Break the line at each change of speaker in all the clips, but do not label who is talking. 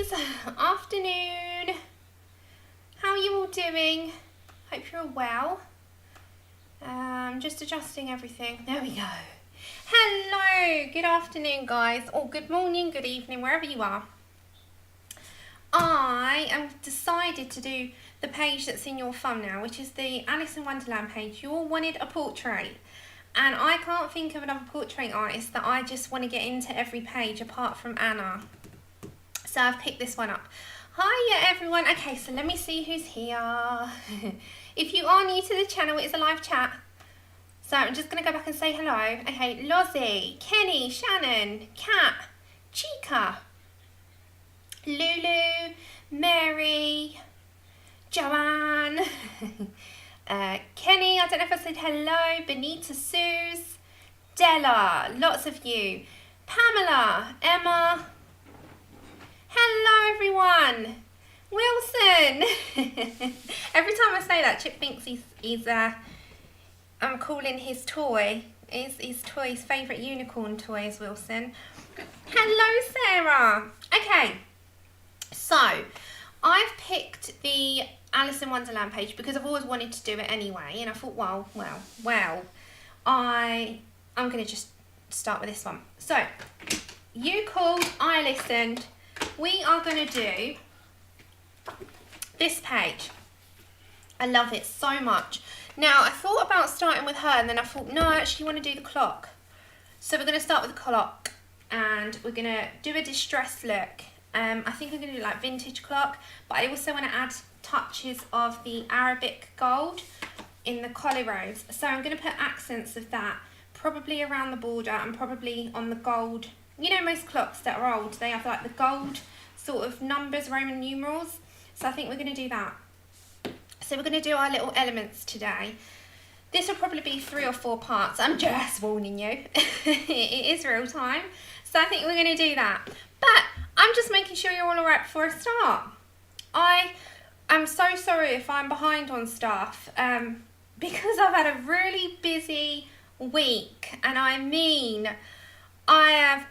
guys, afternoon. How are you all doing? Hope you're all well. Just adjusting everything. There we go. Hello, good afternoon guys, or good morning, good evening, wherever you are. I have decided to do the page that's in your thumbnail, which is the Alice in Wonderland page. You all wanted a portrait, and I can't think of another portrait artist that I just want to get into every page apart from Anna. So I've picked this one up. Hiya everyone. Okay, so let me see who's here. If you are new to the channel, it is a live chat. So I'm just going to go back and say hello. Okay, Lozzie, Kenny, Shannon, Kat, Chica, Lulu, Mary, Joanne, Kenny, I don't know if I said hello, Benita, Suze, Della, lots of you, Pamela, Emma, hello everyone, Wilson. Every time I say that, Chip thinks he's I'm calling his toy, his favourite unicorn toy is Wilson. Hello Sarah. Okay, so I've picked the Alice in Wonderland page because I've always wanted to do it anyway, and I thought, well, I'm going to just start with this one. So, you called, I listened. We are going to do this page. I love it so much. Now, I thought about starting with her, and then I thought, no, I actually want to do the clock. So we're going to start with the clock, and we're going to do a distressed look. I think I'm going to do like vintage clock, but I also want to add touches of the Arabic gold in the Coliros. So I'm going to put accents of that, probably around the border and probably on the gold. You know, most clocks that are old, they have like the gold sort of numbers, Roman numerals. So I think we're going to do that. So we're going to do our little elements today. This will probably be 3 or 4 parts. I'm just warning you. It is real time. So I think we're going to do that. But I'm just making sure you're all alright before I start. I'm so sorry if I'm behind on stuff. Because I've had a really busy week. And I mean, I have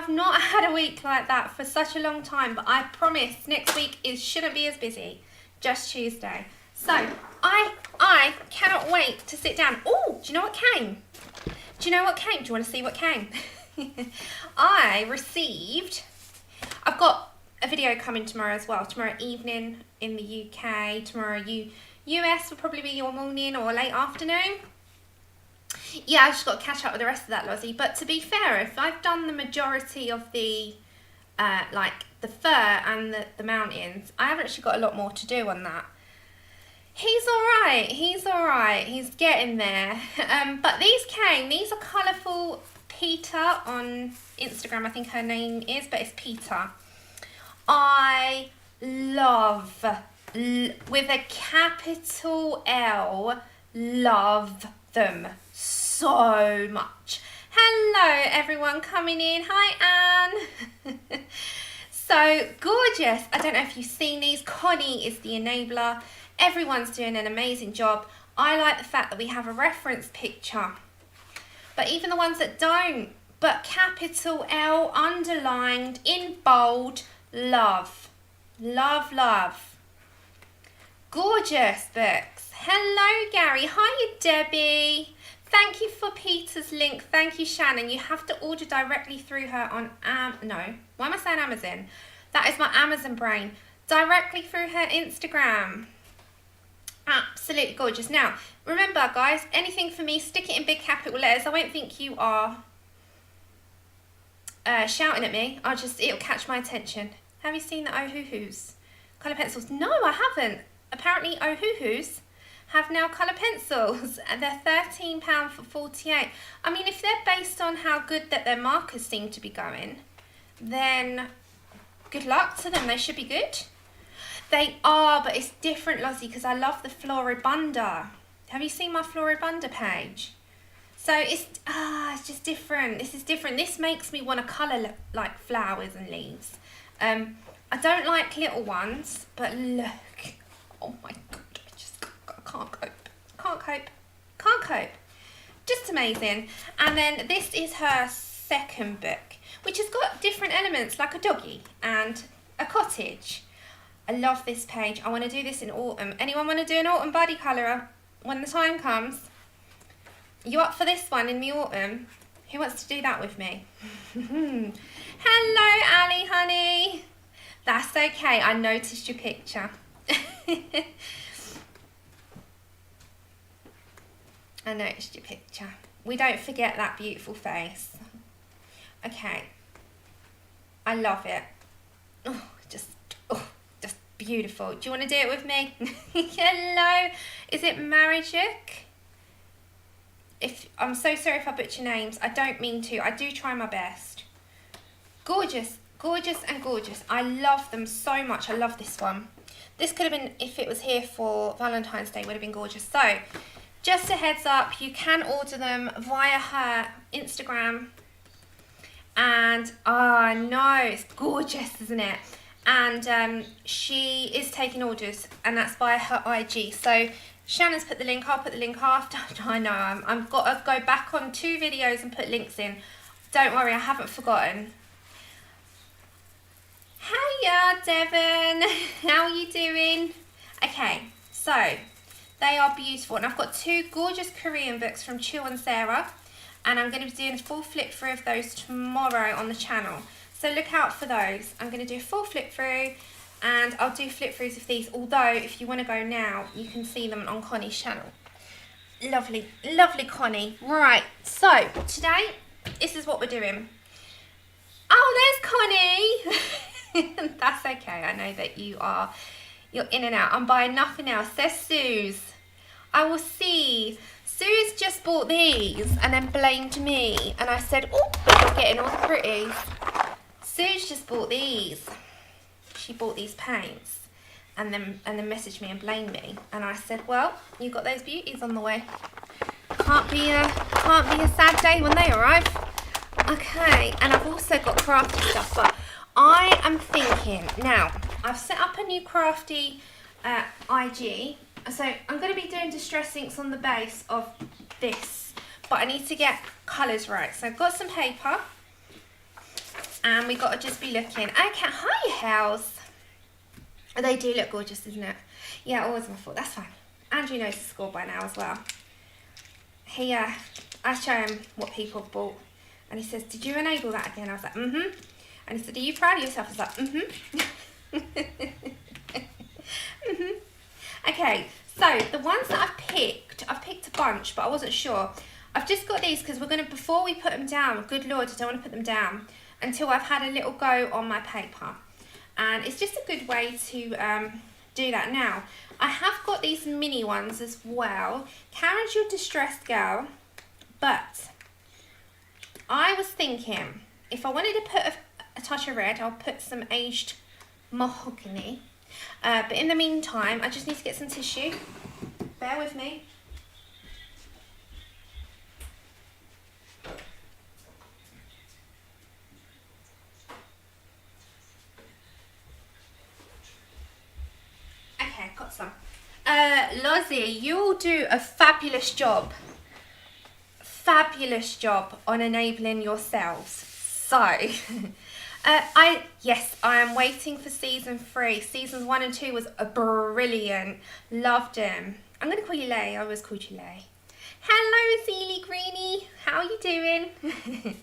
not had a week like that for such a long time. But I promise next week shouldn't be as busy. Just Tuesday. So I cannot wait to sit down. Oh, do you know what came? Do you want to see what came? I've got a video coming tomorrow as well. Tomorrow evening in the UK. Tomorrow US will probably be your morning or late afternoon. Yeah, I've just got to catch up with the rest of that, Lozzie. But to be fair, if I've done the majority of the like the fur and the mountains, I have actually got a lot more to do on that. He's alright, he's getting there. But these are colourful. Peter on Instagram, I think her name is, but it's Peter. I love, with a capital L, love them so much. Hello everyone coming in. Hi Anne. So gorgeous. I don't know if you've seen these. Connie is the enabler. Everyone's doing an amazing job. I like the fact that we have a reference picture. But even the ones that don't, but capital L underlined in bold, love. Love, love. Gorgeous books. Hello Gary. Hi Debbie. Thank you for Peter's link. Thank you, Shannon. You have to order directly through her on no. Why am I saying Amazon? That is my Amazon brain. Directly through her Instagram. Absolutely gorgeous. Now, remember, guys, anything for me, stick it in big capital letters. I won't think you are shouting at me. It'll catch my attention. Have you seen the Ohuhus? Colour pencils? No, I haven't. Apparently, Ohuhus have now colour pencils, and they're £13 for 48. I mean, if they're based on how good that their markers seem to be going, then good luck to them. They should be good. They are, but it's different, Lozzie, because I love the Floribunda. Have you seen my Floribunda page? So it's just different. This is different. This makes me want to colour like flowers and leaves. I don't like little ones, but look. Oh my God. I can't cope. Just amazing. And then this is her second book, which has got different elements like a doggy and a cottage. I love this page. I want to do this in autumn. Anyone want to do an autumn body colour when the time comes? You up for this one in the autumn? Who wants to do that with me? Hello, Ali, honey. That's okay. I noticed your picture. I noticed your picture. We don't forget that beautiful face. Okay. I love it. Oh, just beautiful. Do you want to do it with me? Hello. Is it Marijuk? I'm so sorry if I butcher names. I don't mean to. I do try my best. Gorgeous. Gorgeous and gorgeous. I love them so much. I love this one. This could have been, if it was here for Valentine's Day, would have been gorgeous. So, just a heads up, you can order them via her Instagram. And, oh no, it's gorgeous, isn't it? And she is taking orders, and that's via her IG. So, Shannon's put the link, I'll put the link after. I know, I've got to go back on 2 videos and put links in. Don't worry, I haven't forgotten. Hiya, Devon. How are you doing? Okay, so they are beautiful. And I've got 2 gorgeous Korean books from Chill and Sarah. And I'm going to be doing a full flip through of those tomorrow on the channel. So look out for those. I'm going to do a full flip through. And I'll do flip throughs of these. Although, if you want to go now, you can see them on Connie's channel. Lovely, lovely Connie. Right, so today, this is what we're doing. Oh, there's Connie. That's okay. I know that you're in and out. I'm buying nothing else. There's Suze. I will see. Suze just bought these and then blamed me. And I said, oh, you're getting all the pretties. Suze just bought these. She bought these paints and then messaged me and blamed me. And I said, well, you got those beauties on the way. Can't be a sad day when they arrive. Okay, and I've also got crafty stuff, but I am thinking, now, I've set up a new crafty IG, so I'm going to be doing distress inks on the base of this, but I need to get colours right. So I've got some paper, and we've got to just be looking. Okay, hi, Hells. They do look gorgeous, isn't it? Yeah, always my fault, that's fine. Andrew knows the score by now as well. I show him what people have bought, and he says, did you enable that again? I was like, mm-hmm. And he said, are you proud of yourself? I was like, mm-hmm. Mm-hmm. Okay, so the ones that I've picked a bunch, but I wasn't sure. I've just got these because we're going to, before we put them down, good Lord, I don't want to put them down until I've had a little go on my paper. And it's just a good way to do that. Now, I have got these mini ones as well. Karen's your distressed girl, but I was thinking, if I wanted to put a touch of red, I'll put some aged mahogany. But in the meantime, I just need to get some tissue. Bear with me. Okay, got some. Lozzie, you will do a fabulous job. Fabulous job on enabling yourselves. So, yes, I am waiting for season 3. Seasons 1 and 2 was brilliant. Loved them. I'm going to call you Lay. I always called you Lay. Hello, Zeely Greenie. How are you doing?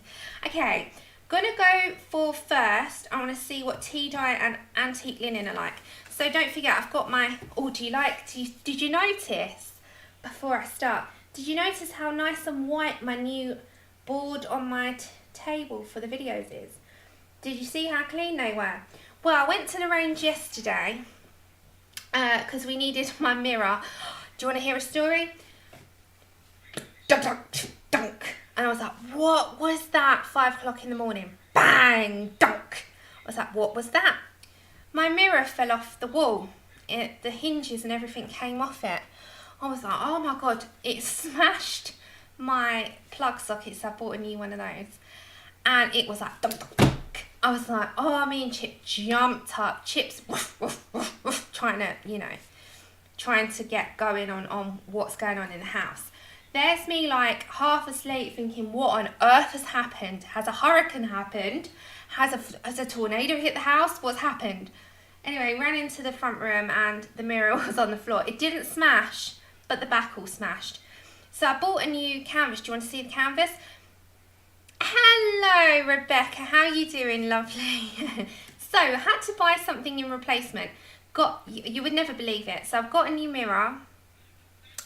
Okay, going to go for first. I want to see what tea dye and antique linen are like. So don't forget, I've got my, oh, did you notice, before I start, did you notice how nice and white my new board on my table for the videos is? Did you see how clean they were? Well, I went to the range yesterday because we needed my mirror. Do you want to hear a story? Dunk, dunk, dunk. And I was like, what was that? 5 o'clock in the morning. Bang, dunk. I was like, what was that? My mirror fell off the wall. The hinges and everything came off it. I was like, oh my God, it smashed my plug sockets. I bought a new one of those. And it was like, dunk, dunk, dunk. I was like, oh, me and Chip jumped up. Chip's woof, woof, woof, woof, trying to get going on what's going on in the house. There's me like half asleep thinking, what on earth has happened? Has a hurricane happened? Has a tornado hit the house? What's happened? Anyway, ran into the front room and the mirror was on the floor. It didn't smash, but the back all smashed. So I bought a new canvas. Do you want to see the canvas? Hello, Rebecca. How are you doing, lovely? So I had to buy something in replacement. You would never believe it. So I've got a new mirror,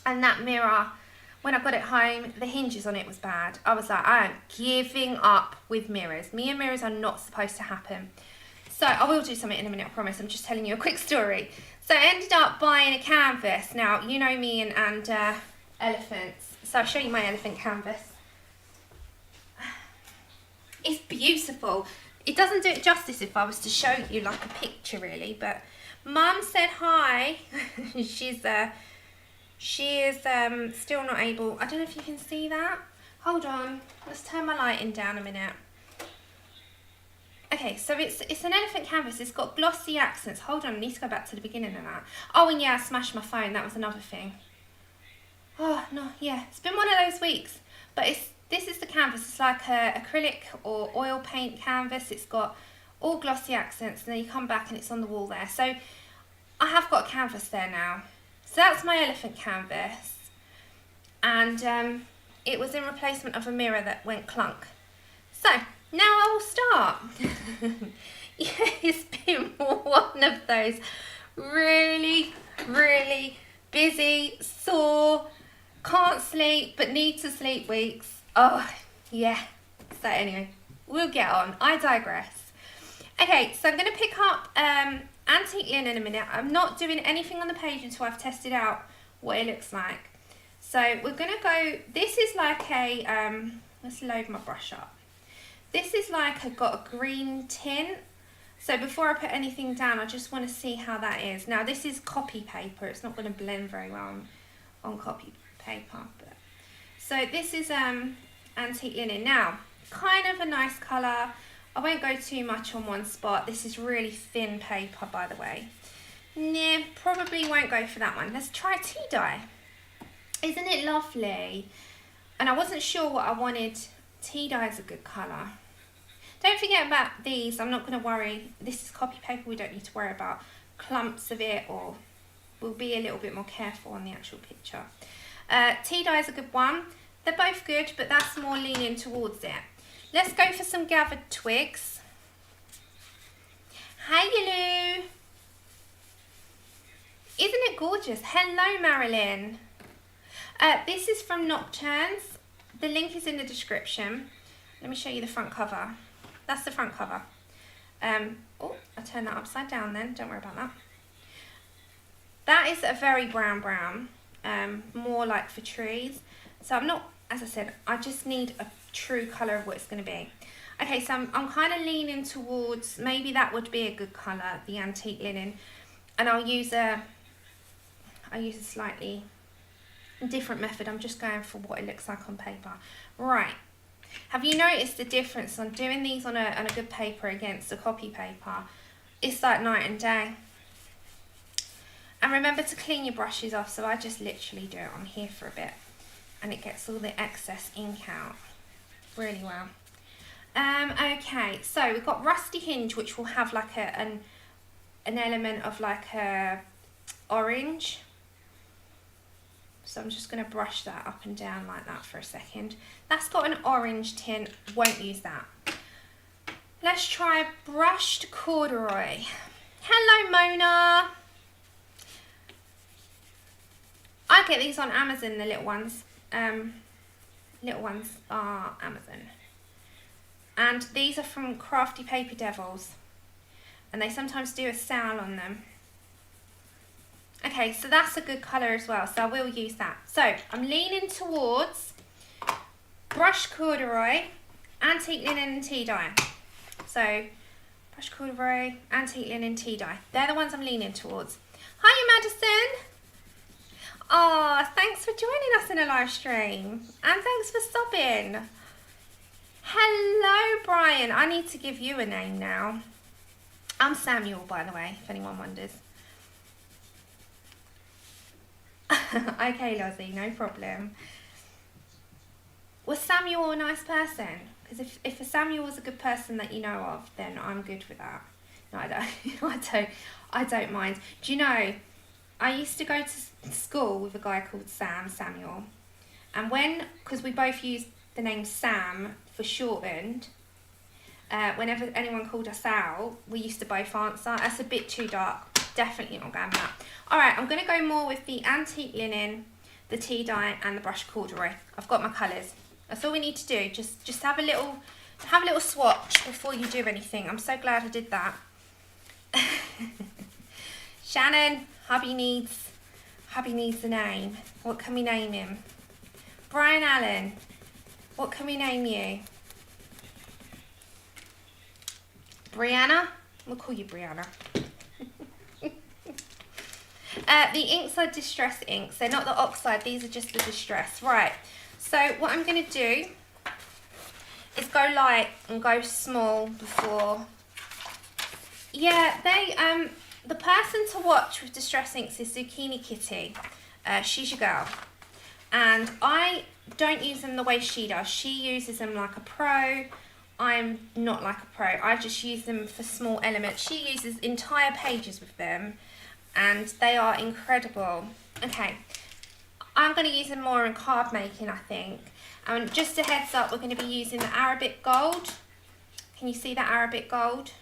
and that mirror, when I got it home, the hinges on it was bad. I was like, I am giving up with mirrors. Me and mirrors are not supposed to happen. So I will do something in a minute, I promise. I'm just telling you a quick story. So I ended up buying a canvas. Now, you know me and elephants. So I'll show you my elephant canvas. It's beautiful. It doesn't do it justice if I was to show you like a picture really, but Mum said hi. She is still not able. I don't know if you can see that. Hold on. Let's turn my lighting down a minute. Okay, so it's an elephant canvas. It's got glossy accents. Hold on, I need to go back to the beginning of that. Oh, and yeah, I smashed my phone. That was another thing. Oh, no, yeah. It's been one of those weeks. But this is the canvas. It's like a acrylic or oil paint canvas. It's got all glossy accents, and then you come back and it's on the wall there. So I have got a canvas there now. So that's my elephant canvas. And it was in replacement of a mirror that went clunk. So now I will start. Yeah, it's been one of those really, really busy, sore, can't sleep but need to sleep weeks. Oh, yeah. So anyway, we'll get on. I digress. Okay, so I'm going to pick up antique linen in a minute. I'm not doing anything on the page until I've tested out what it looks like. So we're going to go, this is like a, let's load my brush up. This is like got a green tint. So before I put anything down, I just want to see how that is. Now this is copy paper. It's not going to blend very well on copy paper. So this is antique linen. Now, kind of a nice colour. I won't go too much on one spot. This is really thin paper, by the way. Nah, probably won't go for that one. Let's try tea dye. Isn't it lovely? And I wasn't sure what I wanted. Tea dye is a good colour. Don't forget about these. I'm not going to worry. This is copy paper. We don't need to worry about clumps of it, or we'll be a little bit more careful on the actual picture. Tea dye is a good one. They're both good, but that's more leaning towards it. Let's go for some gathered twigs. Hi, Lou. Isn't it gorgeous? Hello, Marilyn. This is from Nocturnes. The link is in the description. Let me show you the front cover. That's the front cover. Oh, I turned that upside down then. Don't worry about that. That is a very brown, more like for trees. So I'm not, as I said, I just need a true colour of what it's going to be. Okay, so I'm kind of leaning towards, maybe that would be a good colour, the antique linen. And I'll use a slightly different method. I'm just going for what it looks like on paper. Right. Have you noticed the difference on doing these on a good paper against a copy paper? It's like night and day. And remember to clean your brushes off. So I just literally do it on here for a bit, and it gets all the excess ink out really well. Okay, so we've got rusty hinge, which will have like an element of like a orange. So I'm just going to brush that up and down like that for a second. That's got an orange tint, won't use that. Let's try brushed corduroy. Hello, Mona. I get these on Amazon, the little ones. Little ones are Amazon. And these are from Crafty Paper Devils. And they sometimes do a sale on them. Okay, so that's a good colour as well, so I will use that. So I'm leaning towards brushed corduroy, antique linen and tea dye. So brushed corduroy, antique linen, tea dye. They're the ones I'm leaning towards. Hi, Madison. Oh, thanks for joining us in a live stream. And thanks for subbing. Hello, Brian. I need to give you a name now. I'm Samuel, by the way, if anyone wonders. Okay, Lozzie, no problem. Samuel a nice person? Because if a Samuel was a good person that you know of, then I'm good with that. No, I don't. I don't mind. Do you know, I used to go to school with a guy called Samuel. And because we both used the name Sam for shortened, whenever anyone called us out, we used to both answer. That's a bit too dark. Definitely not going for that. Alright, I'm going to go more with the antique linen, the tea dye and the brushed corduroy. I've got my colours. That's all we need to do. Just have a little swatch before you do anything. I'm so glad I did that. Shannon, hubby needs a name. What can we name him? Brian Allen, what can we name you? Brianna? We'll call you Brianna. The inks are distress inks. They're not the oxide, these are just the distress. Right, so what I'm going to do is go light and go small before. Yeah, the person to watch with distress inks is Zucchini Kitty. She's your girl. And I don't use them the way she does. She uses them like a pro. I'm not like a pro. I just use them for small elements. She uses entire pages with them. And they are incredible. Okay, I'm going to use them more in card making, I think. And just a heads up, we're going to be using the Arabic gold. Can you see that Arabic gold?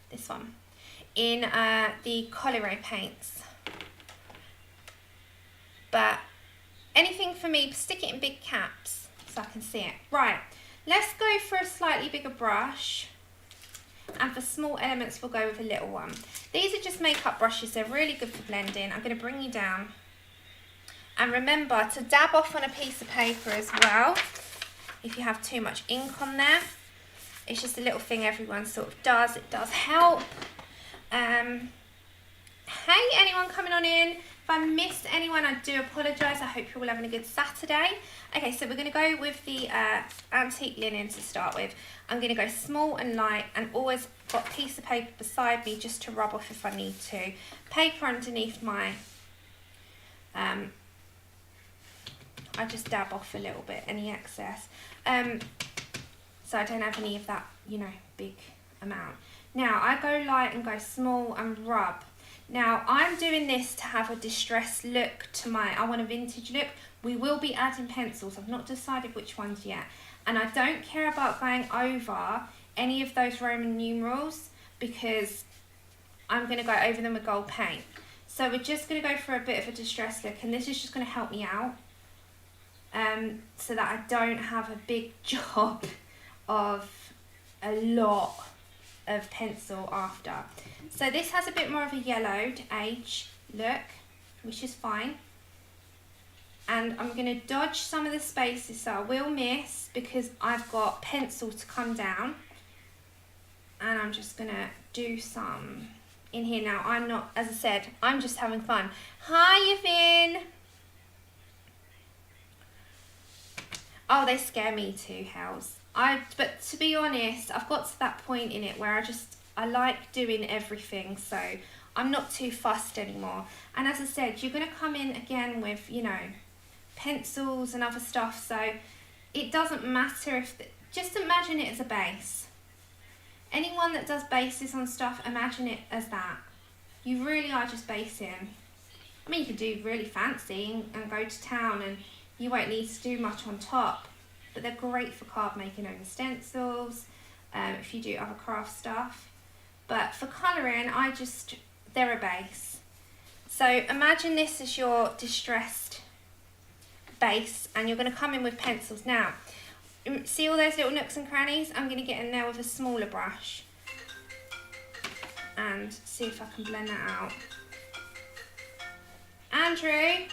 This one. In the Coliro paints. But anything for me, stick it in big caps so I can see it. Right, let's go for a slightly bigger brush. And for small elements, we'll go with a little one. These are just makeup brushes. They're really good for blending. I'm going to bring you down. And remember to dab off on a piece of paper as well. If you have too much ink on there. It's just a little thing everyone sort of does. It does help. Hey, anyone coming on in? If I missed anyone, I do apologise. I hope you're all having a good Saturday. Okay, so we're going to go with the antique linen to start with. I'm going to go small and light and always got a piece of paper beside me just to rub off if I need to. Paper underneath my... I just dab off a little bit, any excess. So I don't have any of that, you know, big amount. Now, I go light and go small and rub. Now, I'm doing this to have a distressed look to I want a vintage look. We will be adding pencils. I've not decided which ones yet. And I don't care about going over any of those Roman numerals because I'm going to go over them with gold paint. So we're just going to go for a bit of a distressed look. And this is just going to help me out so that I don't have a big job of a lot of pencil after. So this has a bit more of a yellowed age look, which is fine. And I'm going to dodge some of the spaces so I will miss because I've got pencil to come down. And I'm just going to do some in here now. I'm not, as I said, I'm just having fun. Hi, Yvonne. Oh, they scare me too, Hells. But to be honest, I've got to that point in it where I like doing everything, so I'm not too fussed anymore. And as I said, you're going to come in again with, you know, pencils and other stuff, so it doesn't matter if... just imagine it as a base. Anyone that does bases on stuff, imagine it as that. You really are just basing. I mean, you could do really fancy and go to town and you won't need to do much on top. But they're great for card making over stencils, if you do other craft stuff. But for colouring, they're a base. So imagine this as your distressed base and you're going to come in with pencils. Now, see all those little nooks and crannies? I'm going to get in there with a smaller brush and see if I can blend that out. Andrew,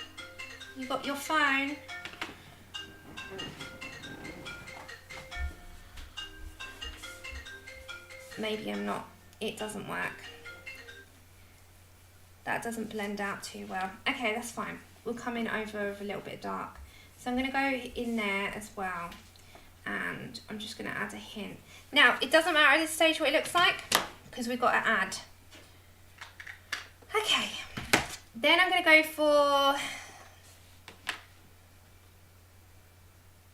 you got your phone? Maybe I'm not, it doesn't work. That doesn't blend out too well. Okay, that's fine. We'll come in over with a little bit dark. So I'm going to go in there as well. And I'm just going to add a hint. Now, it doesn't matter at this stage what it looks like, because we've got to add. Okay. Then I'm going to go for...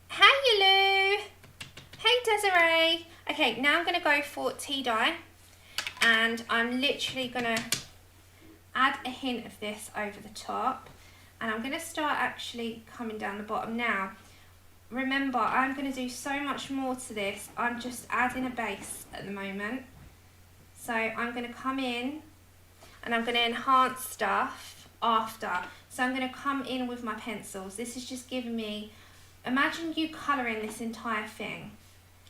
Hey, Lou! Hey. Okay, now I'm going to go for tea dye, and I'm literally going to add a hint of this over the top, and I'm going to start actually coming down the bottom. Now remember, I'm going to do so much more to this. I'm just adding a base at the moment, so I'm going to come in and I'm going to enhance stuff after. So I'm going to come in with my pencils. This is just giving me, imagine you colouring this entire thing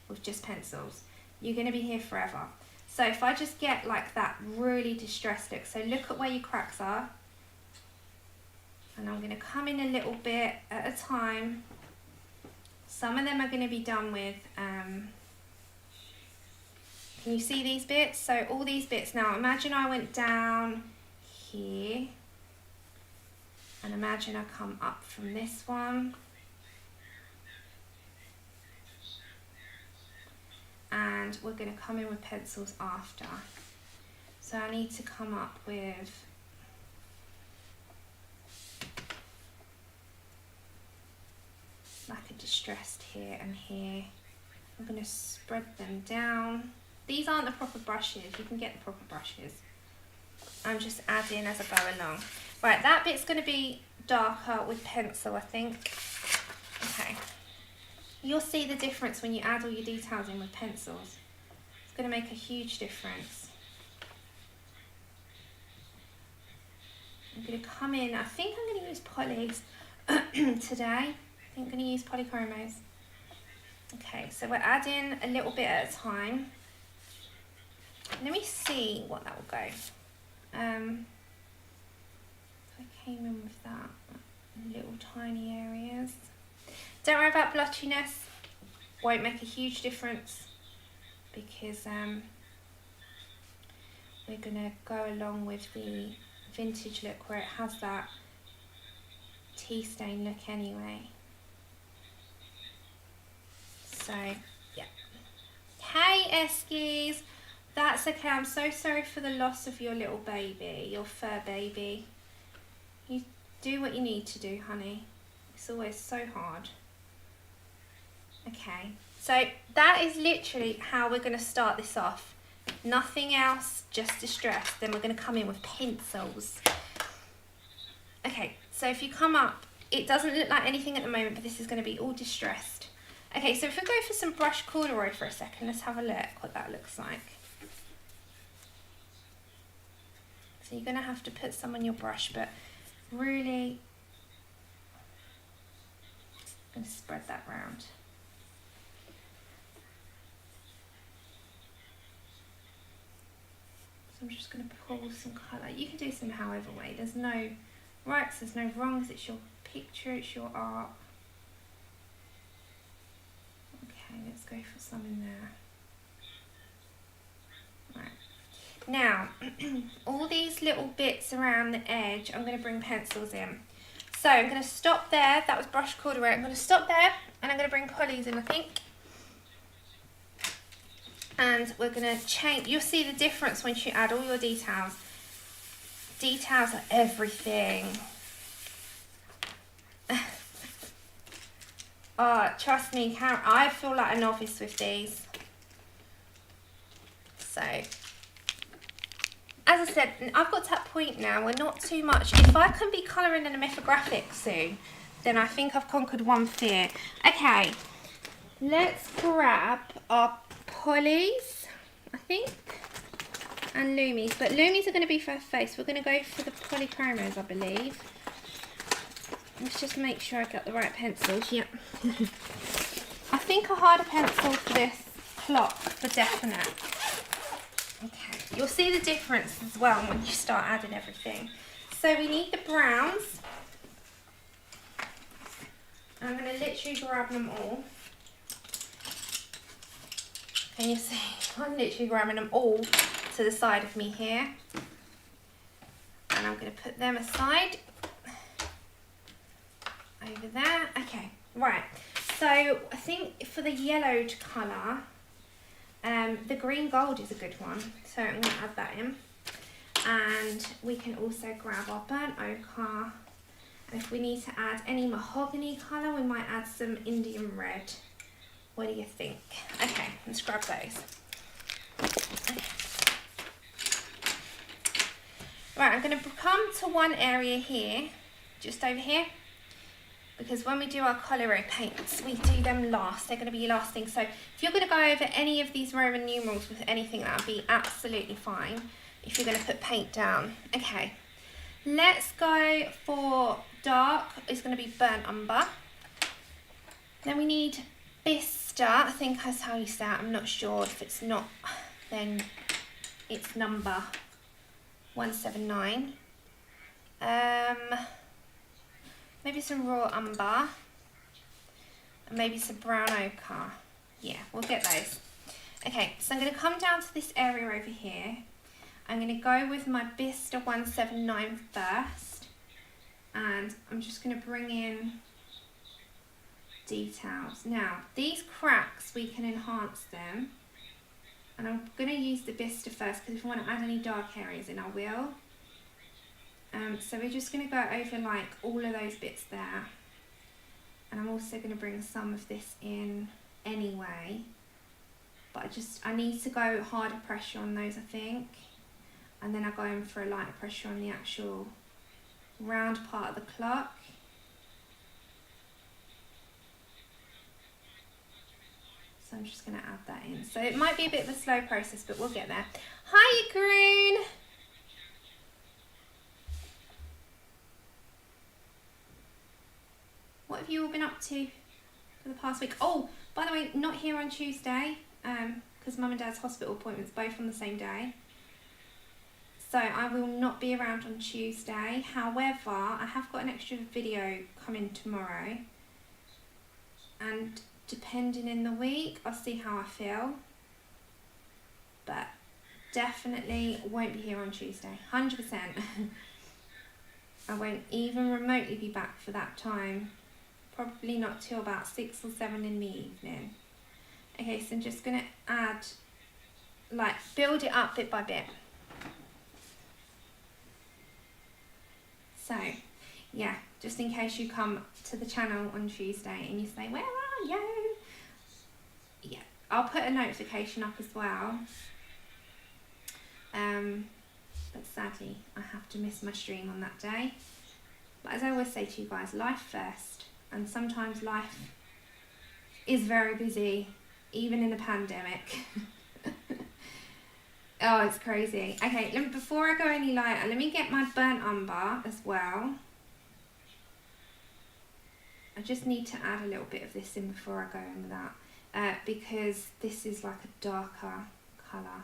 with just pencils. You're going to be here forever. So if I just get like that really distressed look, so look at where your cracks are, and I'm going to come in a little bit at a time. Some of them are going to be done with, can you see these bits? So all these bits, now imagine I went down here, and imagine I come up from this one, and we're going to come in with pencils after. So I need to come up with like a distressed here and here. I'm going to spread them down. These aren't the proper brushes, you can get the proper brushes. I'm just adding as I go along. Right, that bit's going to be darker with pencil, I think. Okay. You'll see the difference when you add all your details in with pencils. It's going to make a huge difference. I'm going to come in, I think I'm going to use polys today. I think I'm going to use polychromos. Okay, so we're adding a little bit at a time. Let me see what that will go. I came in with that, little tiny areas. Don't worry about blotchiness, won't make a huge difference, because we're going to go along with the vintage look where it has that tea stain look anyway. So yeah. Hey Eskies, that's okay. I'm so sorry for the loss of your little baby, your fur baby. You do what you need to do, honey. It's always so hard. Okay, so that is literally how we're going to start this off. Nothing else, just distress. Then we're going to come in with pencils. Okay, so if you come up, it doesn't look like anything at the moment, but this is going to be all distressed. Okay, so if we go for some brush corduroy for a second, let's have a look what that looks like. So you're going to have to put some on your brush, but really, I'm going to spread that round. So I'm just going to pull some colour. You can do some however way. There's no rights, there's no wrongs. It's your picture, it's your art. Okay, let's go for some in there. Right. Now, all these little bits around the edge, I'm going to bring pencils in. So I'm going to stop there. That was brush corduroy. I'm going to stop there, and I'm going to bring polys in, I think. And we're going to change. You'll see the difference once you add all your details. Details are everything. Oh, trust me, I feel like a novice with these. So, as I said, I've got to that point now where not too much. If I can be colouring in a mythographic soon, then I think I've conquered one fear. Okay, let's grab our polys, I think, and Lumies. But Lumies are going to be for her face. We're going to go for the polychromos, I believe. Let's just make sure I got the right pencils. Yep. I think a harder pencil for this clock for definite. Okay, you'll see the difference as well when you start adding everything. So we need the browns. I'm going to literally grab them all. Can you see? I'm literally grabbing them all to the side of me here. And I'm going to put them aside. Over there. Okay, right. So I think for the yellowed colour, the green gold is a good one. So I'm going to add that in. And we can also grab our burnt ochre. And if we need to add any mahogany colour, we might add some Indian red. What do you think? Okay, let's grab those. Okay. Right, I'm going to come to one area here, just over here, because when we do our Coliro paints, we do them last. They're going to be last thing. So if you're going to go over any of these Roman numerals with anything, that would be absolutely fine if you're going to put paint down. Okay, let's go for dark. It's going to be Burnt Umber. Then we need Bistre. I think that's how you say it. I'm not sure. If it's not, then it's number 179. Maybe some raw umber, and maybe some brown ochre. Yeah, we'll get those. Okay, so I'm going to come down to this area over here. I'm going to go with my Bistre 179 first, and I'm just going to bring in details. Now, these cracks, we can enhance them, and I'm going to use the Bistre first, because if I want to add any dark areas in, I will. So we're just going to go over like all of those bits there, and I'm also going to bring some of this in anyway, but I need to go harder pressure on those, I think, and then I go in for a lighter pressure on the actual round part of the clock. So I'm just going to add that in. So it might be a bit of a slow process, but we'll get there. Hiya, Groon! What have you all been up to for the past week? Oh, by the way, not here on Tuesday, because Mum and Dad's hospital appointments both on the same day. So I will not be around on Tuesday. However, I have got an extra video coming tomorrow. And depending in the week, I'll see how I feel. But definitely won't be here on Tuesday, 100%. I won't even remotely be back for that time. Probably not till about 6 or 7 in the evening. Okay, so I'm just going to add, like, build it up bit by bit. So, yeah, just in case you come to the channel on Tuesday and you say, where are you? Yeah, I'll put a notification up as well. But sadly, I have to miss my stream on that day. But as I always say to you guys, life first. And sometimes life is very busy, even in a pandemic. Oh, it's crazy. Okay, before I go any lighter, let me get my burnt umber as well. I just need to add a little bit of this in before I go in with that, because this is like a darker colour.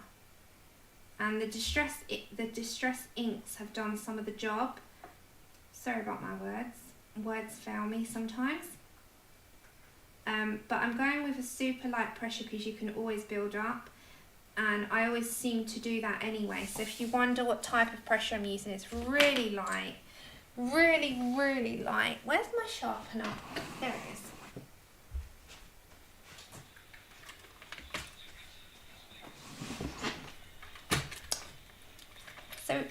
And the distress inks have done some of the job. Sorry about my words. Words fail me sometimes. But I'm going with a super light pressure because you can always build up. And I always seem to do that anyway. So if you wonder what type of pressure I'm using, it's really light. Really, really light. Where's my sharpener? There it is. So,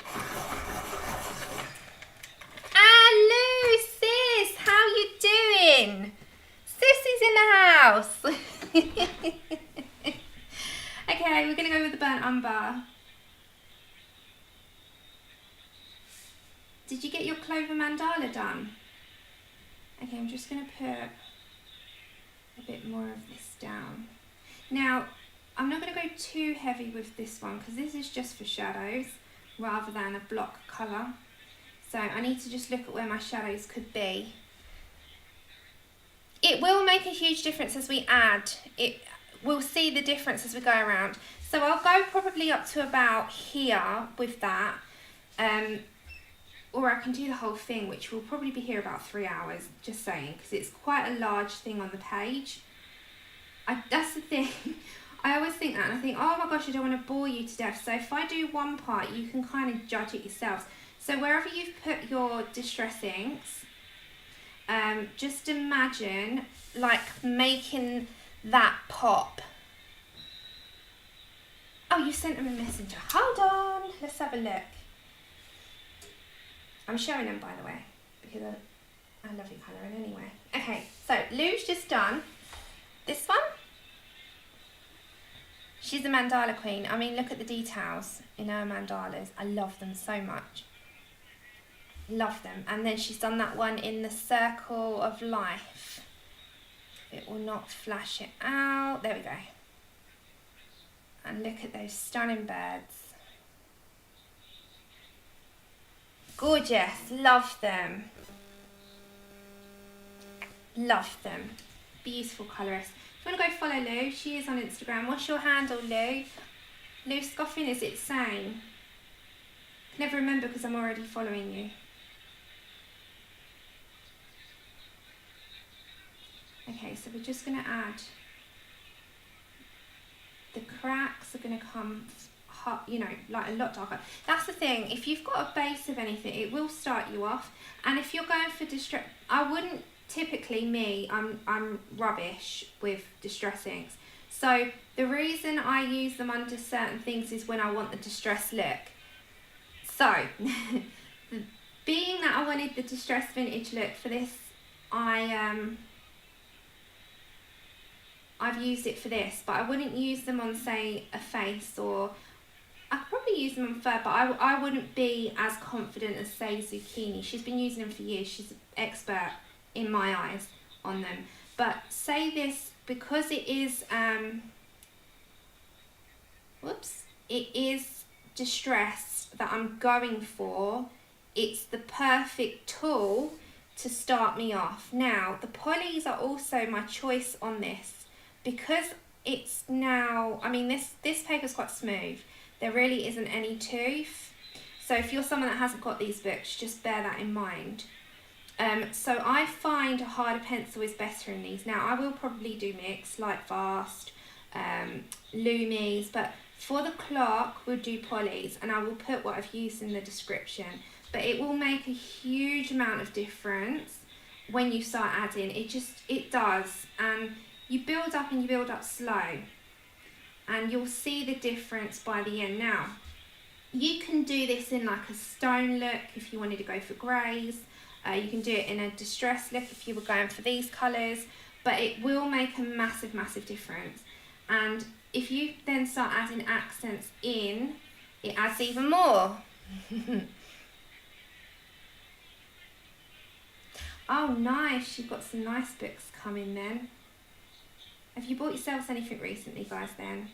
hello, sis. How you doing? Sissy's in the house. Okay, we're gonna go with the burnt umber. Did you get your clover mandala done? Okay, I'm just gonna put a bit more of this down. Now, I'm not gonna go too heavy with this one because this is just for shadows rather than a block colour. So I need to just look at where my shadows could be. It will make a huge difference as we add. We'll see the difference as we go around. So I'll go probably up to about here with that. Or I can do the whole thing, which will probably be here about 3 hours, just saying, because it's quite a large thing on the page. That's the thing. I always think that, and I think, oh my gosh, I don't want to bore you to death. So if I do one part, you can kind of judge it yourselves. So wherever you've put your distress inks, just imagine like making that pop. Oh, you sent them a messenger. Hold on, let's have a look. I'm showing them, by the way, because I love your colouring anyway. Okay, so Lou's just done this one. She's a mandala queen. I mean, look at the details in her mandalas. I love them so much. Love them. And then she's done that one in the circle of life. It will not flash it out. There we go. And look at those stunning birds. Gorgeous. Love them. Love them. Beautiful colourist. If you want to go follow Lou, she is on Instagram. What's your handle, Lou? Lou Scoffin, is it same? I can never remember because I'm already following you. Okay, so we're just going to add, the cracks are going to come hot, you know, like a lot darker. That's the thing, if you've got a base of anything, it will start you off. And if you're going for distress, I wouldn't, typically I'm rubbish with distress inks. So the reason I use them under certain things is when I want the distress look. So, being that I wanted the distress vintage look for this, I've used it for this, but I wouldn't use them on, say, a face, or I could probably use them on fur, but I wouldn't be as confident as, say, Zucchini. She's been using them for years. She's an expert in my eyes on them. But say this, because it is, it is distress that I'm going for, it's the perfect tool to start me off. Now, the polys are also my choice on this, because it's now, I mean, this paper's quite smooth. There really isn't any tooth. So if you're someone that hasn't got these books, just bear that in mind. So I find a harder pencil is better in these. Now, I will probably do mix, Light Fast, Lumis, but for the clock, we'll do polys, and I will put what I've used in the description. But it will make a huge amount of difference when you start adding. It does. And you build up and you build up slow, and you'll see the difference by the end. Now, you can do this in like a stone look if you wanted to go for greys. You can do it in a distress look if you were going for these colours, but it will make a massive, massive difference. And if you then start adding accents in, it adds even more. Oh, nice. You've got some nice books coming then. Have you bought yourselves anything recently, guys, then?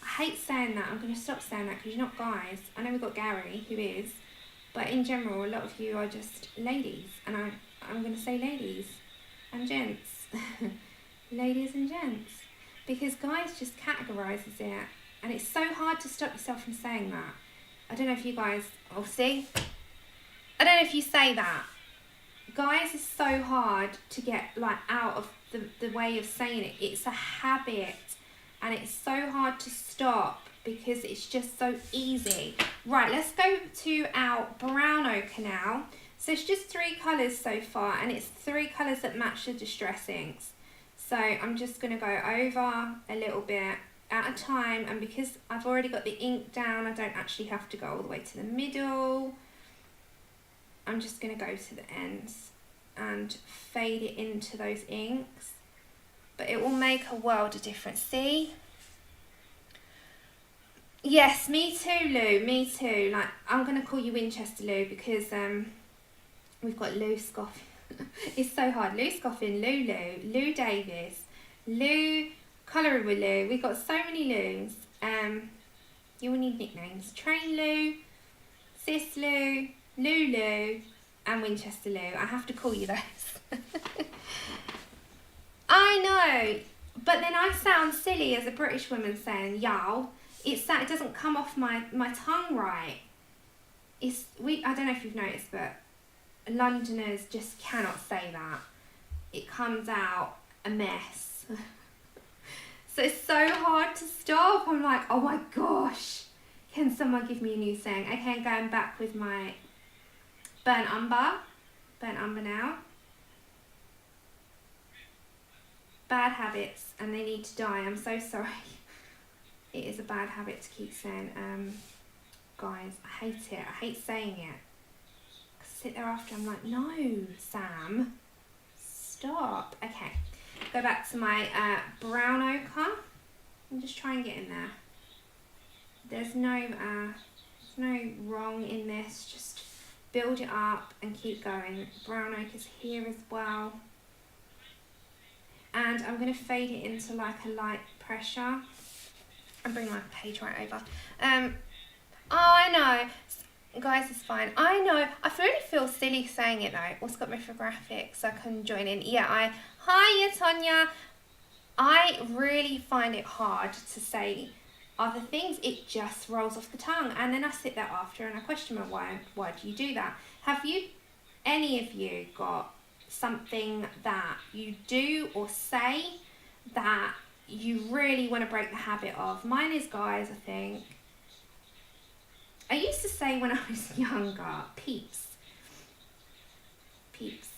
I hate saying that. I'm going to stop saying that because you're not guys. I know we've got Gary, who is. But in general, a lot of you are just ladies. And I'm going to say ladies and gents. Ladies and gents. Because guys just categorises it. And it's so hard to stop yourself from saying that. I don't know if you guys... Oh, see? I don't know if you say that. Guys is so hard to get like out of the way of saying it. It's a habit, and it's so hard to stop because it's just so easy. Right, let's go to our brown ochre now. So it's just 3 colours so far, and it's 3 colours that match the distress inks. So I'm just going to go over a little bit at a time, and because I've already got the ink down, I don't actually have to go all the way to the middle. I'm just going to go to the ends and fade it into those inks, but it will make a world of difference. See? Yes, me too, Lou, me too. Like, I'm going to call you Winchester Lou because we've got Lou Scoffin. It's so hard. Lou Scoffin, Lou Davis, Lou Coliro Lou. We've got so many Lou's. You will need nicknames. Train Lou, Sis Lou, Lulu, and Winchester Lou. I have to call you those. I know, but then I sound silly as a British woman saying y'all. It doesn't come off my tongue right. I don't know if you've noticed, but Londoners just cannot say that. It comes out a mess. So it's so hard to stop. I'm like, oh my gosh, can someone give me a new saying? Okay, I'm going back with my Burnt Umber now. Bad habits, and they need to die. I'm so sorry. It is a bad habit to keep saying, guys, I hate it. I hate saying it. I sit there after, I'm like, no, Sam, stop. Okay, go back to my brown ochre and just try and get in there. There's no wrong in this, just build it up and keep going. Brown ochre's here as well. And I'm going to fade it into like a light pressure. And bring my page right over. Oh, I know. Guys, it's fine. I know. I really feel silly saying it though. What's got me for graphics? I can join in. Yeah, Hiya, Tonya. I really find it hard to say other things. It just rolls off the tongue. And then I sit there after and I question why do you do that? Have you, any of you, got something that you do or say that you really want to break the habit of? Mine is, guys, I think, I used to say when I was younger, peeps. Peeps.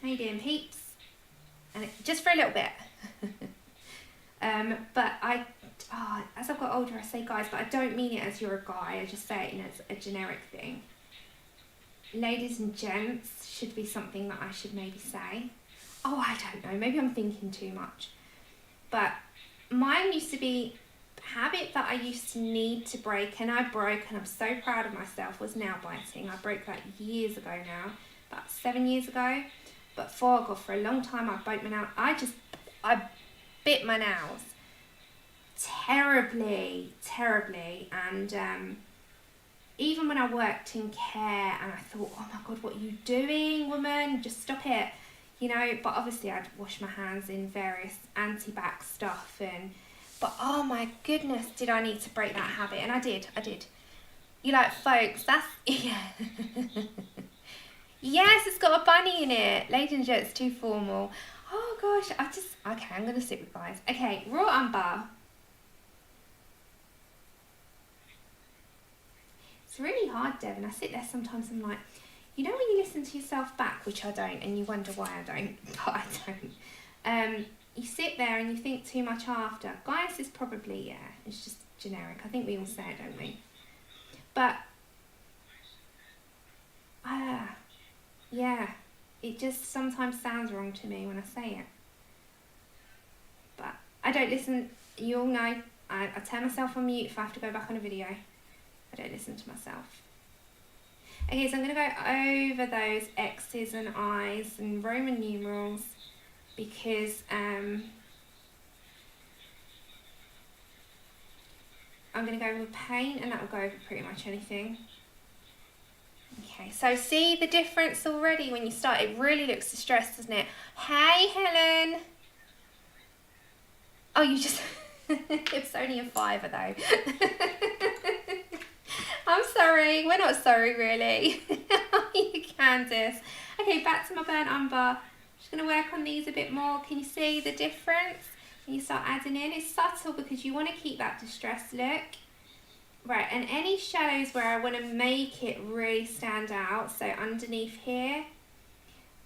How you doing, peeps? And just for a little bit. But as I've got older, I say guys, but I don't mean it as you're a guy. I just say it as a generic thing. Ladies and gents should be something that I should maybe say. Oh, I don't know. Maybe I'm thinking too much. But mine used to be a habit that I used to need to break, and I broke, and I'm so proud of myself, was nail biting. I broke that years ago now, about 7 years ago. But for a long time I broke my nail. I bit my nails terribly, and even when I worked in care and I thought, oh my God, what are you doing, woman? Just stop it, you know. But obviously I'd wash my hands in various anti-bac stuff, but oh my goodness, did I need to break that habit. And I did. You like, folks, that's, yeah. Yes, it's got a bunny in it. Ladies and gents, too formal. Oh gosh, okay, I'm going to sit with guys. Okay, raw umber. It's really hard, Devon. I sit there sometimes and I'm like, you know when you listen to yourself back, which I don't, and you wonder why I don't, but I don't. You sit there and you think too much after. Guys is probably, yeah, it's just generic. I think we all say it, don't we? But, yeah, it just sometimes sounds wrong to me when I say it. But I don't listen, you all know, I turn myself on mute if I have to go back on a video. I don't listen to myself. Okay, so I'm going to go over those X's and I's and Roman numerals because I'm going to go with paint, and that will go over pretty much anything. Okay, so see the difference already when you start? It really looks distressed, doesn't it? Hey, Helen. Oh, you just... It's only a $5 though. I'm sorry. We're not sorry, really. You, Candice. Okay, back to my burnt umber. I'm just going to work on these a bit more. Can you see the difference? When you start adding in, it's subtle because you want to keep that distressed look. Right, and any shadows where I want to make it really stand out, so underneath here,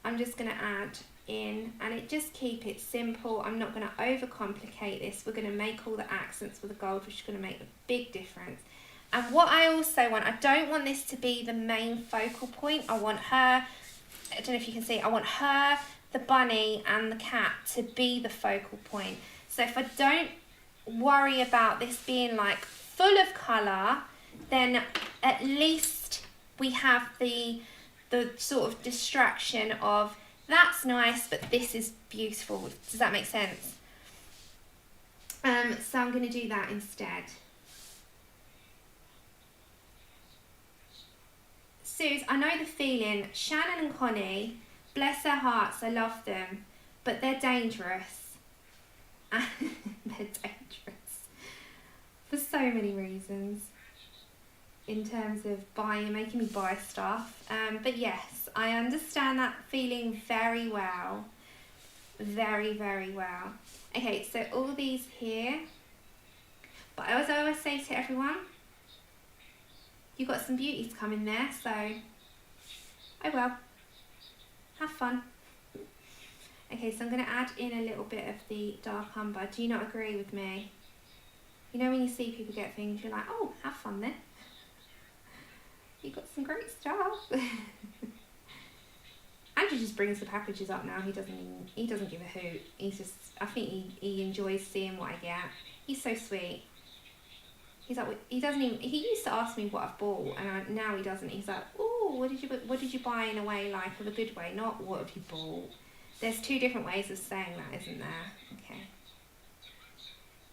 I'm just going to add in, and it just keep it simple. I'm not going to overcomplicate this. We're going to make all the accents with the gold, which is going to make a big difference. And what I also want, I don't want this to be the main focal point. I want her, I don't know if you can see, I want her, the bunny and the cat to be the focal point. So if I don't worry about this being like full of colour, then at least we have the sort of distraction of that's nice, but this is beautiful. Does that make sense? So I'm going to do that instead. Suze, I know the feeling. Shannon and Connie, bless their hearts, I love them, but they're dangerous. They're dangerous for so many reasons. In terms of making me buy stuff. But yes, I understand that feeling very well. Very, very well. Okay, so all these here. But as I always say to everyone, you've got some beauties coming there, so oh well. Have fun. Okay, so I'm going to add in a little bit of the dark umber. Do you not agree with me? You know when you see people get things, you're like, oh, have fun then. You've got some great stuff. And Andrew just brings the packages up now. He doesn't give a hoot. He's just, I think he enjoys seeing what I get. He's so sweet. He's like, he used to ask me what I've bought, and now he doesn't. He's like, oh, what did you buy, in a way, like, of a good way, not what have you bought. There's two different ways of saying that, isn't there? Okay.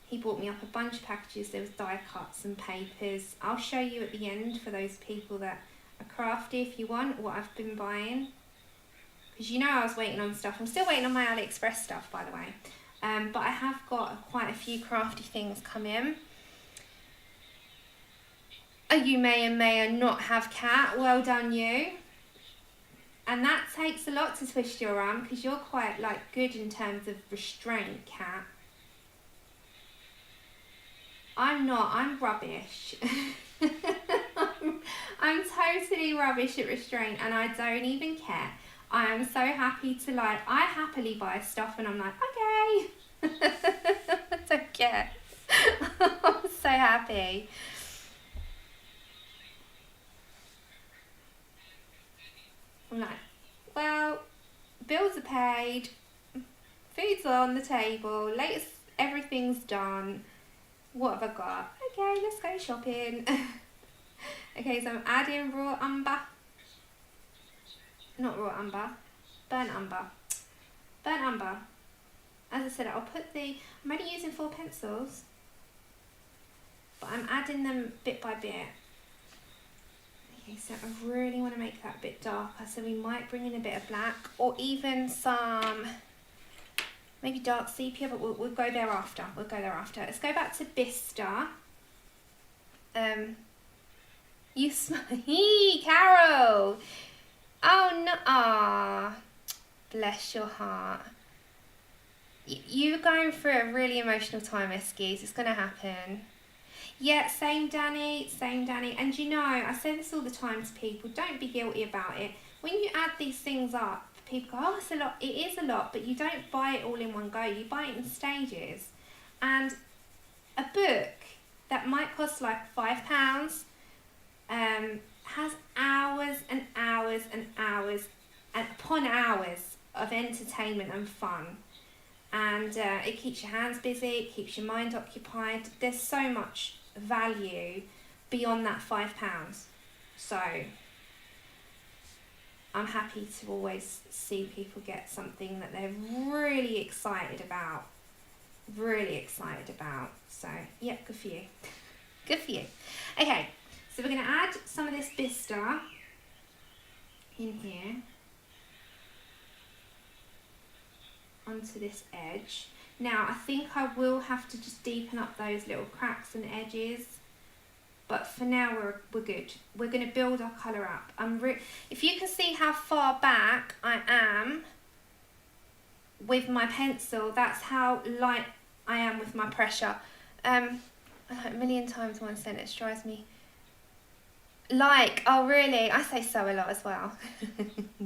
He bought me up a bunch of packages. There was die cuts and papers. I'll show you at the end, for those people that are crafty, if you want, what I've been buying. Because you know I was waiting on stuff. I'm still waiting on my AliExpress stuff, by the way. But I have got quite a few crafty things come in. You may not have cat. Well done, you. And that takes a lot to twist your arm, because you're quite, like, good in terms of restraint, cat. I'm not. I'm rubbish. I'm totally rubbish at restraint, and I don't even care. I am so happy to, like, I happily buy stuff and I'm like, okay. I don't care. I'm so happy. I'm like, well, bills are paid, food's on the table, latest everything's done. What have I got? Okay, let's go shopping. Okay, so I'm adding raw umber. Not raw umber, burnt umber. Burnt umber. As I said, I'm only using 4 pencils, but I'm adding them bit by bit. Okay, so I really want to make that a bit darker, so we might bring in a bit of black, or even some, maybe dark sepia, but we'll go there after. We'll go there after. Let's go back to Bistre. You smile. Carol! Oh no! Ah, bless your heart. You're going through a really emotional time, Eskies. It's going to happen. Yeah, same Danny, same Danny. And you know, I say this all the time to people, don't be guilty about it. When you add these things up, people go, oh, it's a lot. It is a lot, but you don't buy it all in one go. You buy it in stages. And a book that might cost like £5 has hours and hours and hours and upon hours of entertainment and fun. And it keeps your hands busy, it keeps your mind occupied. There's so much value beyond that £5. So I'm happy to always see people get something that they're really excited about. Really excited about. So yeah, good for you. Good for you. Okay, so we're going to add some of this Bistre in here onto this edge. Now I think I will have to just deepen up those little cracks and edges, but for now we're good. We're going to build our colour up. If you can see how far back I am with my pencil, that's how light I am with my pressure. A million times one sentence drives me. Like, oh really? I say so a lot as well.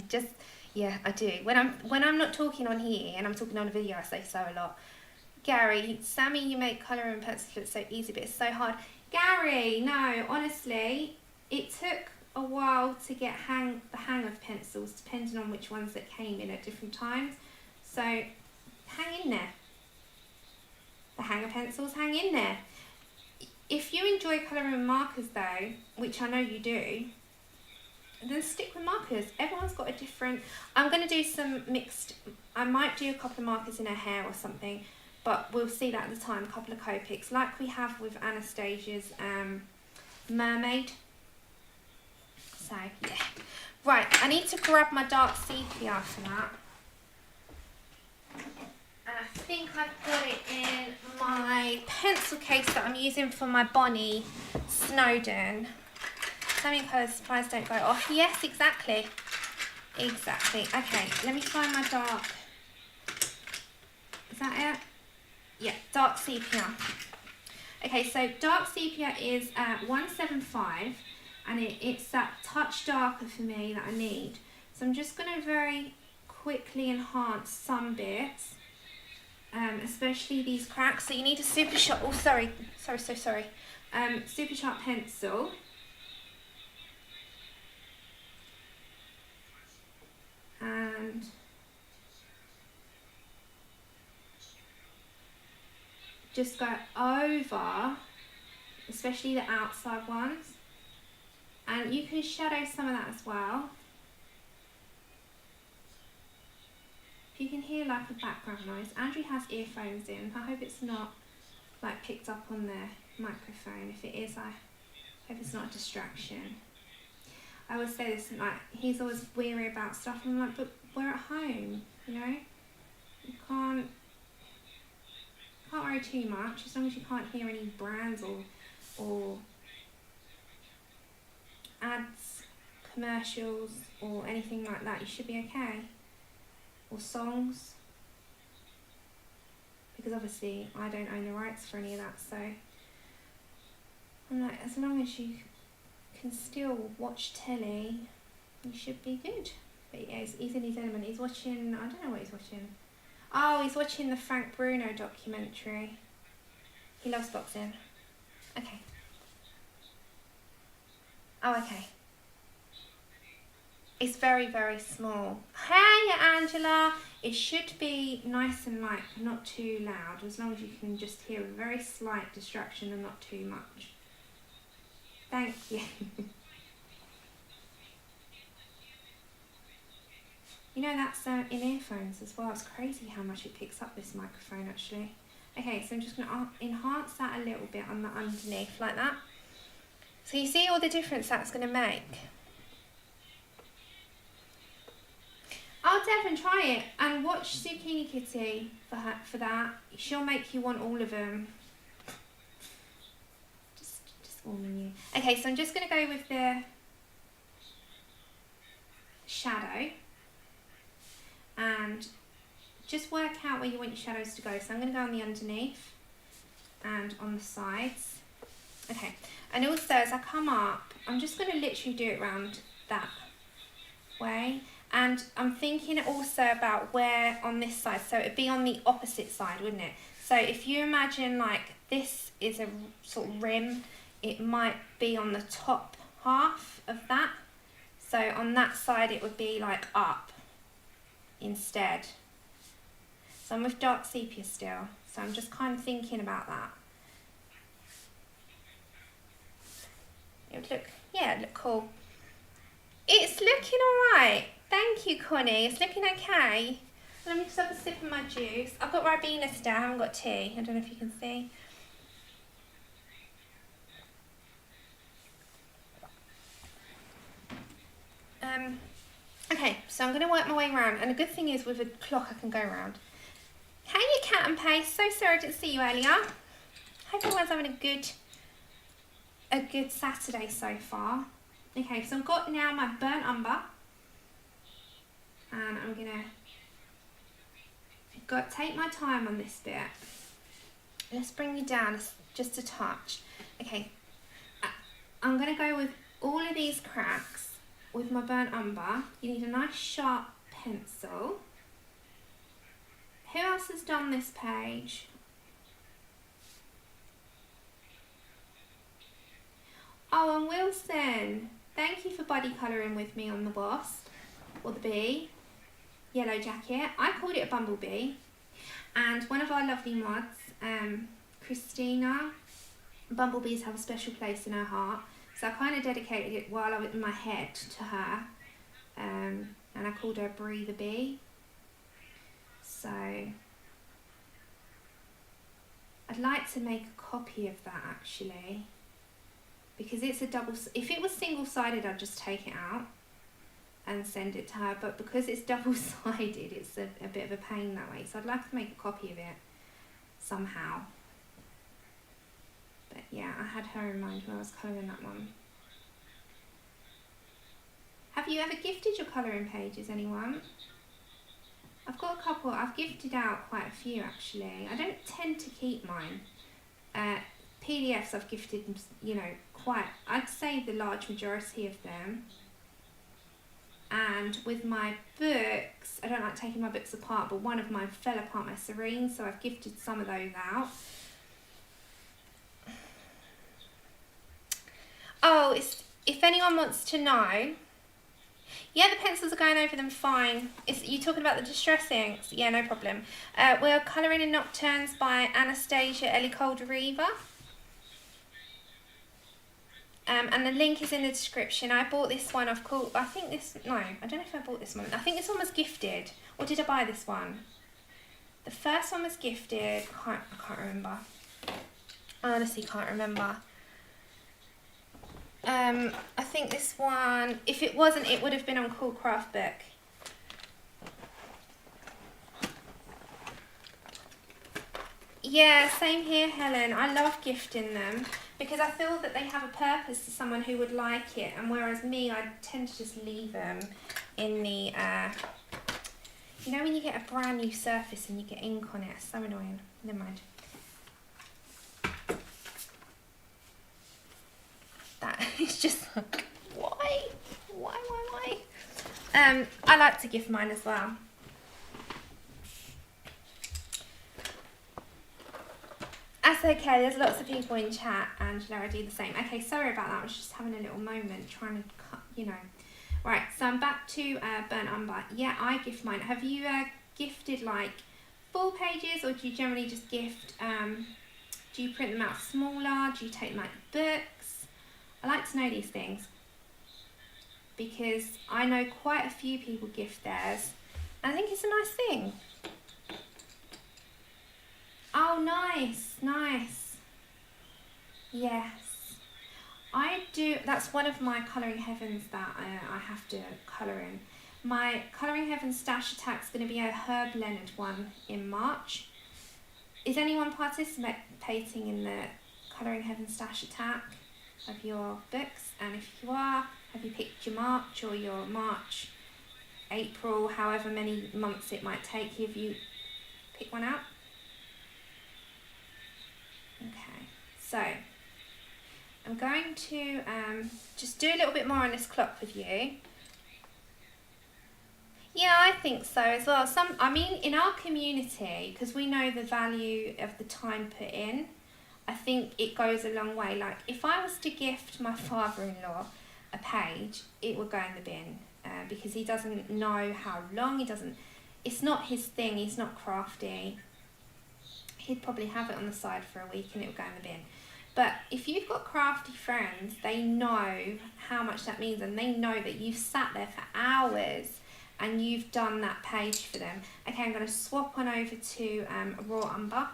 Just, yeah, I do. When I'm not talking on here and I'm talking on a video, I say so a lot. Gary, Sammy, you make colour and pencils look so easy, but it's so hard. Gary, no, honestly, it took a while to get the hang of pencils, depending on which ones that came in at different times. So, hang in there. The hang of pencils, hang in there. If you enjoy colouring with markers though, which I know you do, then stick with markers. Everyone's got a different... I'm going to do some mixed... I might do a couple of markers in her hair or something, but we'll see that at the time. A couple of Copics, like we have with Anastasia's mermaid. So, yeah. Right, I need to grab my dark sepia for that. And I think I've got it in my pencil case that I'm using for my Bonnie Snowdon. Something colours supplies don't go off. Yes, exactly. Exactly. Okay, let me find my dark. Is that it? Yeah, dark sepia. Okay, so dark sepia is 175, and it's that touch darker for me that I need. So I'm just going to very quickly enhance some bits. Especially these cracks. So you need a super sharp, oh sorry, super sharp pencil. And just go over, especially the outside ones. And you can shadow some of that as well. If you can hear like a background noise, Andrew has earphones in. I hope it's not like picked up on the microphone. If it is, I hope it's not a distraction. I always say this, like, he's always weary about stuff, and I'm like, but we're at home, you know? You can't worry too much, as long as you can't hear any brands or ads, commercials, or anything like that, you should be okay. Or songs. Because obviously I don't own the rights for any of that, so I'm like, as long as you can still watch telly, you should be good. But yeah, he's in his element. He's watching, I don't know what he's watching. Oh, he's watching the Frank Bruno documentary. He loves boxing. Okay. Oh, okay. It's very, very small. Hey, Angela. It should be nice and light, not too loud, as long as you can just hear a very slight distraction and not too much. Thank you. You know, that's in earphones as well. It's crazy how much it picks up, this microphone, actually. Okay, so I'm just going to enhance that a little bit on the underneath, like that. So you see all the difference that's going to make. Oh, Devon, try it and watch Zucchini Kitty for that. She'll make you want all of them. Just warning you. Okay, so I'm just going to go with the shadow and just work out where you want your shadows to go. So I'm going to go on the underneath and on the sides. Okay, and also as I come up, I'm just going to literally do it around that way. And I'm thinking also about where on this side, so it'd be on the opposite side, wouldn't it? So if you imagine like this is a sort of rim, it might be on the top half of that. So on that side it would be like up instead. So I'm with dark sepia still, so I'm just kind of thinking about that. It would look, yeah, it'd look cool. It's looking alright. Thank you, Connie. It's looking okay. Let me just have a sip of my juice. I've got Ribena today. I haven't got tea. I don't know if you can see. Okay, so I'm going to work my way around. And the good thing is with a clock I can go around. Hey, you Cat and Pace. So sorry I didn't see you earlier. Hope everyone's having a good Saturday so far. Okay, so I've got now my burnt umber. And I'm gonna take my time on this bit. Let's bring you down just a touch. Okay, I'm gonna go with all of these cracks with my burnt umber. You need a nice sharp pencil. Who else has done this page? Oh, and Wilson, thank you for body colouring with me on the wasp or the bee. Yellow jacket. I called it a bumblebee. And one of our lovely mods, Christina, bumblebees have a special place in her heart. So I kind of dedicated it while I was in my head to her. And I called her Bree the Bee. So I'd like to make a copy of that actually. Because it's a double, if it was single-sided I'd just take it out and send it to her, but because it's double-sided it's a bit of a pain that way, so I'd like to make a copy of it somehow. But yeah, I had her in mind when I was colouring that one. Have you ever gifted your colouring pages, anyone? I've got a couple. I've gifted out quite a few actually. I don't tend to keep mine. PDFs I've gifted, you know, quite, I'd say the large majority of them. And with my books, I don't like taking my books apart, but one of mine fell apart, my Serene, so I've gifted some of those out. Oh, if anyone wants to know, Yeah, the pencils are going over them fine. You talking about the distress inks? Yeah, no problem. We're colouring in Nocturnes by Anastasia Elly Koldereva. And the link is in the description. I bought this one off I don't know if I bought this one. I think this one was gifted. Or did I buy this one? The first one was gifted. I can't remember. I honestly can't remember. I think this one, if it wasn't, it would have been on Coolcraft book. Yeah, same here, Helen. I love gifting them because I feel that they have a purpose to someone who would like it, and whereas me, I tend to just leave them in the, you know when you get a brand new surface and you get ink on it? It's so annoying. Never mind. That is just like, why? I like to gift mine as well. That's okay, there's lots of people in chat, Angela, I do the same. Okay, sorry about that, I was just having a little moment trying to cut, you know. Right, so I'm back to Burnt Umber. Yeah, I gift mine. Have you gifted like full pages, or do you generally just gift, do you print them out smaller? Do you take them out of books? I like to know these things because I know quite a few people gift theirs, and I think it's a nice thing. Oh, nice. Yes. I do, that's one of my Colouring Heavens that I have to colour in. My Colouring Heavens Stash Attack's going to be a Herb Leonard one in March. Is anyone participating in the Colouring Heavens Stash Attack of your books? And if you are, have you picked your March or your March, April, however many months it might take? Have you picked one out? Okay, so I'm going to just do a little bit more on this clock with you. Yeah, I think so as well. I mean, in our community, because we know the value of the time put in, I think it goes a long way. Like, if I was to gift my father-in-law a page, it would go in the bin because he doesn't know how long, it's not his thing, he's not crafty. He'd probably have it on the side for a week and it would go in the bin. But if you've got crafty friends, they know how much that means, and they know that you've sat there for hours and you've done that page for them. Okay, I'm going to swap on over to Raw Umber.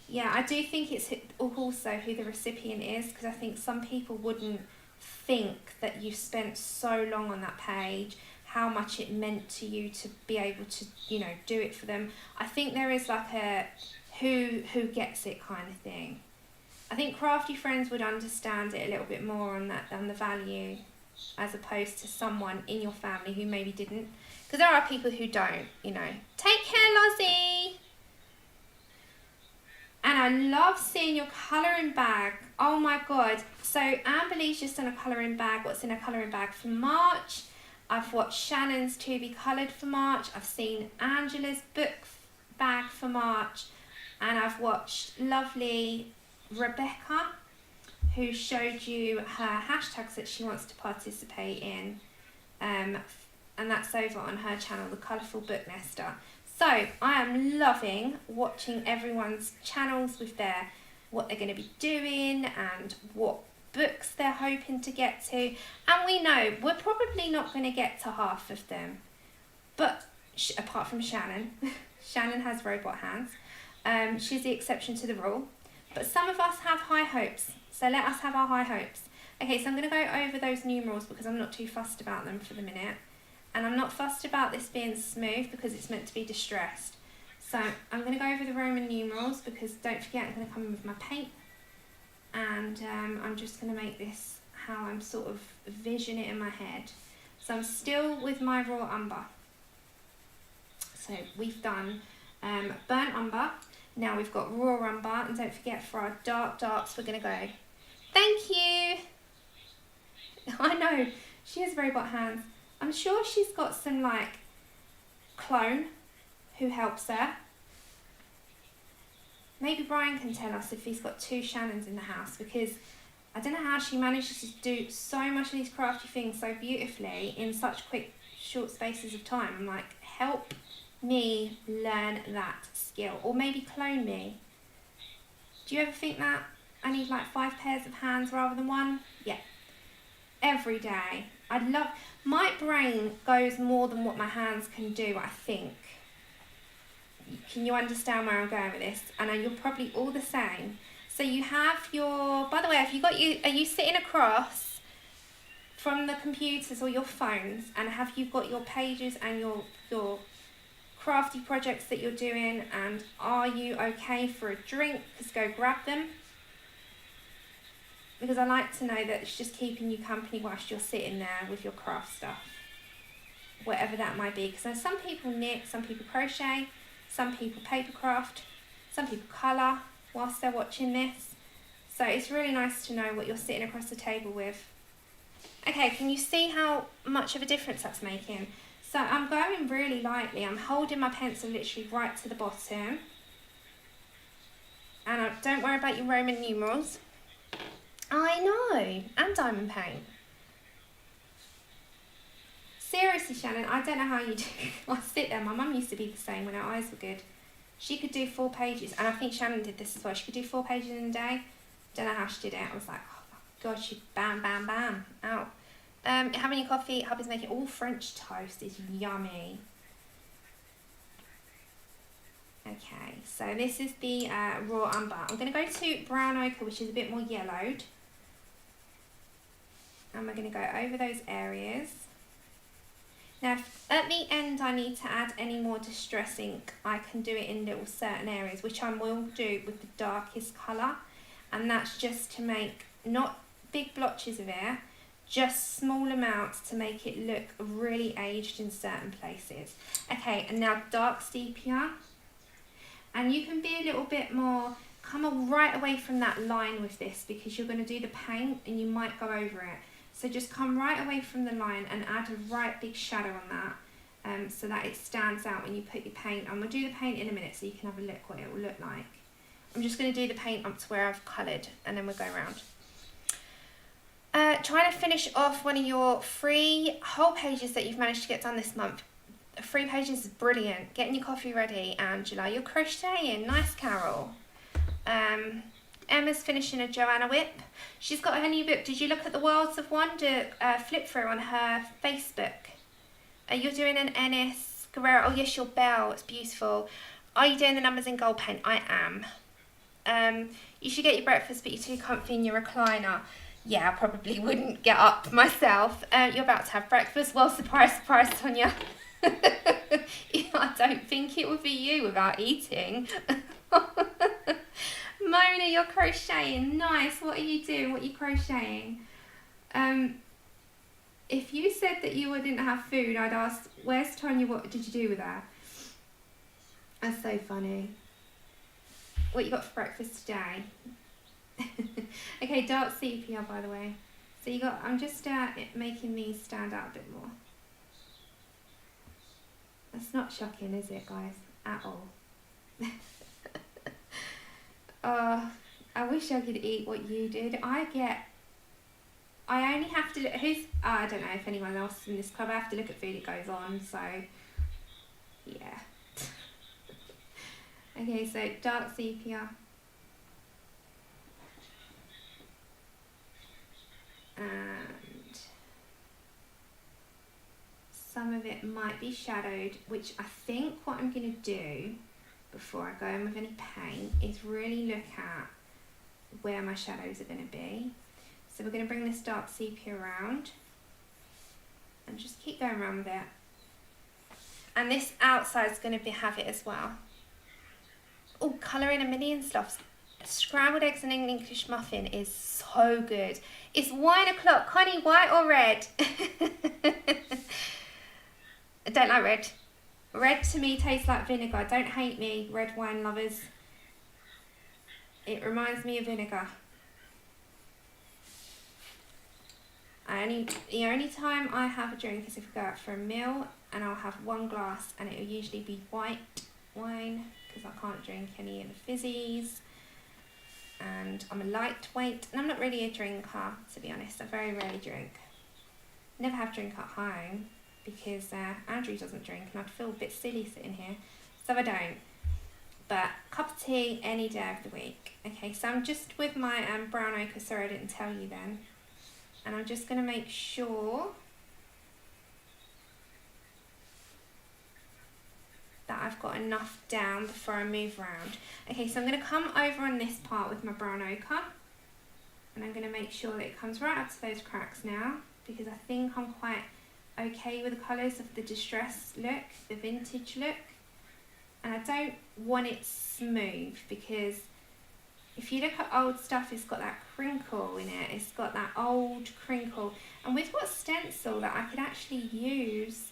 Yeah, I do think it's also who the recipient is, because I think some people wouldn't think that you've spent so long on that page, how much it meant to you to be able to, you know, do it for them. I think there is like a who gets it kind of thing. I think crafty friends would understand it a little bit more on the value, as opposed to someone in your family who maybe didn't. Because there are people who don't, you know. Take care, Lozzie! And I love seeing your colouring bag. Oh my god. So Amberlee's just done a colouring bag. What's in a colouring bag for March? I've watched Shannon's To Be Coloured for March. I've seen Angela's book bag for March. And I've watched lovely Rebecca, who showed you her hashtags that she wants to participate in. And that's over on her channel, The Colourful Book Nester. So I am loving watching everyone's channels with what they're going to be doing and what books they're hoping to get to. And we know we're probably not going to get to half of them. But apart from Shannon, Shannon has robot hands. She's the exception to the rule. But some of us have high hopes. So let us have our high hopes. Okay, so I'm going to go over those numerals because I'm not too fussed about them for the minute. And I'm not fussed about this being smooth because it's meant to be distressed. So I'm going to go over the Roman numerals because don't forget I'm going to come in with my paint. And I'm just going to make this how I'm sort of vision it in my head. So I'm still with my Raw Umber. So we've done Burnt Umber. Now we've got Raw Umber. And don't forget for our darks we're going to go. Thank you! I know, she has robot hands. I'm sure she's got some like clone who helps her. Maybe Brian can tell us if he's got two Shannons in the house, because I don't know how she manages to do so much of these crafty things so beautifully in such quick, short spaces of time. I'm like, help me learn that skill, or maybe clone me. Do you ever think that I need like 5 pairs of hands rather than 1? Yeah. Every day. I'd love, my brain goes more than what my hands can do, I think. Can you understand where I'm going with this? I know you're probably all the same. So you have your, by the way, are you sitting across from the computers or your phones, and have you got your pages and your crafty projects that you're doing, and are you okay for a drink? Because go grab them. Because I like to know that it's just keeping you company whilst you're sitting there with your craft stuff. Whatever that might be. Because some people knit, some people crochet, some people papercraft, some people colour whilst they're watching this. So it's really nice to know what you're sitting across the table with. Okay, can you see how much of a difference that's making? So I'm going really lightly. I'm holding my pencil literally right to the bottom. And don't worry about your Roman numerals. I know, and diamond paint. Seriously, Shannon, I don't know how you do. I sit there, my mum used to be the same when her eyes were good. She could do 4 pages, and I think Shannon did this as well. She could do 4 pages in a day. Don't know how she did it. I was like, oh God, she'd bam, bam, bam, out. Having your coffee, hubby's making all French toast. Is yummy. Okay, so this is the raw umber. I'm going to go to brown ochre, which is a bit more yellowed. And we're going to go over those areas. Now, if at the end I need to add any more distress ink, I can do it in little certain areas, which I will do with the darkest colour. And that's just to make, not big blotches of it, just small amounts to make it look really aged in certain places. Okay, and now dark sepia. And you can be a little bit more, come right away from that line with this, because you're going to do the paint and you might go over it. So just come right away from the line and add a right big shadow on that, so that it stands out when you put your paint on. We'll do the paint in a minute so you can have a look what it will look like. I'm just going to do the paint up to where I've coloured, and then we'll go around. Trying to finish off one of your 3 whole pages that you've managed to get done this month. 3 pages is brilliant. Getting your coffee ready, Angela. You're crocheting. Nice, Carol. Emma's finishing a Joanna whip. She's got her new book. Did you look at the Worlds of Wonder flip through on her Facebook? You're doing an Ennis Guerrero. Oh yes, your bell. It's beautiful. Are you doing the numbers in gold paint? I am. You should get your breakfast, but you're too comfy in your recliner. Yeah, I probably wouldn't get up myself. You're about to have breakfast. Well, surprise, surprise, Sonia. I don't think it would be you without eating. Mona, you're crocheting. Nice. What are you doing? What are you crocheting? If you said that you didn't have food, I'd ask, where's Tonya? What did you do with her? That's so funny. What you got for breakfast today? Okay, dark sepia, by the way. So you got, I'm just making these stand out a bit more. That's not shocking, is it, guys? At all. I wish I could eat what you did. I only have to, I don't know if anyone else is in this club, I have to look at food it goes on, so, yeah. Okay, so dark sepia. And some of it might be shadowed, which I think what I'm going to do before I go in with any paint is really look at where my shadows are going to be. So we're going to bring this dark sepia around and just keep going around with it. And this outside is going to have it as well. Oh, colour in a million stuffs. Scrambled eggs and an English muffin is so good. It's wine o'clock. Connie, white or red? I don't like red. Red to me tastes like vinegar. Don't hate me, red wine lovers. It reminds me of vinegar. The only time I have a drink is if we go out for a meal, and I'll have 1 glass, and it will usually be white wine because I can't drink any of the fizzies. and I'm a lightweight, and I'm not really a drinker, to be honest. I very rarely drink. Never have drink at home because Andrew doesn't drink and I'd feel a bit silly sitting here, so I don't. But cup of tea any day of the week. Okay, so I'm just with my brown ochre, sorry I didn't tell you then. And I'm just going to make sure that I've got enough down before I move around. Okay, so I'm going to come over on this part with my brown ochre, and I'm going to make sure that it comes right up to those cracks now, because I think I'm quite okay with the colours of the distress look, the vintage look. And I don't want it smooth, because if you look at old stuff, it's got that crinkle in it. It's got that old crinkle. And we've got stencil that I could actually use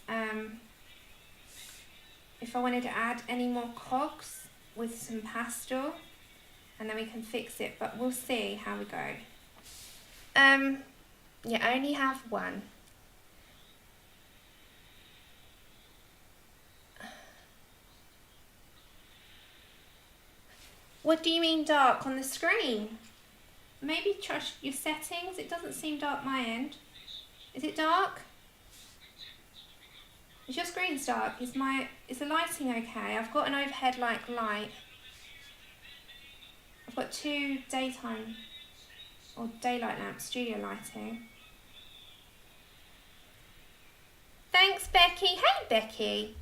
if I wanted to add any more cogs with some pastel, and then we can fix it, but we'll see how we go. Yeah, I only have one. What do you mean dark on the screen? Maybe trust your settings. It doesn't seem dark my end. Is it dark? Is your screen dark? Is the lighting okay? I've got an overhead light. I've got 2 daytime or daylight lamps, studio lighting. Thanks, Becky. Hey, Becky.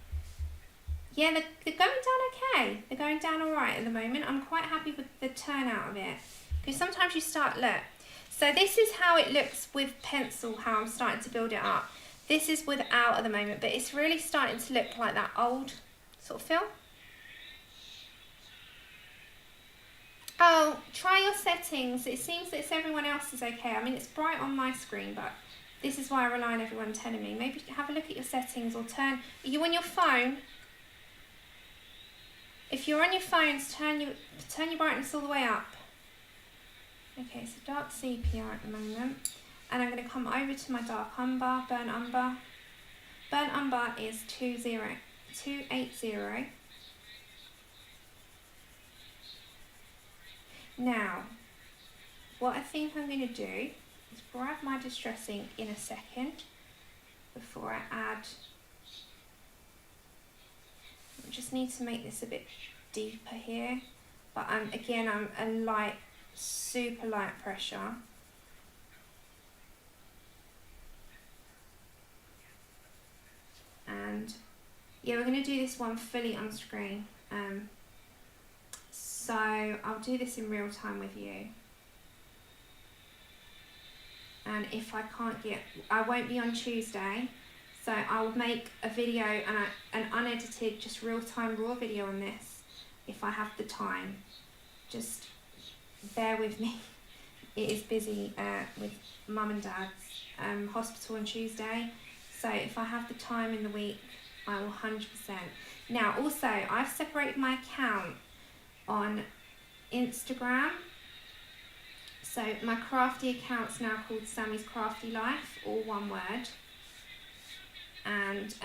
Yeah, they're going down okay. They're going down all right at the moment. I'm quite happy with the turnout of it. Because sometimes you start, look. So this is how it looks with pencil, how I'm starting to build it up. This is without at the moment, but it's really starting to look like that old sort of feel. Oh, try your settings. It seems that everyone else is okay. I mean, it's bright on my screen, but this is why I rely on everyone telling me. Maybe have a look at your settings, or turn. Are you on your phone? If you're on your phones, turn your brightness all the way up. Okay, so dark sepia at the moment. And I'm going to come over to my dark umber, burnt umber. Burnt umber is 280. Now, what I think I'm going to do is grab my distress ink in a second before I add. I just need to make this a bit deeper here, but I'm a light, super light pressure. And yeah, we're going to do this one fully on screen. So I'll do this in real time with you. And if I can't I won't be on Tuesday. So I'll make a video, an unedited, just real-time raw video on this if I have the time. Just bear with me. It is busy with mum and dad's hospital on Tuesday. So if I have the time in the week, I will 100%. Now also, I've separated my account on Instagram. So my crafty account's now called Sammy's Crafty Life, all one word. And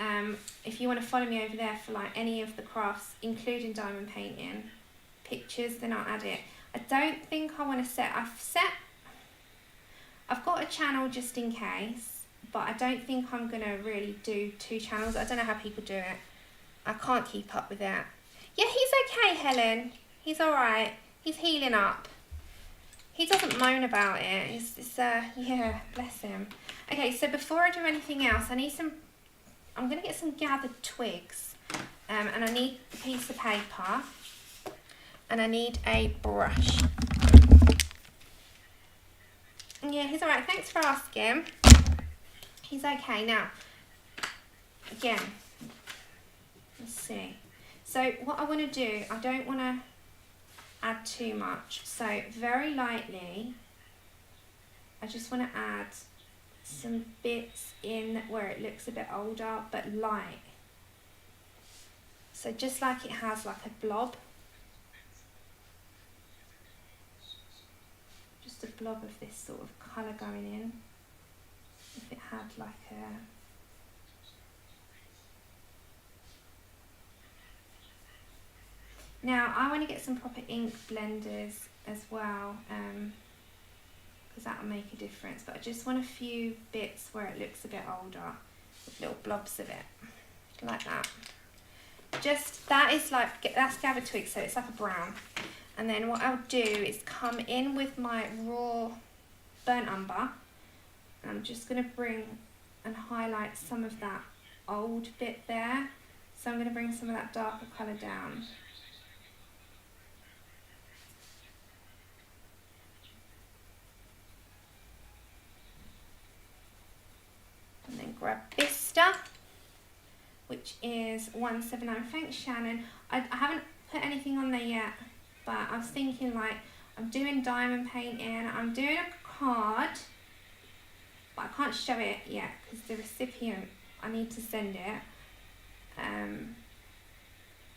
if you want to follow me over there for like any of the crafts, including diamond painting pictures, then I'll add it. I don't think I want to I've got a channel just in case, but I don't think I'm going to really do 2 channels. I don't know how people do it. I can't keep up with that. Yeah, he's okay, Helen. He's alright. He's healing up. He doesn't moan about it. Yeah, bless him. Okay, so before I do anything else, I'm going to get some gathered twigs. And I need a piece of paper. And I need a brush. Yeah, he's alright. Thanks for asking. He's okay. Now, again, let's see. So what I want to do, I don't want to add too much. So very lightly, I just want to add some bits in where it looks a bit older, but light. So just like it has like a blob. Just a blob of this sort of colour going in. If it had like a... Now I want to get some proper ink blenders as well, because that'll make a difference. But I just want a few bits where it looks a bit older, little blobs of it, like that. Just, that is like, that's gathered twigs, so it's like a brown. And then what I'll do is come in with my raw burnt umber, and I'm just going to bring and highlight some of that old bit there. So I'm going to bring some of that darker colour down. And then grab Bistre, which is 179. Thanks, Shannon. I haven't put anything on there yet, but I was thinking, like, I'm doing diamond painting, I'm doing a card, but I can't show it yet because the recipient, I need to send it. And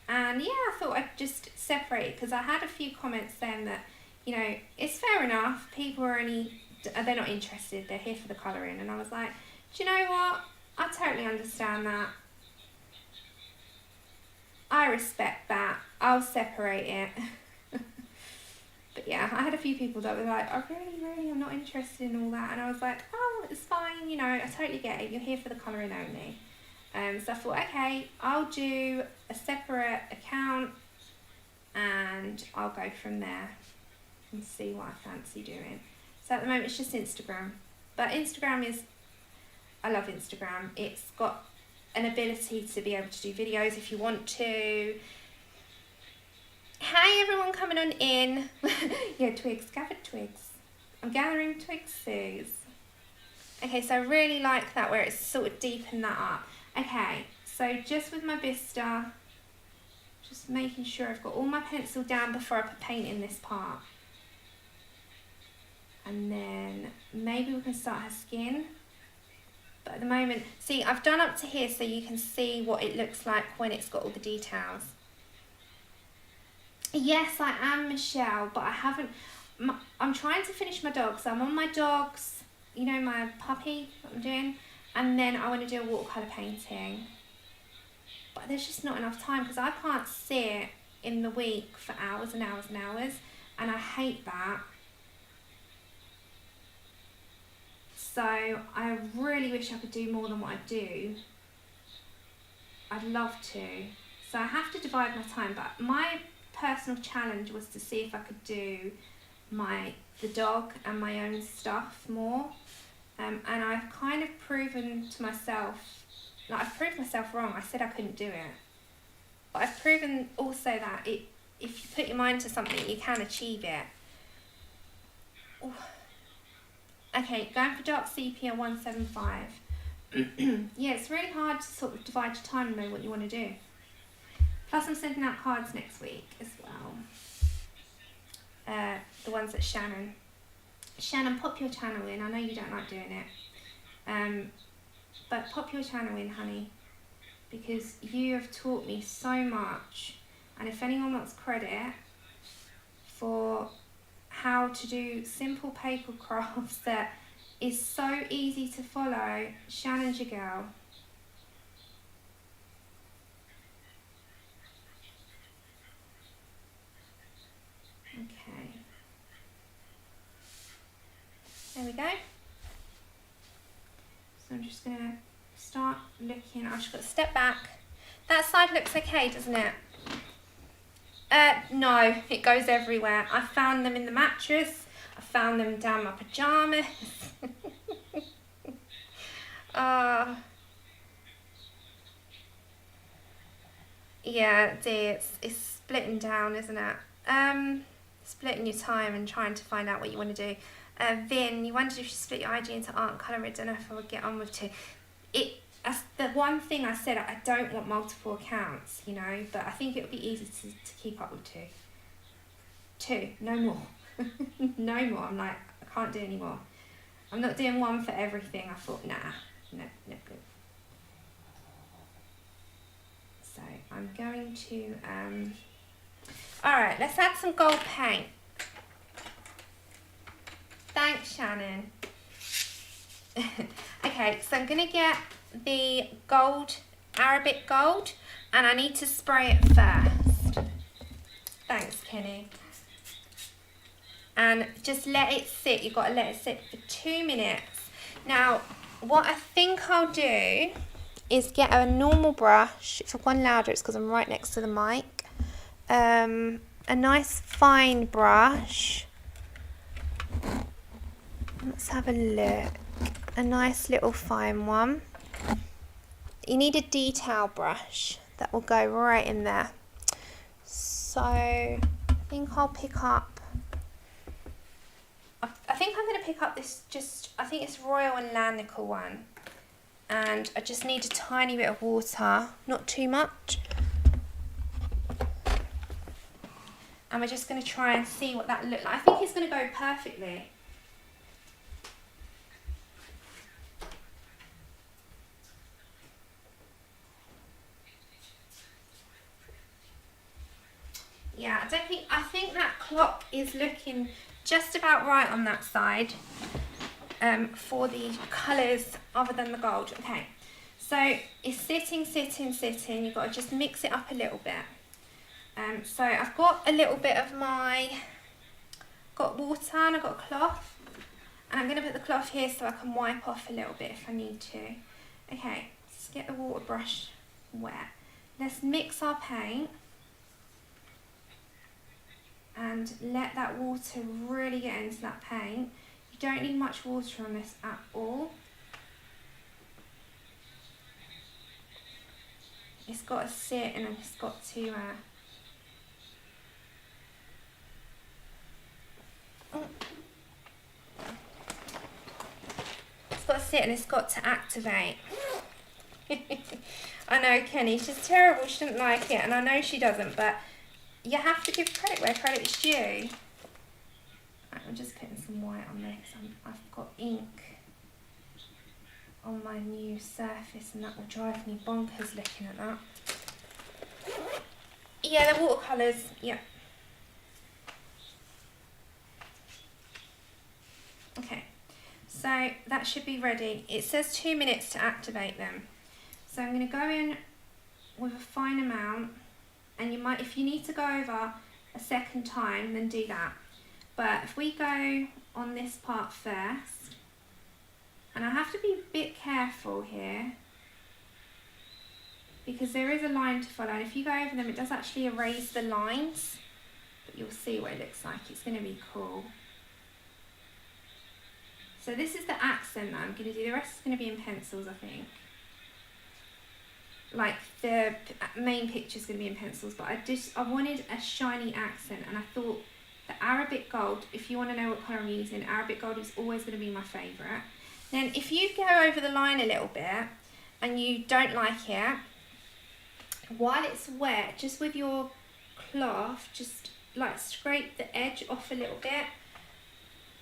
yeah, I thought I'd just separate it because I had a few comments saying that, you know, it's fair enough, people are they're not interested, they're here for the colouring. And I was like, do you know what? I totally understand that. I respect that. I'll separate it. But yeah, I had a few people that were like, I really am not interested in all that. And I was like, oh, it's fine, you know, I totally get it. You're here for the colouring only. So I thought, okay, I'll do a separate account and I'll go from there and see what I fancy doing. So at the moment it's just Instagram. But Instagram is, I love Instagram. It's got an ability to be able to do videos if you want to. Hi everyone coming on in. Yeah, twigs, gathered twigs. I'm gathering twigs, Suze. Okay, so I really like that where it's sort of deepened that up. Okay, so just with my Bistre, just making sure I've got all my pencil down before I put paint in this part. And then maybe we can start her skin. But at the moment, see, I've done up to here so you can see what it looks like when it's got all the details. Yes, I am, Michelle, but I haven't, I'm trying to finish my dogs. So I'm on my dogs, you know, my puppy that I'm doing, and then I want to do a watercolour painting. But there's just not enough time because I can't sit in the week for hours and hours and hours, and I hate that. So I really wish I could do more than what I do. I'd love to. So I have to divide my time, but my personal challenge was to see if I could do the dog and my own stuff more. And I've kind of proven to myself, like I've proved myself wrong. I said I couldn't do it. But I've proven also that if you put your mind to something, you can achieve it. Ooh. Okay, going for dark sepia 175. Yeah, it's really hard to sort of divide your time and know what you want to do. Plus I'm sending out cards next week as well. The ones that Shannon, pop your channel in. I know you don't like doing it. But pop your channel in, honey. Because you have taught me so much. And if anyone wants credit for how to do simple paper crafts that is so easy to follow, Shannon's your girl. Okay. There we go. So I'm just going to start looking. I've just got to step back. That side looks okay, doesn't it? No, it goes everywhere. I found them in the mattress. I found them down my pyjamas. Yeah, dear, it's splitting down, isn't it? Splitting your time and trying to find out what you want to do. Vin, you wondered if you split your IG into art and colour. I don't know if I would get on with two. That's the one thing I said, I don't want multiple accounts, you know, but I think it would be easy to keep up with two, no more. No more. I'm like, I can't do any more. I'm not doing one for everything. I thought, nah, no. So I'm going to, alright, let's add some gold paint. Thanks, Shannon. Okay, so I'm going to get the gold, Arabic gold, and I need to spray it first. Thanks, Kenny. and just let it sit. You've got to let it sit for 2 minutes. Now, what I think I'll do is get a normal brush. If I've gone louder, it's because I'm right next to the mic. A nice fine brush. Let's have a look. A nice little fine one. You need a detail brush that will go right in there. So I think I'll pick up, I think I'm going to pick up this, I think it's Royal and Landnickel one. And I just need a tiny bit of water, not too much. And we're just going to try and see what that looks like. I think it's going to go perfectly. Yeah, I think that clock is looking just about right on that side for the colours other than the gold. Okay, so it's sitting. You've got to just mix it up a little bit. So I've got a little bit of got water and I've got a cloth. And I'm going to put the cloth here so I can wipe off a little bit if I need to. Okay, let's get the water brush wet. Let's mix our paint. And let that water really get into that paint. You don't need much water on this at all. It's got to sit and it's got to it's got to sit and it's got to activate. I know Kenny, she's terrible, she doesn't like it, and I know she doesn't, but you have to give credit where credit is due. Right, I'm just putting some white on there because I've got ink on my new surface and that will drive me bonkers looking at that. Yeah, they're watercolours, yeah. Okay, so that should be ready. It says 2 minutes to activate them. So I'm going to go in with a fine amount. And you might, if you need to go over a second time, then do that. But if we go on this part first, and I have to be a bit careful here, because there is a line to follow, and if you go over them, it does actually erase the lines, but you'll see what it looks like. It's going to be cool. So this is the accent that I'm going to do. The rest is going to be in pencils, I think. Like the main picture is going to be in pencils, but I wanted a shiny accent, and I thought the Arabic gold, if you want to know what colour I'm using, Arabic gold is always going to be my favourite. Then if you go over the line a little bit and you don't like it, while it's wet, just with your cloth, just like scrape the edge off a little bit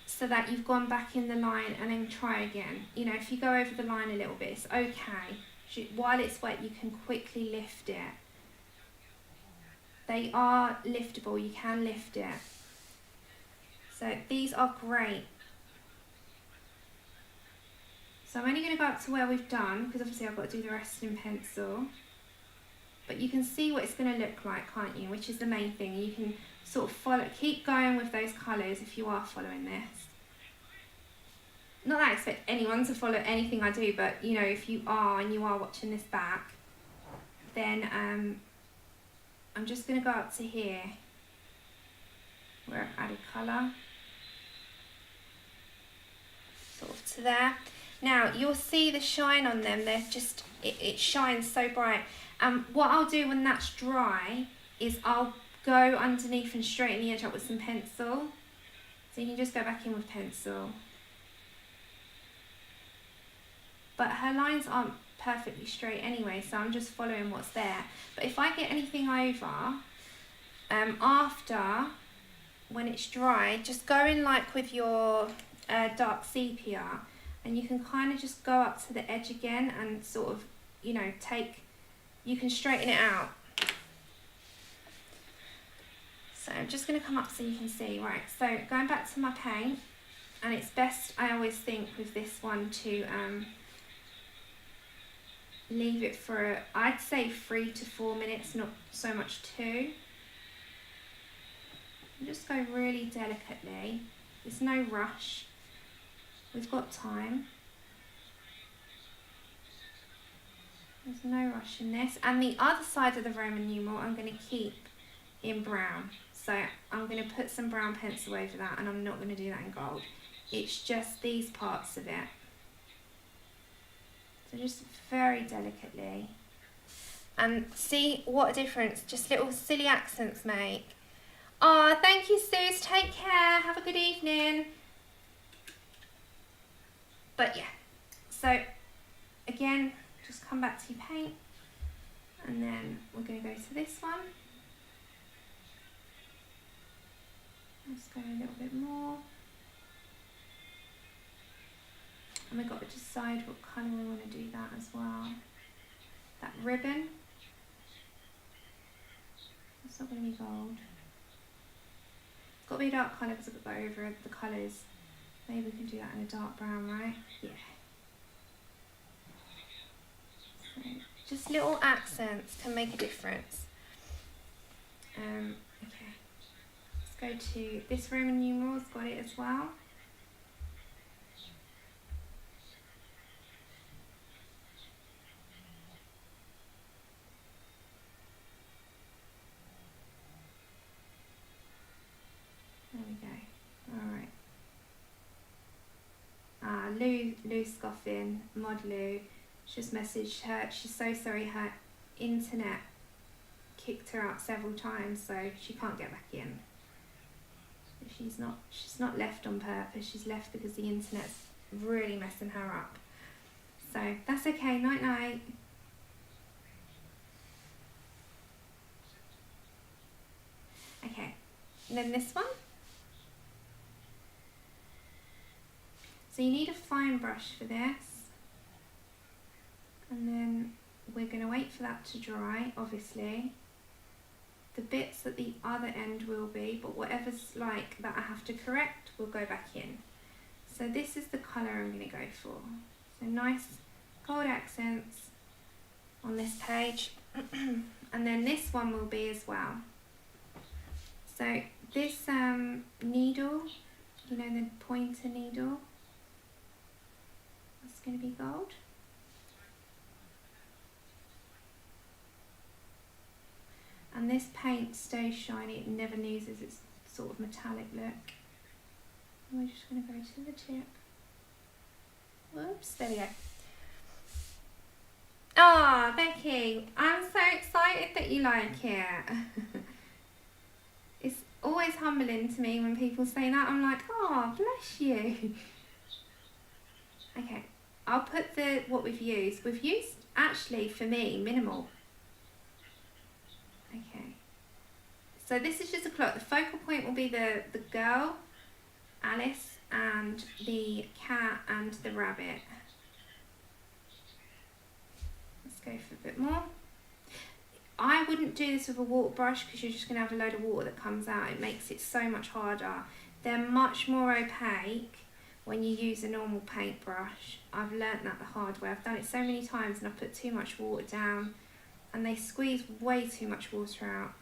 so that you've gone back in the line, and then try again. You know, if you go over the line a little bit, it's okay. While it's wet, you can quickly lift it. They are liftable, you can lift it. So these are great. So I'm only going to go up to where we've done, because obviously I've got to do the rest in pencil. But you can see what it's going to look like, can't you? Which is the main thing. You can sort of follow, keep going with those colours if you are following this. Not that I expect anyone to follow anything I do, but you know, if you are and you are watching this back, then I'm just going to go up to here where I've added colour, sort of to there. Now you'll see the shine on them. They're just, it shines so bright. What I'll do when that's dry is I'll go underneath and straighten the edge up with some pencil. So you can just go back in with pencil. But her lines aren't perfectly straight anyway, so I'm just following what's there. But if I get anything over, after, when it's dry, just go in like with your dark sepia, and you can kind of just go up to the edge again and sort of, you know, you can straighten it out. So I'm just going to come up so you can see. Right, so going back to my paint, and it's best, I always think with this one, to leave it for, I'd say 3 to 4 minutes, not so much 2. Just go really delicately. There's no rush. We've got time. There's no rush in this. And the other side of the Roman numeral I'm going to keep in brown. So I'm going to put some brown pencil over that, and I'm not going to do that in gold. It's just these parts of it. So just very delicately. And see what a difference just little silly accents make. Oh, thank you, Suze. Take care. Have a good evening. But yeah, so again, just come back to your paint, and then we're going to go to this one. Let's go a little bit more. And we've got to decide what colour we want to do that as well. That ribbon. It's not going to be gold. It's got to be a dark colour because I've got to go over the colours. Maybe we can do that in a dark brown, right? Yeah. So just little accents can make a difference. Okay. Let's go to this Roman numeral's got it as well. There we go. Alright. Lou Scoffin, Mod Lou, just messaged her. She's so sorry her internet kicked her out several times, so she can't get back in. She's not left on purpose, she's left because the internet's really messing her up. So that's okay, night night. Okay, and then this one. So you need a fine brush for this, and then we're going to wait for that to dry, obviously. The bits at the other end will be, but whatever's like that I have to correct will go back in. So this is the colour I'm going to go for. So nice gold accents on this page, and then this one will be as well. So this needle, you know, the pointer needle, that's going to be gold. And this paint stays shiny, it never loses its sort of metallic look. And we're just going to go to the tip. Whoops, there we go. Ah, Becky, I'm so excited that you like it. It's always humbling to me when people say that. I'm like, oh, bless you. Okay, I'll put what we've used. We've used, actually, for me, minimal. Okay, so this is just a clock. The focal point will be the girl, Alice, and the cat and the rabbit. Let's go for a bit more. I wouldn't do this with a water brush because you're just going to have a load of water that comes out. It makes it so much harder. They're much more opaque when you use a normal paintbrush. I've learnt that the hard way. I've done it so many times and I've put too much water down, and they squeeze way too much water out.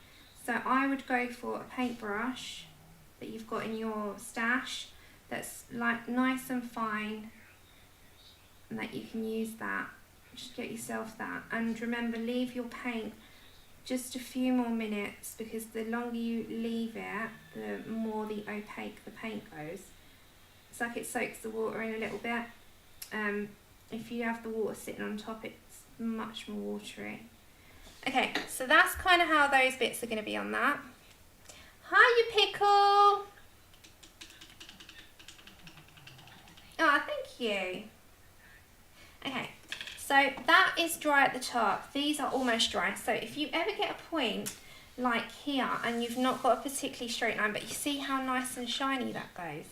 So I would go for a paintbrush that you've got in your stash that's like nice and fine, and that you can use that. Just get yourself that, and remember, leave your paint just a few more minutes, because the longer you leave it, the more the opaque the paint goes. It's like it soaks the water in a little bit. If you have the water sitting on top, it's much more watery. Okay, so that's kind of how those bits are going to be on that. Hi, you pickle. Oh, thank you. Okay, so that is dry at the top. These are almost dry. So if you ever get a point like here and you've not got a particularly straight line, but you see how nice and shiny that goes.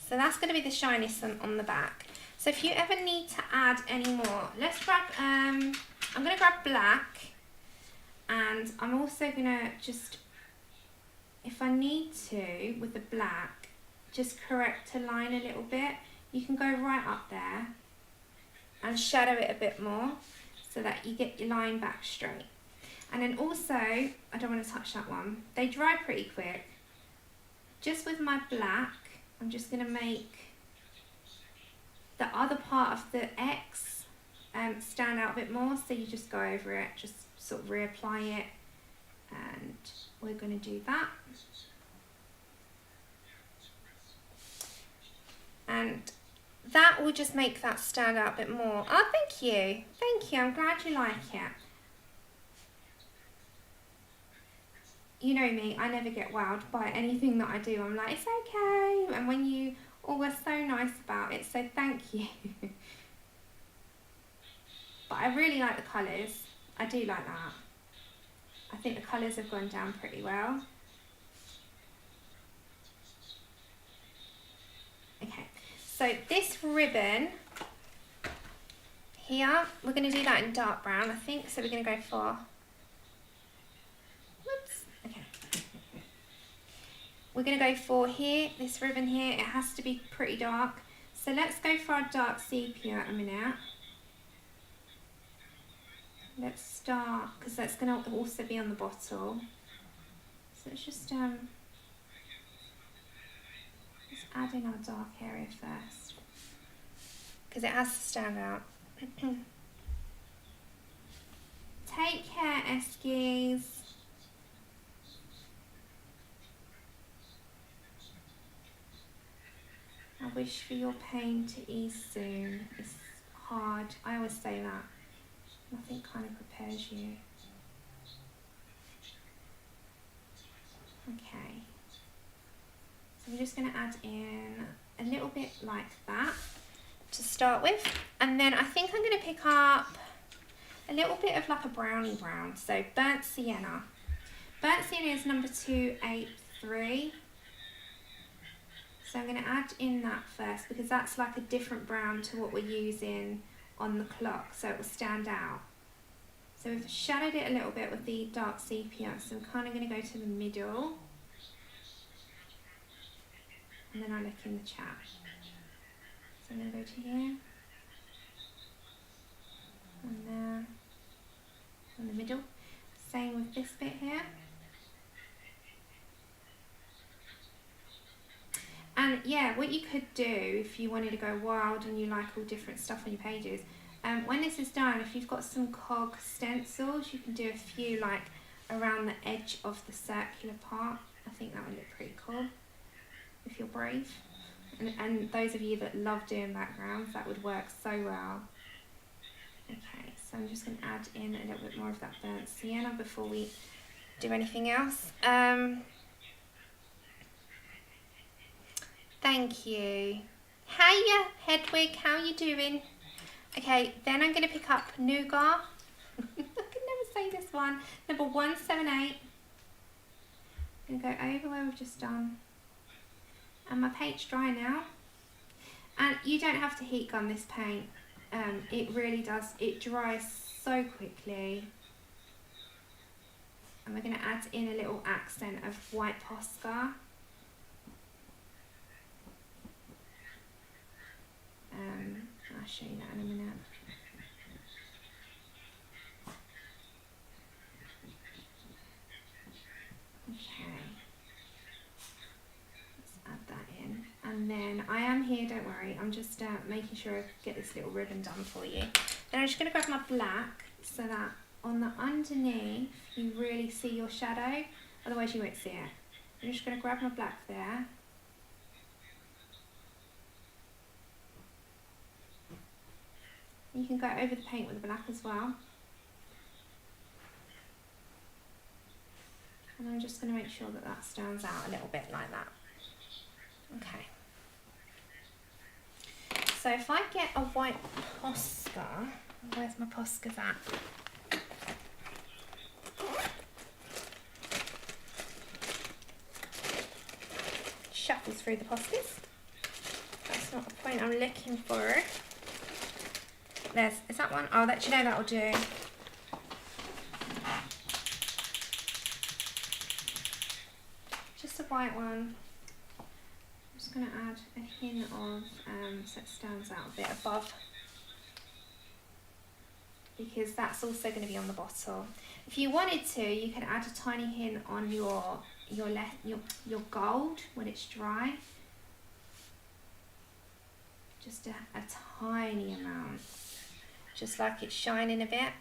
So that's going to be the shiniest on the back. So if you ever need to add any more, let's grab, I'm going to grab black. And I'm also going to just, if I need to, with the black, just correct a line a little bit. You can go right up there and shadow it a bit more so that you get your line back straight. And then also, I don't want to touch that one. They dry pretty quick. just with my black, I'm just going to make the other part of the X stand out a bit more. So you just go over it, just sort of reapply it, and we're going to do that. And that will just make that stand out a bit more. Oh, thank you. Thank you. I'm glad you like it. You know me, I never get wowed by anything that I do. I'm like, it's okay. And when you all were so nice about it, so thank you. But I really like the colours. I do like that. I think the colours have gone down pretty well. Okay, so this ribbon here, we're going to do that in dark brown, I think. So we're going to go for, whoops, okay. We're going to go for here, this ribbon here, it has to be pretty dark. So let's go for our dark sepia a minute. Let's start, because that's going to also be on the bottle. So let's just let's add in our dark area first, because it has to stand out. Take care, Eskies. I wish for your pain to ease soon. It's hard. I always say that. Nothing kind of prepares you. Okay. So we're just going to add in a little bit like that to start with. And then I think I'm going to pick up a little bit of like a brownie brown. So burnt sienna. Burnt sienna is number 283. So I'm going to add in that first, because that's like a different brown to what we're using on the clock, so it will stand out. So we've shadowed it a little bit with the dark sepia, so I'm kind of going to go to the middle, and then I look in the chat. So I'm going to go to here, and there, in the middle. Same with this bit here. And yeah, what you could do if you wanted to go wild and you like all different stuff on your pages, when this is done, if you've got some cog stencils, you can do a few like around the edge of the circular part. I think that would look pretty cool if you're brave. And those of you that love doing backgrounds, that would work so well. Okay, so I'm just going to add in a little bit more of that burnt sienna before we do anything else. Thank you. Hiya, Hedwig, how you doing? Okay, then I'm going to pick up Nougat. I can never say this one. Number 178. I'm going to go over where we've just done. And my paint's dry now. And you don't have to heat gun this paint. It really does. It dries so quickly. And we're going to add in a little accent of white Posca. I'll show you that in a minute. Okay, let's add that in. And then I am here, don't worry, I'm just making sure I get this little ribbon done for you. Then I'm just going to grab my black so that on the underneath you really see your shadow, otherwise you won't see it. I'm just going to grab my black there. You can go over the paint with the black as well. And I'm just going to make sure that that stands out a little bit like that. Okay. So if I get a white Posca, where's my Poscas at? Shuffles through the Poscas. That's not the point I'm looking for. Is that one? Oh, that, you know, that'll do. Just a white one. I'm just going to add a hint of, so it stands out a bit above, because that's also going to be on the bottle. If you wanted to, you could add a tiny hint on your your gold when it's dry. Just a tiny amount, just like it's shining a bit.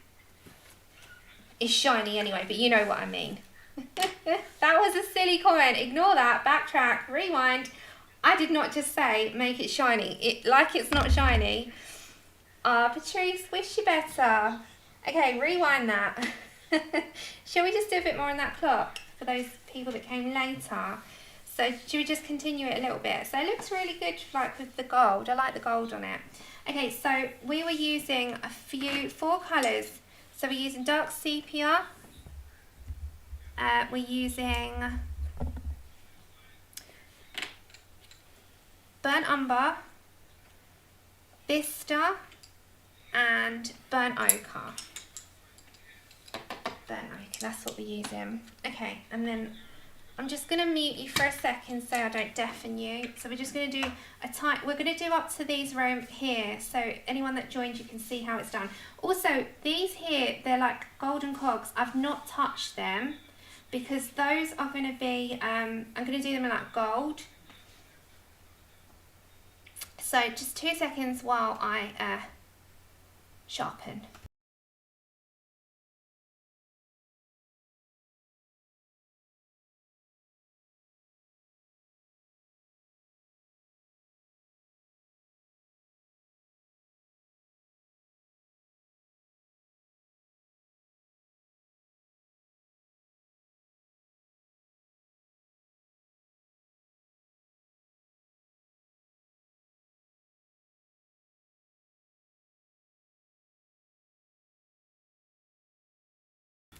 It's shiny anyway, but you know what I mean. That was a silly comment. Ignore that. Backtrack. Rewind. I did not just say make it shiny. Like it's not shiny. Patrice, wish you better. Okay, rewind that. Shall we just do a bit more on that clock for those people that came later? So should we just continue it a little bit? So it looks really good, like with the gold. I like the gold on it. Okay, so we were using 4 colours. So we're using dark sepia. We're using burnt umber, Bistre, and burnt ochre. Burnt ochre, that's what we're using. Okay, and then I'm just going to mute you for a second so I don't deafen you. So we're just going to do we're going to do up to these row here, so anyone that joined you can see how it's done. Also, these here, they're like golden cogs. I've not touched them because those are going to be, I'm going to do them in like gold. So just 2 seconds while I sharpen.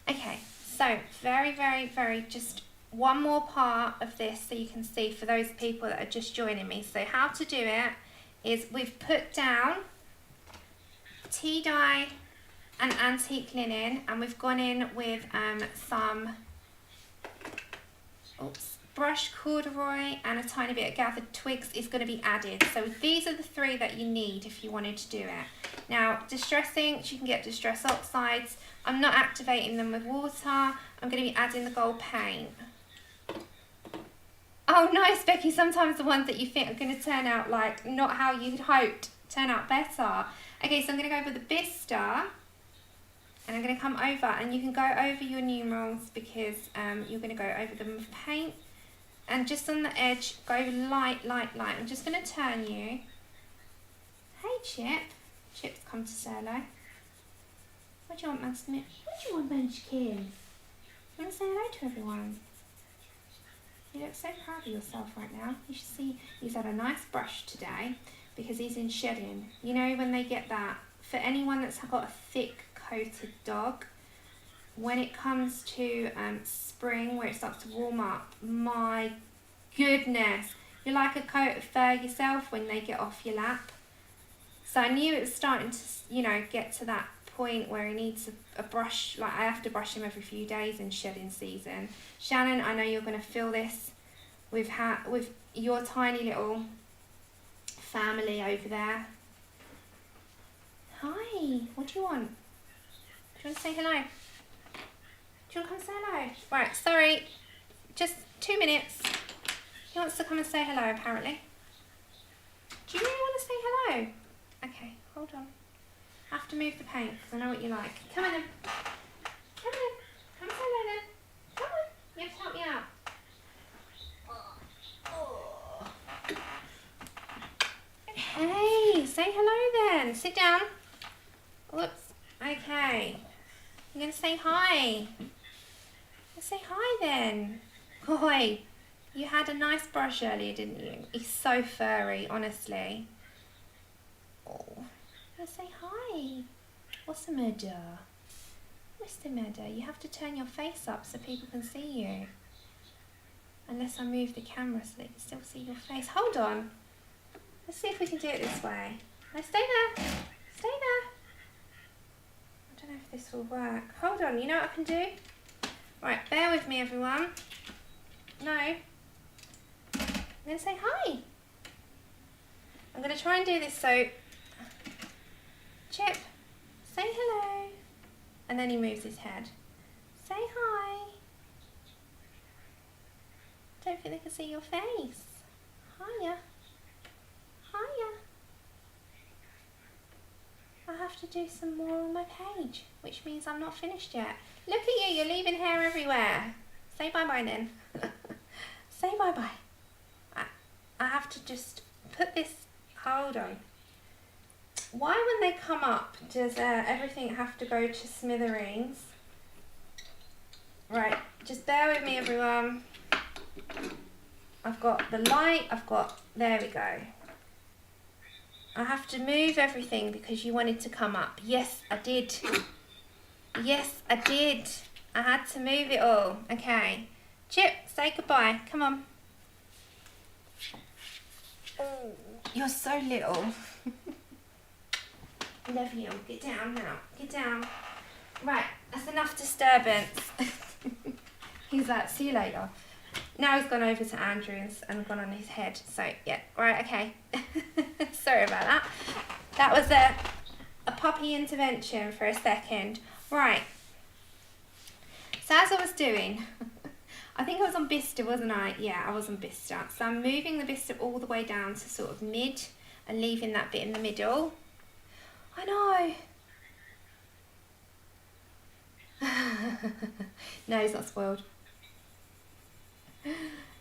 Okay, so very just one more part of this so you can see for those people that are just joining me. So how to do it is we've put down tea dye and antique linen, and we've gone in with some brushed corduroy, and a tiny bit of gathered twigs is going to be added. So these are the 3 that you need if you wanted to do it. Now, distress inks, you can get distress oxides. I'm not activating them with water. I'm going to be adding the gold paint. Oh, nice, Becky. Sometimes the ones that you think are going to turn out like not how you'd hoped turn out better. Okay, so I'm going to go with the Bistre, and I'm going to come over, and you can go over your numerals because you're going to go over them with paint. And just on the edge, go light. I'm just going to turn you. Hey, Chip. Chip's come to say hello. What do you want, Munchkin? What do you want, Munchkin? You want to say hello to everyone? You look so proud of yourself right now. You should see he's had a nice brush today because he's in shedding. You know when they get that, for anyone that's got a thick coated dog, when it comes to spring where it starts to warm up, my goodness, you're like a coat of fur yourself when they get off your lap. So I knew it was starting to, you know, get to that point where he needs a brush. Like I have to brush him every few days in shedding season. Shannon, I know you're going to feel this with your tiny little family over there. Hi, what do you want? Do you want to say hello? Do you want to come say hello? Right, sorry, just 2 minutes. He wants to come and say hello, apparently. Do you really want to say hello? Okay, hold on. I have to move the paint because I know what you like. Come on then. Come on. Come say hello then. Come on. You have to help me out. Hey, say hello then. Sit down. Whoops. Okay. You're going to say hi. Say hi then. Boy, you had a nice brush earlier, didn't you? He's so furry, honestly. Oh, let's say hi. What's the matter? What's the matter? You have to turn your face up so people can see you. Unless I move the camera so they can still see your face. Hold on. Let's see if we can do it this way. No, stay there. Stay there. I don't know if this will work. Hold on, you know what I can do? Right, bear with me everyone. No. I'm going to say hi. I'm going to try and do this so... Chip, say hello. And then he moves his head. Say hi. don't think they can see your face. Hiya. Hiya. I have to do some more on my page, which means I'm not finished yet. Look at you, you're leaving hair everywhere. Say bye-bye then. Say bye-bye. I have to just put this, hold on. Why when they come up does everything have to go to smithereens? Right, just bear with me everyone. I've got the light, there we go. I have to move everything because you wanted to come up. Yes, I did. Yes, I did. I had to move it all. Okay. Chip, say goodbye. Come on. Oh, you're so little. Love you. Get down now. Get down. Right, that's enough disturbance. He's like, see you later. Now he's gone over to Andrew's and gone on his head. So, yeah. Right, okay. Sorry about that. That was a puppy intervention for a second. Right. So as I was doing, I think I was on Bistre, wasn't I? Yeah, I was on Bistre. So I'm moving the Bistre all the way down to sort of mid and leaving that bit in the middle. I know. No, he's not spoiled.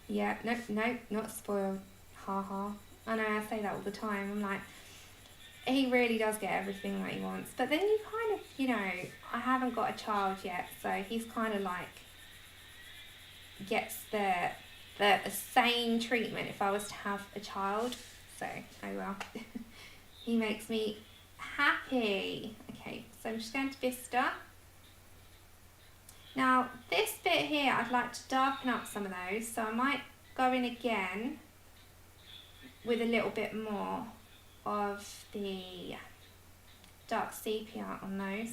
Yeah, no, not spoiled. Ha ha. I know, I say that all the time. I'm like, he really does get everything that he wants. But then you kind of, you know, I haven't got a child yet, so he's kind of like, gets the same treatment if I was to have a child. So, oh well. He makes me happy. Okay, so I'm just going to Bistre. Now, this bit here, I'd like to darken up some of those, so I might go in again with a little bit more of the dark sepia on those.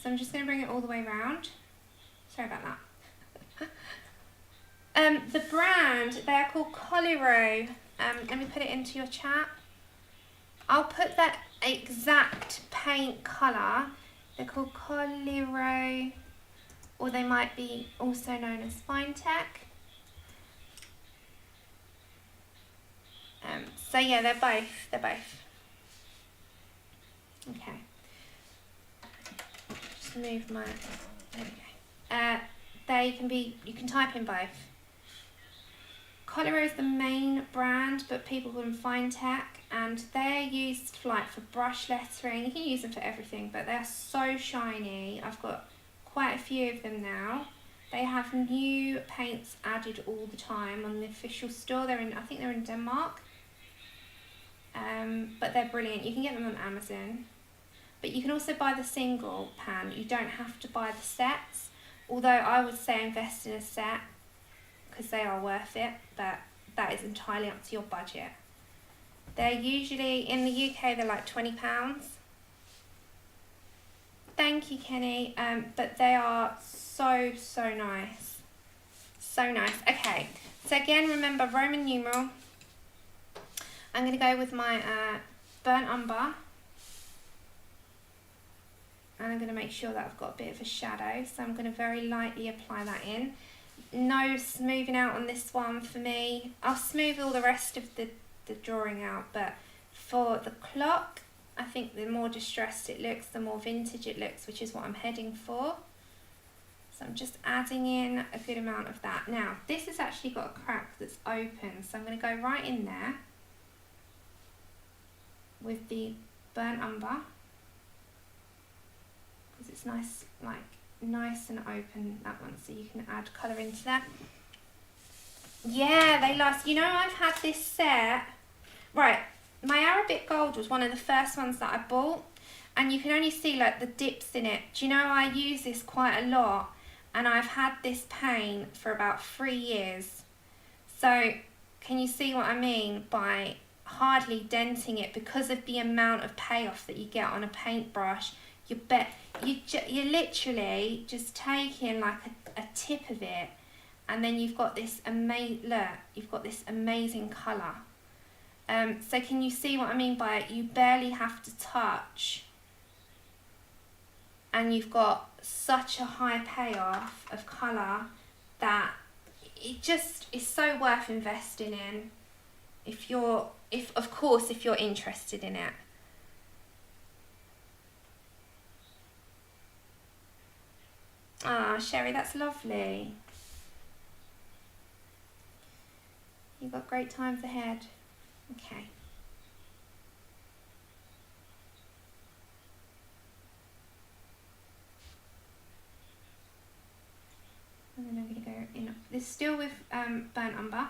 So I'm just going to bring it all the way around. Sorry about that. The brand, they are called Coliro. Let me put it into your chat. I'll put that exact paint colour. They're called Coliro, or they might be also known as Finetec. So yeah, they're both. Okay. Just move my, there we go. They can be, you can type in both. Coliro is the main brand, but people call them Finetec, and they're used for, like, for brush lettering. You can use them for everything, but they're so shiny. I've got quite a few of them now. They have new paints added all the time on the official store. They're in, I think they're in Denmark. But they're brilliant. You can get them on Amazon. But you can also buy the single pan. You don't have to buy the sets. Although I would say invest in a set because they are worth it. But that is entirely up to your budget. They're usually, in the UK, they're like £20. Thank you, Kenny. But they are so nice. So nice. Okay. So again, remember Roman numeral. I'm going to go with my burnt umber. And I'm going to make sure that I've got a bit of a shadow. So I'm going to very lightly apply that in. No smoothing out on this one for me. I'll smooth all the rest of the drawing out. But for the clock, I think the more distressed it looks, the more vintage it looks, which is what I'm heading for. So I'm just adding in a good amount of that. Now, this has actually got a crack that's open. So I'm going to go right in there with the burnt umber, because it's nice, like nice and open, that one, so you can add colour into that. Yeah, they last. You know, I've had this set, right, my Arabic gold was one of the first ones that I bought, and you can only see like the dips in it. Do you know, I use this quite a lot, and I've had this paint for about 3 years. So can you see what I mean by hardly denting it because of the amount of payoff that you get on a paintbrush? You're literally just taking like a tip of it, and then you've got this amazing colour. So can you see what I mean by it? You barely have to touch, and you've got such a high payoff of colour that it just is so worth investing in if of course if you're interested in it. Ah, Sherry, that's lovely. You've got great times ahead. Okay. And then I'm going to go in, this is still with Burnt Umber.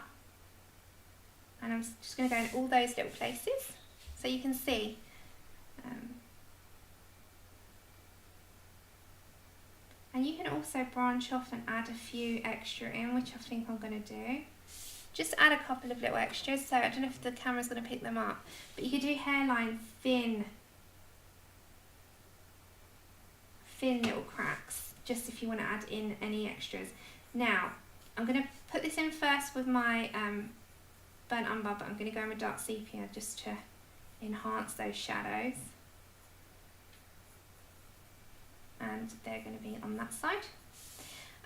And I'm just going to go in all those little places so you can see. And you can also branch off and add a few extra in, which I think I'm going to do. Just add a couple of little extras, so I don't know if the camera's going to pick them up. But you could do hairline thin little cracks, just if you want to add in any extras. Now, I'm going to put this in first with my Burnt Umber, but I'm going to go in with dark sepia just to enhance those shadows. And they're going to be on that side.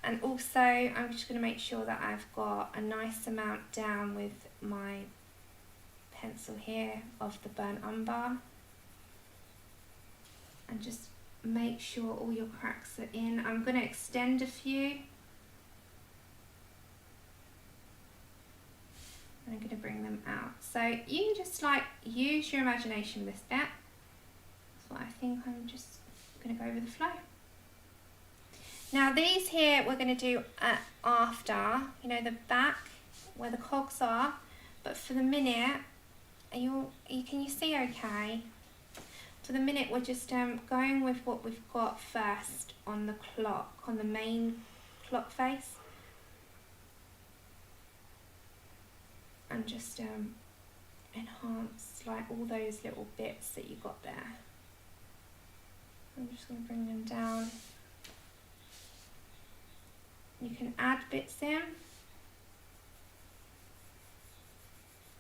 And also I'm just going to make sure that I've got a nice amount down with my pencil here of the Burnt Umber. And just make sure all your cracks are in. I'm going to extend a few. And I'm going to bring them out. So you can just like use your imagination with this bit. That's what I think. I'm just going to go with the flow. Now these here we're going to do after, you know, the back where the cogs are, but for the minute, can you see okay? For the minute we're just going with what we've got first on the clock, on the main clock face, and just enhance like all those little bits that you got there. I'm just going to bring them down. You can add bits in.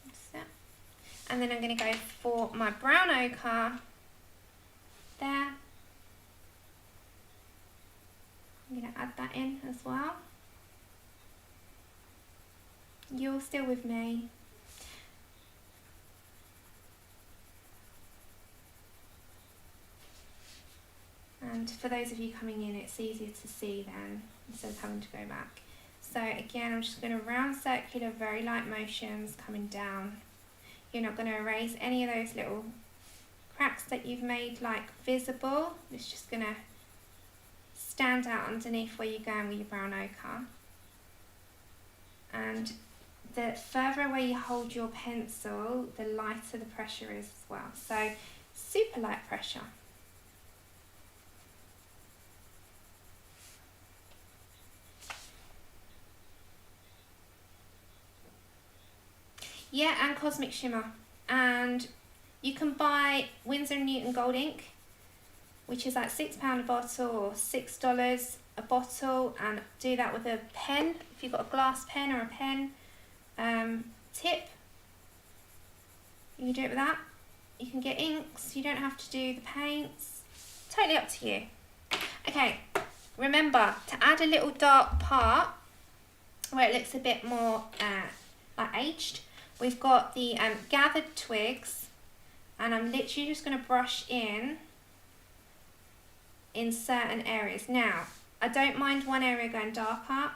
That's it. And then I'm going to go for my brown ochre there. I'm going to add that in as well. You're still with me. And for those of you coming in, it's easier to see then, instead of having to go back. So again, I'm just going to round circular, very light motions coming down. You're not going to erase any of those little cracks that you've made like visible. It's just going to stand out underneath where you're going with your brown ochre. And the further away you hold your pencil, the lighter the pressure is as well. So super light pressure. Yeah, and Cosmic Shimmer. And you can buy Winsor & Newton Gold Ink, which is like £6 a bottle or $6 a bottle, and do that with a pen, if you've got a glass pen or a pen tip. You can do it with that. You can get inks, you don't have to do the paints. Totally up to you. Okay, remember to add a little dark part where it looks a bit more like aged. We've got the gathered twigs, and I'm literally just going to brush in certain areas. Now, I don't mind one area going darker.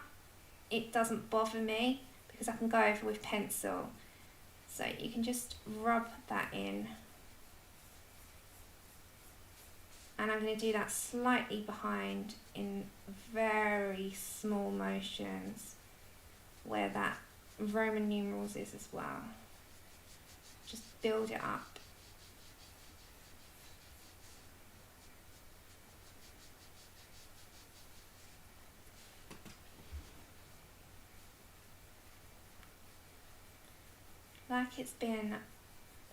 It doesn't bother me because I can go over with pencil. So you can just rub that in. And I'm going to do that slightly behind in very small motions where that Roman numerals is as well. Just build it up. Like it's been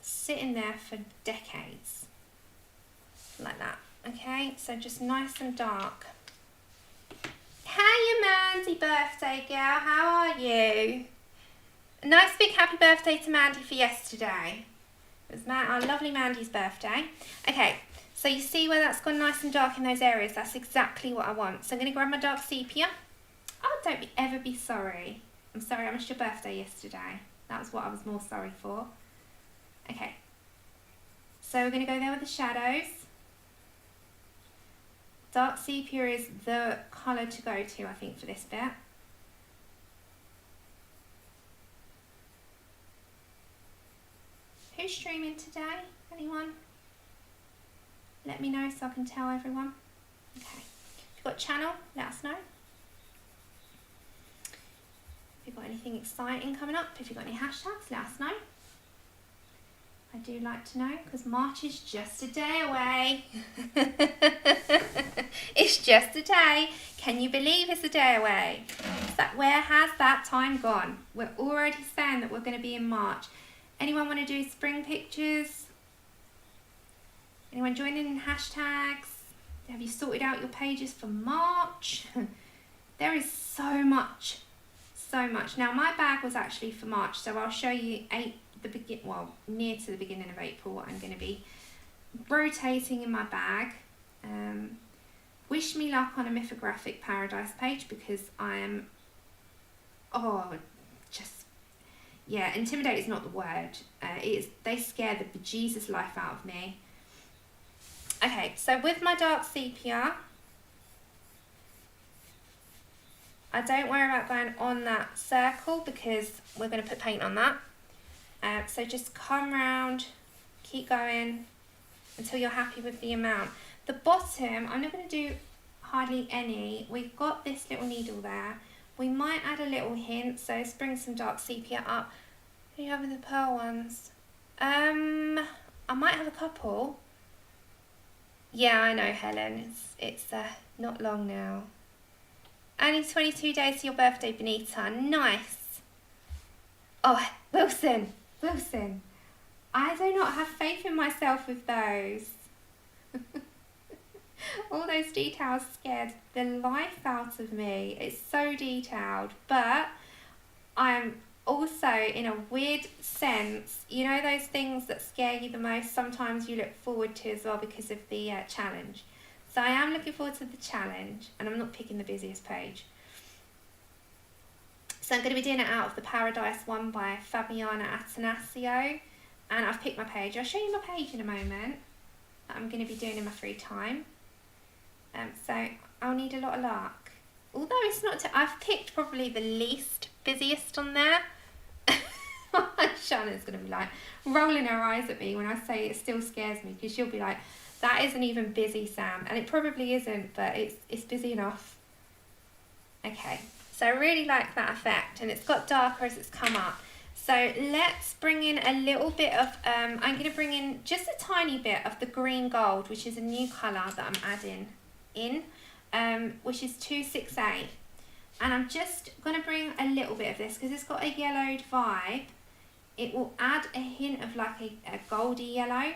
sitting there for decades. Like that. Okay, so just nice and dark. Hiya Mandy, birthday girl, how are you? A nice big happy birthday to Mandy for yesterday. It was our lovely Mandy's birthday. Okay, so you see where that's gone nice and dark in those areas? That's exactly what I want. So I'm going to grab my dark sepia. Oh, don't ever be sorry. I'm sorry I missed your birthday yesterday. That was what I was more sorry for. Okay. So we're going to go there with the shadows. Dark sepia is the colour to go to, I think, for this bit. Who's streaming today? Anyone? Let me know so I can tell everyone. Okay. If you've got a channel, let us know. If you've got anything exciting coming up, if you've got any hashtags, let us know. I do like to know because March is just a day away. It's just a day. Can you believe it's a day away? Where has that time gone? We're already saying that we're going to be in March. Anyone want to do spring pictures? Anyone joining in hashtags? Have you sorted out your pages for March? There is so much. So much. Now my bag was actually for March, so I'll show you near to the beginning of April what I'm going to be rotating in my bag. Wish me luck on a mythographic paradise page because I am intimidate is not the word. They scare the bejesus life out of me. Okay, so with my dark sepia, I don't worry about going on that circle because we're going to put paint on that. So just come round, keep going until you're happy with the amount. The bottom, I'm not going to do hardly any. We've got this little needle there. We might add a little hint, so let's bring some dark sepia up. Who do you have with the pearl ones? I might have a couple. Yeah, I know, Helen. It's not long now. Only 22 days to your birthday, Benita. Nice. Oh, Wilson. I do not have faith in myself with those. All those details scared the life out of me. It's so detailed, but I'm also, in a weird sense, you know those things that scare you the most, sometimes you look forward to as well because of the challenge. So I am looking forward to the challenge, and I'm not picking the busiest page. So I'm going to be doing it out of the Paradise one by Fabiana Atanasio, and I've picked my page. I'll show you my page in a moment that I'm going to be doing in my free time. So I'll need a lot of luck. Although it's not, I've picked probably the least busiest on there. Shannon's going to be like rolling her eyes at me when I say it still scares me, because she'll be like, that isn't even busy, Sam. And it probably isn't, but it's busy enough. Okay, so I really like that effect, and it's got darker as it's come up. So let's bring in a little bit of, I'm going to bring in just a tiny bit of the green gold, which is a new colour that I'm adding in, which is 268. And I'm just going to bring a little bit of this because it's got a yellowed vibe. It will add a hint of like a goldy yellow,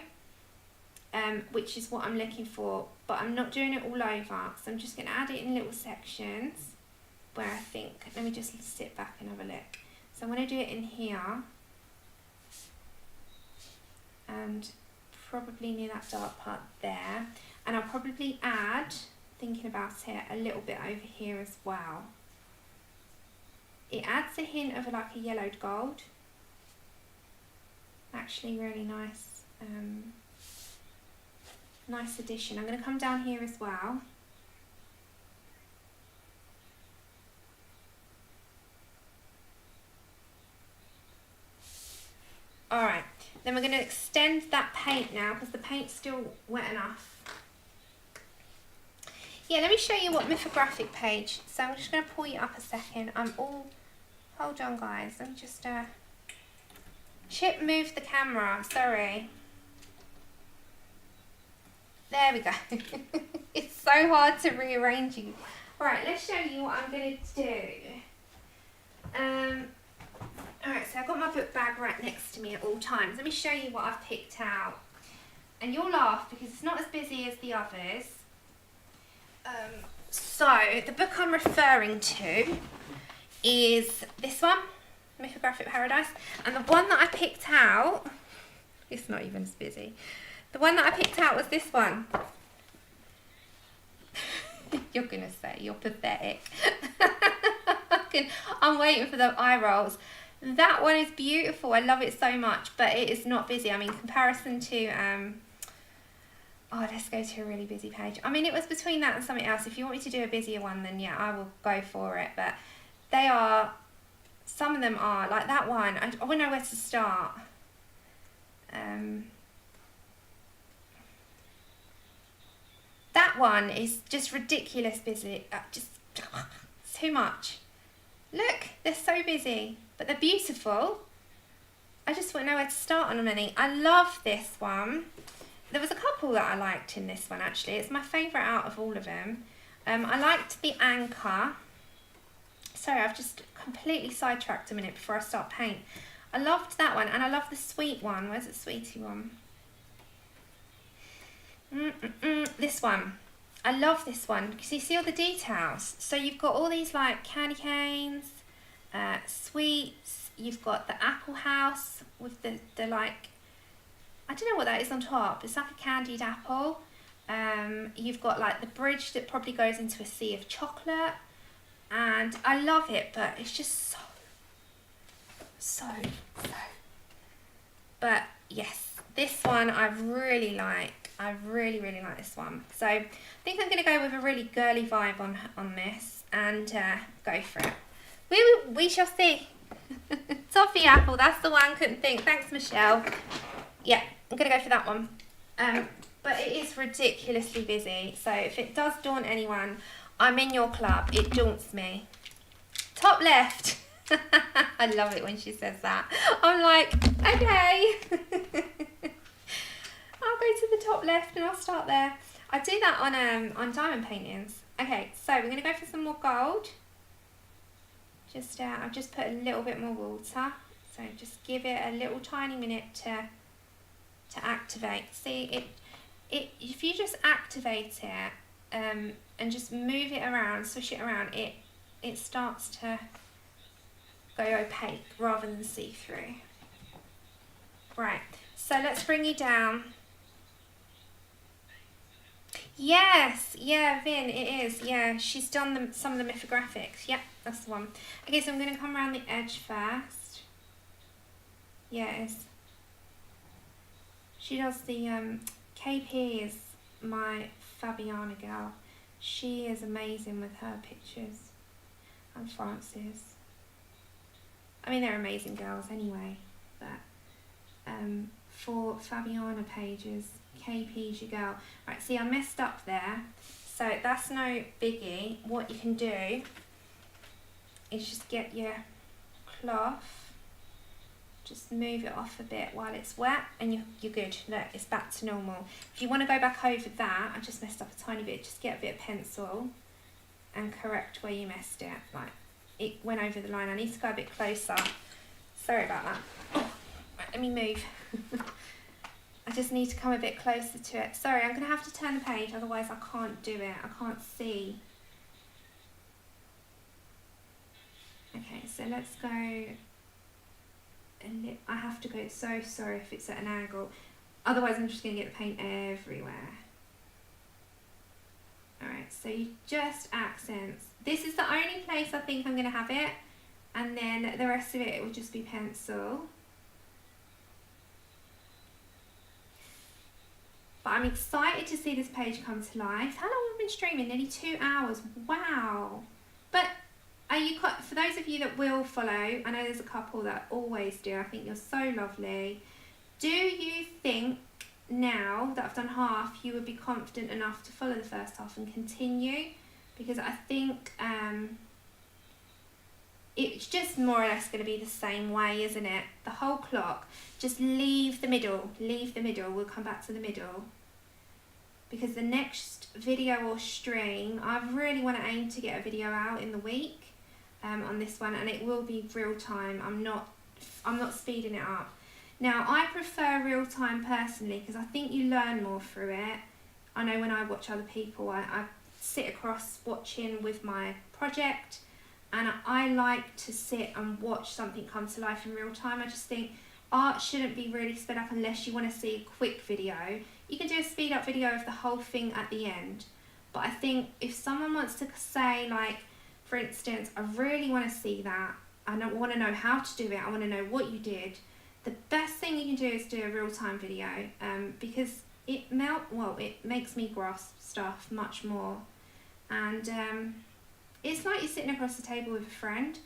which is what I'm looking for, but I'm not doing it all over. So I'm just going to add it in little sections where I think, let me just sit back and have a look. So I'm going to do it in here and probably near that dark part there. And I'll probably add, thinking about it, a little bit over here as well. It adds a hint of like a yellowed gold. Actually really nice, nice addition. I'm going to come down here as well. Alright, then we're going to extend that paint now because the paint's still wet enough. Yeah, let me show you what mythographic page. So I'm just going to pull you up a second. Hold on guys, let me just, Chip moved the camera, sorry. There we go. It's so hard to rearrange you. Alright, let's show you what I'm going to do. Alright, so I've got my book bag right next to me at all times. Let me show you what I've picked out. And you'll laugh because it's not as busy as the others. So, the book I'm referring to is this one, Mythographic Paradise. And the one that I picked out, it's not even as busy. The one that I picked out was this one. You're going to say you're pathetic. I'm waiting for the eye rolls. That one is beautiful. I love it so much, but it is not busy. I mean, comparison to oh, let's go to a really busy page. I mean, it was between that and something else. If you want me to do a busier one, then yeah, I will go for it. But they are, some of them are, like that one, I wouldn't know where to start. That one is just ridiculous busy. Just too much. Look, they're so busy, but they're beautiful. I just wouldn't know where to start on any. I love this one. There was a couple that I liked in this one actually. It's my favourite out of all of them. I liked the anchor. Sorry, I've just completely sidetracked a minute before I start paint. I loved that one, and I love the sweet one. Where's the sweetie one? This one. I love this one because you see all the details. So you've got all these like candy canes, sweets. You've got the apple house with the like, I don't know what that is on top. It's like a candied apple. You've got like the bridge that probably goes into a sea of chocolate. And I love it, but it's just so. But yes, this one I really like. I really like this one. So I think I'm going to go with a really girly vibe on this and go for it. We shall see. Toffee apple, that's the one. Couldn't think. Thanks, Michelle. Yeah, I'm going to go for that one. But it is ridiculously busy. So if it does daunt anyone, I'm in your club. It daunts me. Top left. I love it when she says that. I'm like, okay. I'll go to the top left and I'll start there. I do that on diamond paintings. Okay, so we're going to go for some more gold. Just I've just put a little bit more water. So just give it a little tiny minute to activate. See, if you just activate it and just move it around, swish it around, it starts to go opaque rather than see-through. Right, so let's bring you down. Yes, yeah, Vin, it is. Yeah, she's done some of the mythographics. Yep, that's the one. Okay, so I'm going to come around the edge first. Yeah, it is. She does the, KP is my Fabiana girl. She is amazing with her pictures. And Frances. I mean, they're amazing girls anyway, but for Fabiana pages, KP's your girl. Right, see, I messed up there, so that's no biggie. What you can do is just get your cloth, just move it off a bit while it's wet, and you're good. Look, it's back to normal. If you want to go back over that, I just messed up a tiny bit, just get a bit of pencil and correct where you messed it. Like, it went over the line. I need to go a bit closer. Sorry about that. Oh, right, let me move. I just need to come a bit closer to it. Sorry, I'm going to have to turn the page, otherwise I can't do it. I can't see. Okay, so let's go. And I have to go, so sorry if it's at an angle. Otherwise I'm just going to get the paint everywhere. Alright, so you just accents. This is the only place I think I'm going to have it. And then the rest of it will just be pencil. But I'm excited to see this page come to life. How long have we been streaming? Nearly 2 hours. Wow. But are you, for those of you that will follow, I know there's a couple that always do. I think you're so lovely. Do you think now that I've done half, you would be confident enough to follow the first half and continue? Because I think it's just more or less going to be the same way, isn't it? The whole clock. Just leave the middle. Leave the middle. We'll come back to the middle. Because the next video or stream, I really want to aim to get a video out in the week on this one, and it will be real time. I'm not speeding it up. Now, I prefer real time personally because I think you learn more through it. I know when I watch other people, I sit across watching with my project, and I like to sit and watch something come to life in real time. I just think art shouldn't be really sped up unless you want to see a quick video. You can do a speed up video of the whole thing at the end. But I think if someone wants to say like for instance, I really want to see that. I don't want to know how to do it. I want to know what you did. The best thing you can do is do a real-time video, because it makes me grasp stuff much more, and it's like you're sitting across the table with a friend,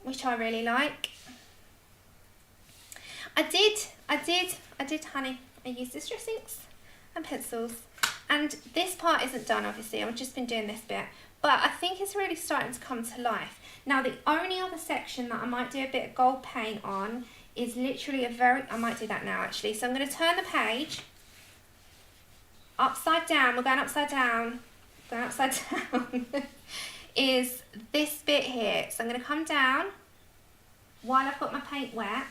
which I really like. I did, honey. I used distress inks and pencils, and this part isn't done, obviously. I've just been doing this bit, but I think it's really starting to come to life. Now, the only other section that I might do a bit of gold paint on is literally I might do that now, actually. So I'm going to turn the page upside down. We're going upside down. Going upside down is this bit here. So I'm going to come down while I've got my paint wet.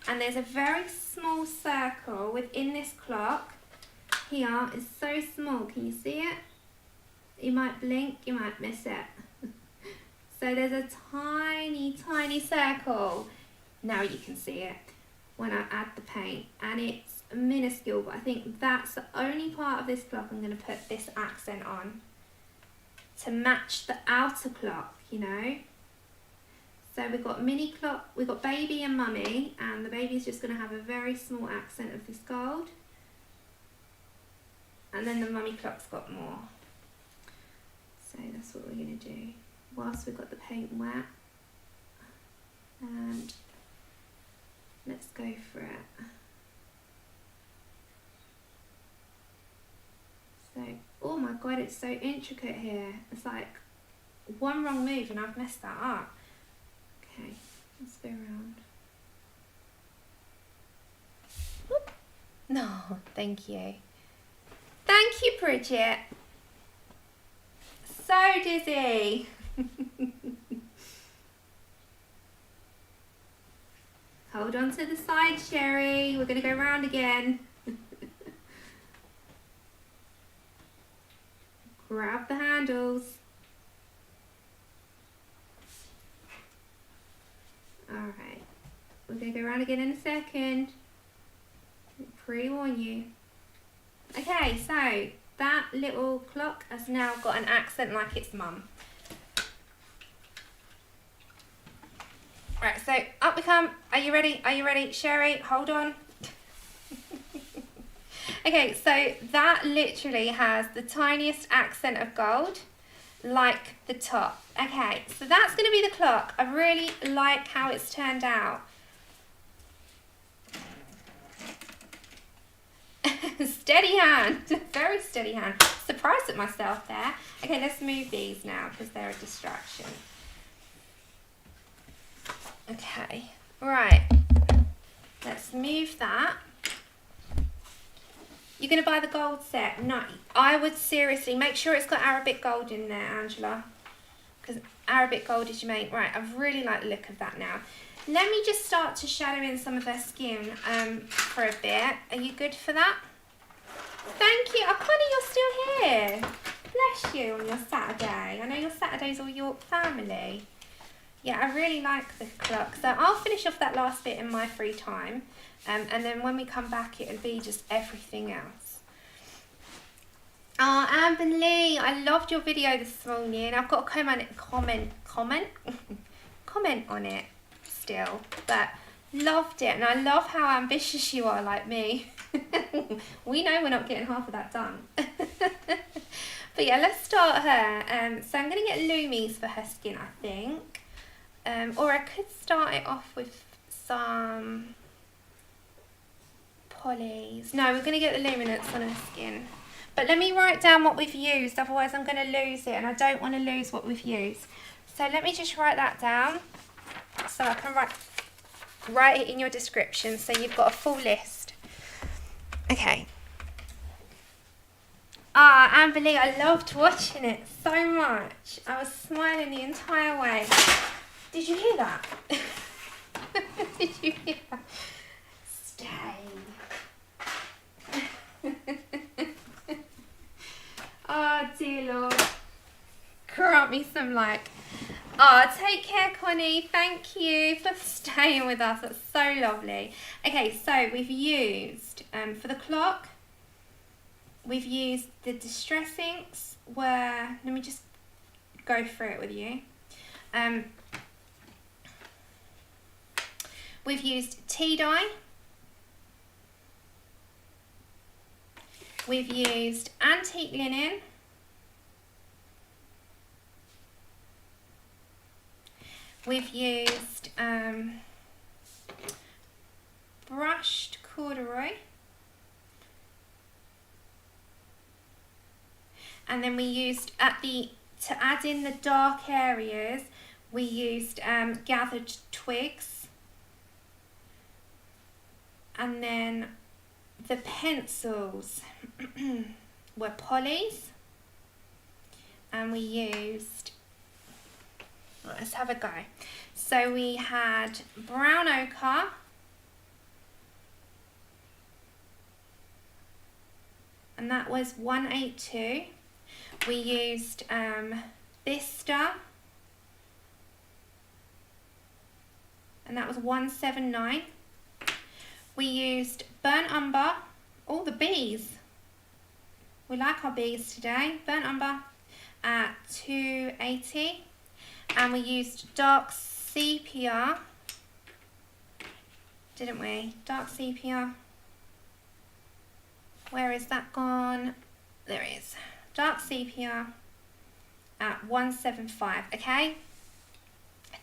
And there's a very small circle within this clock. Here is so small. Can you see it? You might blink, you might miss it. So there's a tiny, tiny circle. Now you can see it when I add the paint, and it's minuscule, but I think that's the only part of this clock I'm going to put this accent on to match the outer clock, you know. So we've got mini clock, we've got baby and mummy, and the baby's just going to have a very small accent of this gold, and then the mummy clock's got more. So that's what we're going to do whilst we've got the paint wet, and let's go for it. So, oh my god, it's so intricate here. It's like one wrong move and I've messed that up. Okay, let's go around. Whoop. No, thank you. Thank you, Bridget. So dizzy. Hold on to the side, Sherry. We're going to go round again. Grab the handles. Alright. We're going to go round again in a second. Pre-warn you. Okay, so that little clock has now got an accent like its mum. Right, so up we come. Are you ready? Are you ready? Sherry, hold on. Okay, so that literally has the tiniest accent of gold, like the top. Okay, so that's going to be the clock. I really like how it's turned out. Steady hand, very steady hand. Surprised at myself there. Okay, let's move these now because they're a distraction. Okay, right, let's move that. You're going to buy the gold set? No, I would seriously make sure it's got Arabic gold in there, Angela, because Arabic gold is your main. Right, I really like the look of that now. Let me just start to shadow in some of her skin for a bit. Are you good for that? Thank you. Oh, Connie, you're still here. Bless you on your Saturday. I know your Saturday's all York family. Yeah, I really like the clock. So I'll finish off that last bit in my free time. And then when we come back, it'll be just everything else. Oh, Amber Lee, I loved your video this morning. I've got a comment on it still, but loved it. And I love how ambitious you are, like me. We know we're not getting half of that done. But yeah, let's start her. So I'm going to get Lumies for her skin, I think. Or I could start it off with some polys. No, we're going to get the Luminance on her skin. But let me write down what we've used, otherwise I'm going to lose it, and I don't want to lose what we've used. So let me just write that down so I can write it in your description so you've got a full list. Okay. Ah, Amber Lee, I loved watching it so much. I was smiling the entire way. Did you hear that? Did you hear that? Stay. Oh, dear Lord. Grant me some like. Oh, take care, Connie. Thank you for staying with us. That's so lovely. Okay, so we've used, for the clock, we've used the distress inks where, let me just go through it with you. We've used tea dye. We've used antique linen. We've used brushed corduroy. And then we used, to add in the dark areas, we used gathered twigs. And then the pencils were polys. And we used, let's have a go. So we had brown ochre. And that was 182. We used Bistre, and that was 179. We used Burnt Umber, all the bees. We like our bees today. Burnt Umber at 280. And we used dark sepia, didn't we? Dark sepia. Where is that gone? There it is. Dark sepia at 175, okay?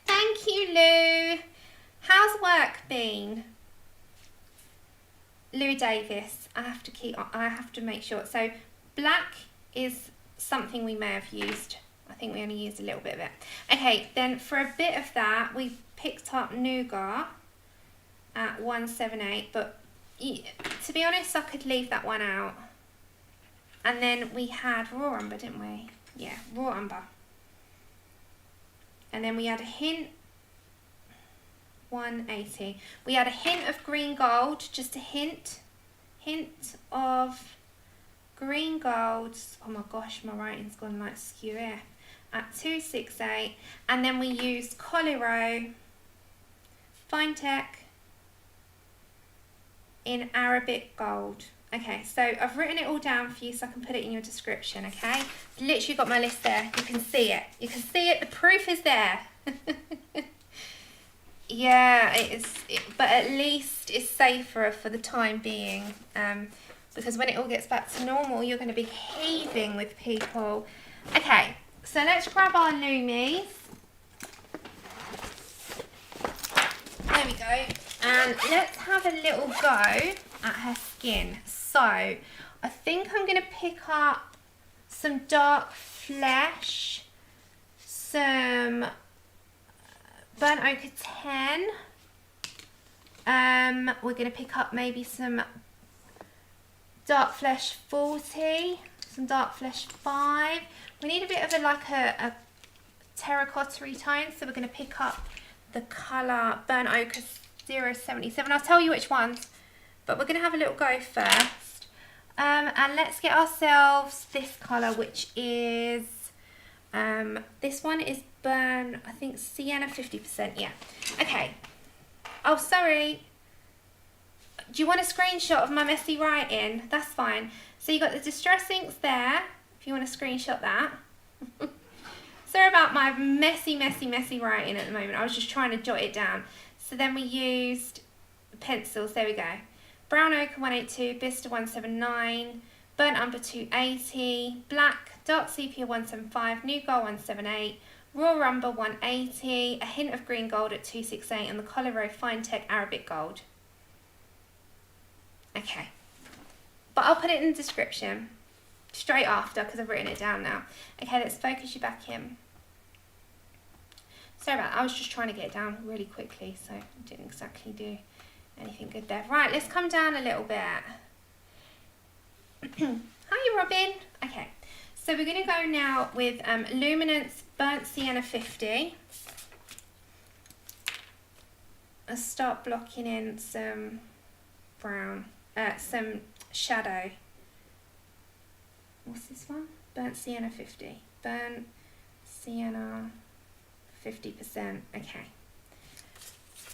Thank you, Lou. How's work been? Lou Davis. I have to make sure. So black is something we may have used. I think we only used a little bit of it. Okay, then for a bit of that, we picked up Nougat at 178, but to be honest, I could leave that one out. And then we had raw umber, didn't we? Yeah, raw umber. And then we had a hint, 180. We had a hint of green gold, just a hint of green gold. Oh my gosh, my writing's gone like skew here. At 268. And then we used Coliro, Finetec, in Arabic gold. Okay, so I've written it all down for you so I can put it in your description, okay? Literally got my list there. You can see it. You can see it. The proof is there. Yeah, but at least it's safer for the time being. Because when it all gets back to normal, you're going to be heaving with people. Okay, so let's grab our Lumies. There we go. And let's have a little go at her skin. So, I think I'm going to pick up some dark flesh, some Burnt Ochre 10. We're going to pick up maybe some dark flesh 40, some dark flesh 5. We need a bit of a terracotta-y tone, so we're going to pick up the colour Burnt Ochre 077. I'll tell you which ones, but we're going to have a little go first. And let's get ourselves this colour, which is, this one is Burn, I think Sienna 50%, yeah. Okay. Oh, sorry. Do you want a screenshot of my messy writing? That's fine. So you got the distress inks there, if you want to screenshot that. Sorry about my messy writing at the moment. I was just trying to jot it down. So then we used pencils, there we go. Brown Ochre 182, Bistre 179, Burnt Umber 280, Black, Dark Sepia 175, Nougat 178, Raw Umber 180, a hint of green gold at 268, and the Coliro Finetec Arabic Gold. Okay, but I'll put it in the description straight after because I've written it down now. Okay, let's focus you back in. Sorry about that, I was just trying to get it down really quickly, so I didn't exactly do anything good there. Right, let's come down a little bit. Hi, Robin. Okay, so we're going to go now with Luminance Burnt Sienna 50. Let's start blocking in some brown, some shadow. What's this one? Burnt Sienna 50. Burnt Sienna 50%. Okay.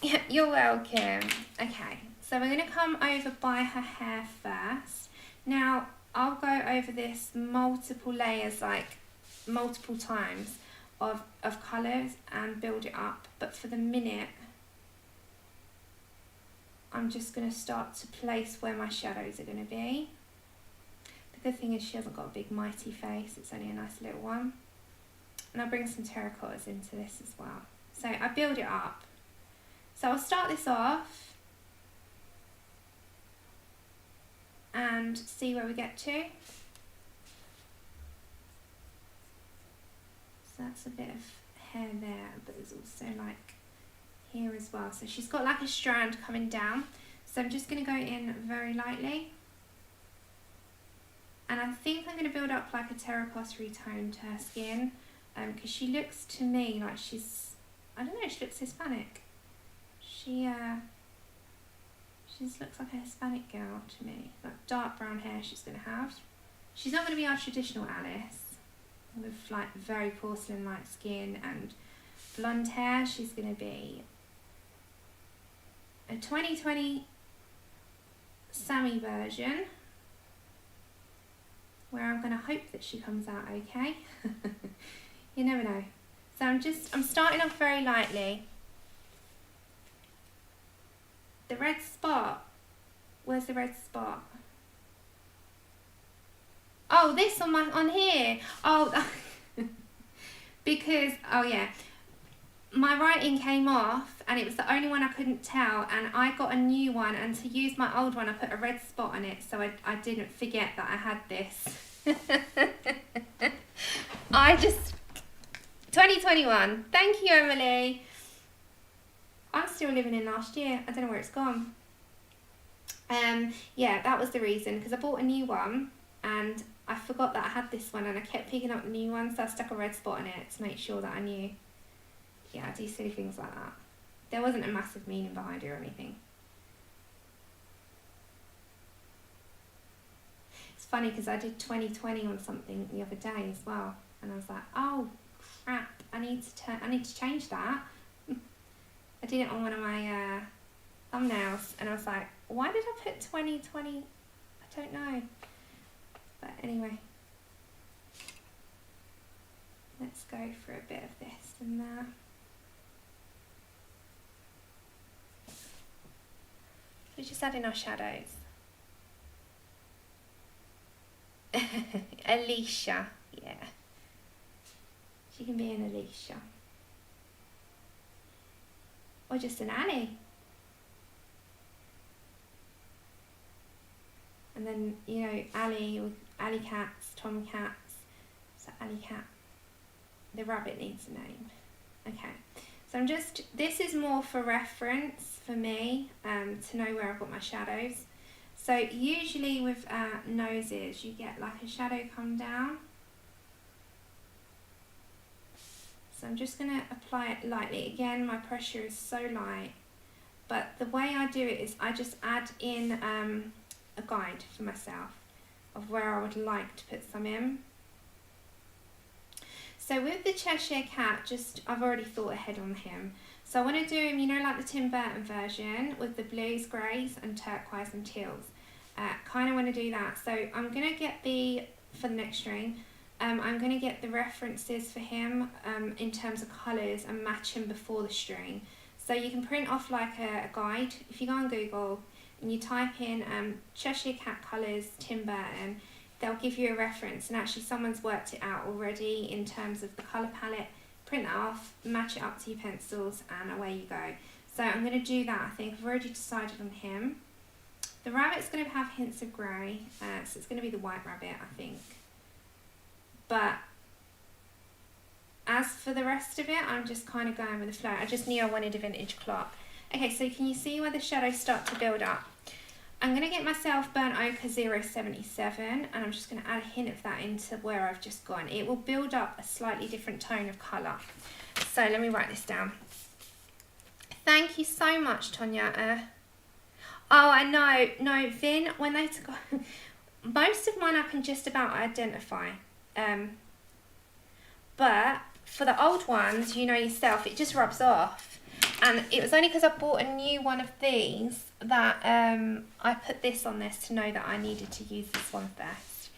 Yeah, you're welcome. Okay, so we're going to come over by her hair first. Now, I'll go over this multiple layers, like multiple times. of colours and build it up. But for the minute, I'm just going to start to place where my shadows are going to be. The good thing is she hasn't got a big mighty face, it's only a nice little one. And I'll bring some terracottas into this as well. So I build it up. So I'll start this off and see where we get to. So that's a bit of hair there, but there's also like here as well. So she's got like a strand coming down. So I'm just going to go in very lightly. And I think I'm going to build up like a terracotta tone to her skin, because she looks to me like she's, I don't know, she looks Hispanic. She just looks like a Hispanic girl to me. Like dark brown hair she's going to have. She's not going to be our traditional Alice with like very porcelain-like skin and blonde hair. She's going to be a 2020 Sammy version, where I'm going to hope that she comes out okay. You never know. So I'm starting off very lightly. The red spot, where's the red spot? Oh, this on here. Oh, because, oh yeah, my writing came off and it was the only one I couldn't tell, and I got a new one, and to use my old one I put a red spot on it so I didn't forget that I had this. 2021. Thank you, Emily. I'm still living in last year. I don't know where it's gone. Yeah, that was the reason, because I bought a new one and I forgot that I had this one, and I kept picking up new ones, so I stuck a red spot on it to make sure that I knew. Yeah, I do silly things like that. There wasn't a massive meaning behind it or anything. It's funny because I did 2020 on something the other day as well, and I was like, oh crap, I need to change that. I did it on one of my thumbnails, and I was like, why did I put 2020? I don't know. But anyway, let's go for a bit of this and that. We're just adding our shadows. Alicia, yeah. She can be an Alicia. Or just an Annie. And then, you know, Alley or Alley cats, tomcats. So Alley cat. The rabbit needs a name. Okay. So this is more for reference for me, to know where I've got my shadows. So usually with noses, you get like a shadow come down. So I'm just going to apply it lightly. Again, my pressure is so light. But the way I do it is I just add in a guide for myself of where I would like to put some in. So with the Cheshire Cat, I've already thought ahead on him. So I want to do him, you know, like the Tim Burton version with the blues, greys and turquoise and teals. Kind of want to do that. So I'm going to get for the next string, I'm going to get the references for him in terms of colours and match him before the string. So you can print off like a guide. If you go on Google and you type in Cheshire Cat colours, Tim Burton, they'll give you a reference, and actually someone's worked it out already in terms of the colour palette. Print that off, match it up to your pencils, and away you go. So I'm going to do that. I think I've already decided on him. The rabbit's going to have hints of grey, so it's going to be the white rabbit, I think. But as for the rest of it, I'm just kind of going with the flow. I just knew I wanted a vintage clock. Okay, so can you see where the shadows start to build up? I'm going to get myself Burnt Ochre 077, and I'm just going to add a hint of that into where I've just gone. It will build up a slightly different tone of colour. So let me write this down. Thank you so much, Tonya. Oh, I know. No, Vin, when they took most of mine I can just about identify. But for the old ones, you know yourself, it just rubs off. And it was only because I bought a new one of these that I put this on this to know that I needed to use this one first.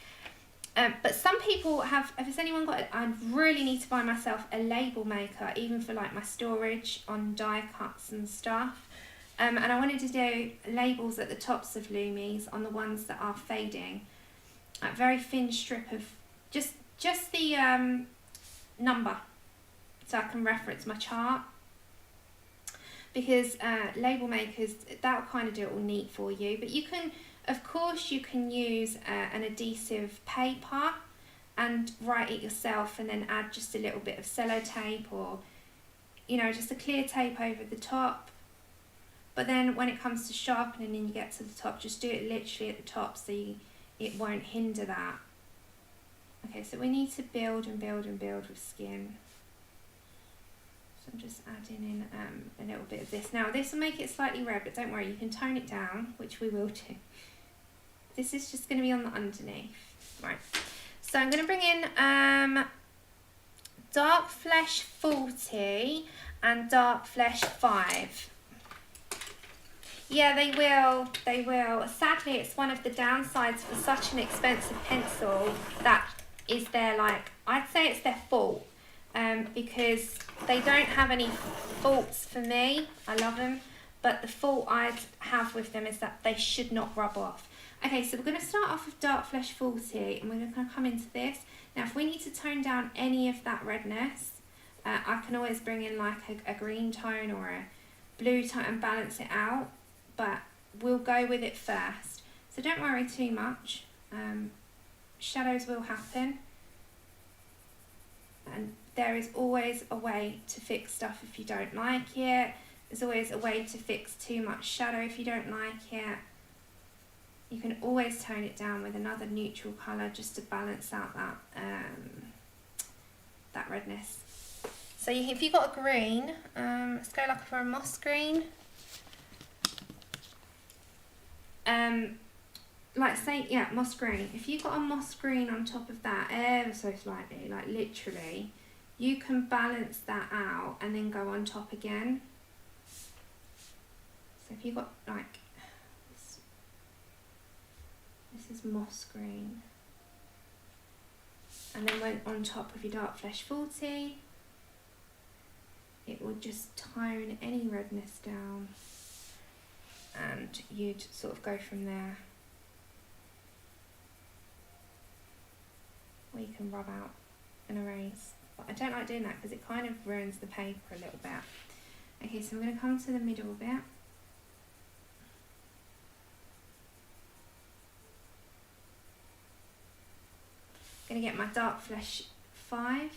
But some people have, has anyone got, I really need to buy myself a label maker, even for like my storage on die cuts and stuff. And I wanted to do labels at the tops of Lumis on the ones that are fading. A very thin strip of just the number, so I can reference my chart. Because label makers, that'll kind of do it all neat for you. But you can, of course, you can use an adhesive paper and write it yourself, and then add just a little bit of sellotape, or, you know, just a clear tape over the top. But then when it comes to sharpening and you get to the top, just do it literally at the top, so it won't hinder that. Okay, so we need to build and build and build with skin. So I'm just adding in a little bit of this. Now this will make it slightly red, but don't worry, you can tone it down, which we will do. This is just going to be on the underneath. Right, so I'm going to bring in Dark Flesh 40 and Dark Flesh 5. Yeah, they will. Sadly, it's one of the downsides for such an expensive pencil that is their, like, I'd say it's their fault, because they don't have any faults for me. I love them, but the fault I'd have with them is that they should not rub off. Okay, so we're going to start off with Dark Flesh 40, and we're going to come into this. Now, if we need to tone down any of that redness, I can always bring in like a green tone or a blue tone and balance it out. But we'll go with it first, so don't worry too much. Shadows will happen, and there is always a way to fix stuff if you don't like it. There's always a way to fix too much shadow if you don't like it. You can always tone it down with another neutral colour just to balance out that that redness. So if you've got a green, let's go like for a moss green. Like say, yeah, moss green. If you've got a moss green on top of that ever so slightly, like literally, you can balance that out and then go on top again. So if you've got like, this is moss green. And then when on top of your Dark Flesh 40, it will just tone any redness down. And you'd sort of go from there. Or you can rub out and erase. But I don't like doing that because it kind of ruins the paper a little bit. Okay, so I'm going to come to the middle bit. I'm going to get my Dark Flesh 5.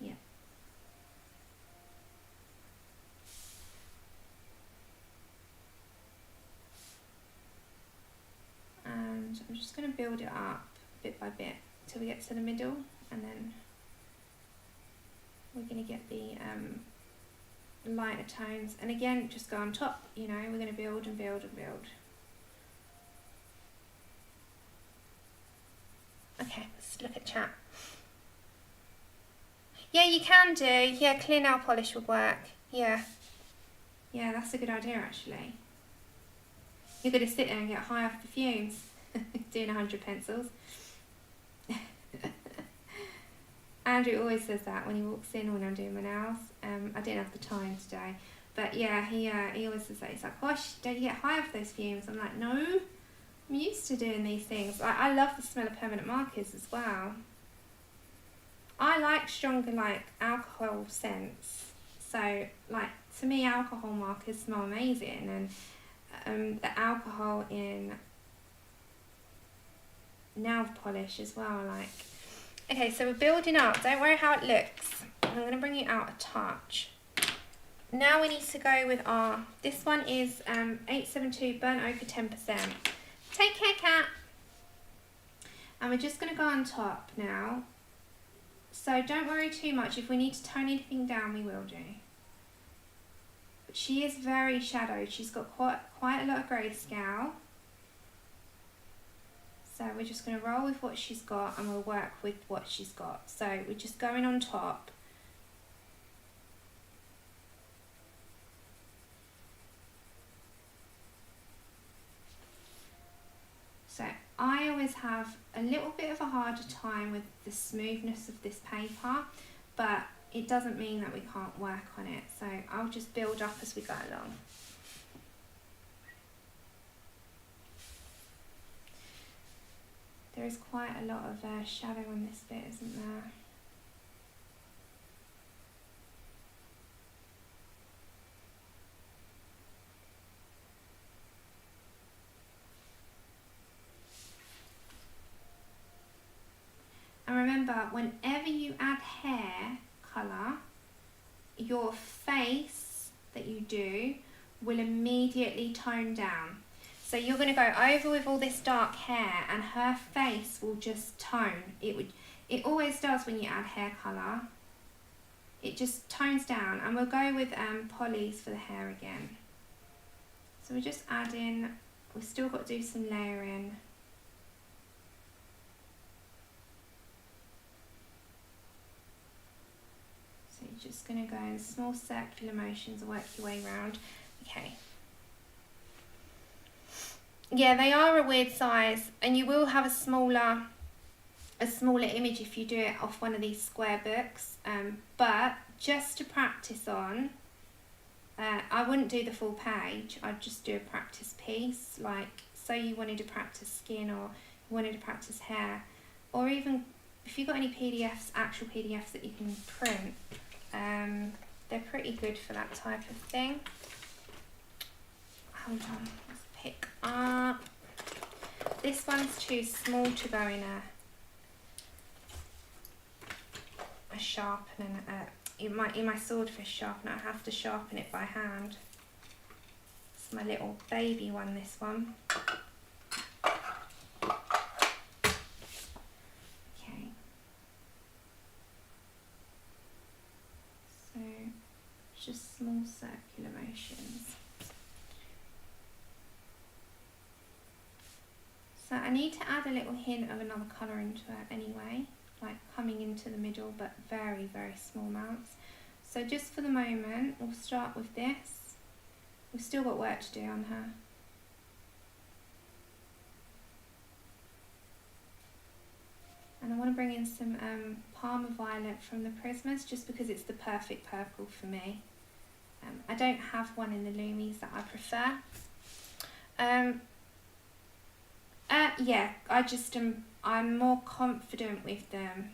Yeah. And I'm just going to build it up bit by bit till we get to the middle, and then we're going to get the lighter tones, and again just go on top, you know, we're going to build and build and build. Okay, let's look at chat. Yeah, you can do, yeah, clear nail polish would work, yeah, that's a good idea actually. You're going to sit there and get high off the fumes doing 100 pencils. Andrew always says that when he walks in when I'm doing my nails. I didn't have the time today, but yeah, he always says that. He's like, gosh, don't you get high off those fumes? I'm like, no, I'm used to doing these things. I love the smell of permanent markers as well. I like stronger like alcohol scents, so like to me alcohol markers smell amazing, and the alcohol in nail polish as well, like. Okay, so we're building up. Don't worry how it looks. I'm going to bring it out a touch. Now we need to go with our, this one is 872 Burnt Ochre 10%. Take care, cat. And we're just going to go on top now. So don't worry too much. If we need to tone anything down, we will do. But she is very shadowed. She's got quite a lot of grayscale. So we're just going to roll with what she's got, and we'll work with what she's got. So we're just going on top. So I always have a little bit of a harder time with the smoothness of this paper, but it doesn't mean that we can't work on it. So I'll just build up as we go along. There is quite a lot of shadow on this bit, isn't there? And remember, whenever you add hair colour, your face that you do will immediately tone down. So you're going to go over with all this dark hair and her face will just tone. It always does when you add hair colour. It just tones down, and we'll go with polys for the hair again. So we're just adding, we've still got to do some layering. So you're just going to go in small circular motions and work your way around. Okay. Yeah, they are a weird size, and you will have a smaller image if you do it off one of these square books. But just to practice on, I wouldn't do the full page. I'd just do a practice piece. Like, say you wanted to practice skin, or you wanted to practice hair, or even if you've got any PDFs, actual PDFs that you can print, they're pretty good for that type of thing. Hold on. Pick up. This one's too small to go in a sharpener. In my swordfish sharpener, I have to sharpen it by hand. It's my little baby one, this one. Okay. So just small circular motions. So I need to add a little hint of another colour into it anyway, like coming into the middle, but very, very small amounts. So just for the moment, we'll start with this. We've still got work to do on her. And I want to bring in some Parma Violet from the Prismas, just because it's the perfect purple for me. I don't have one in the Lumies that I prefer. Yeah, I'm more confident with them.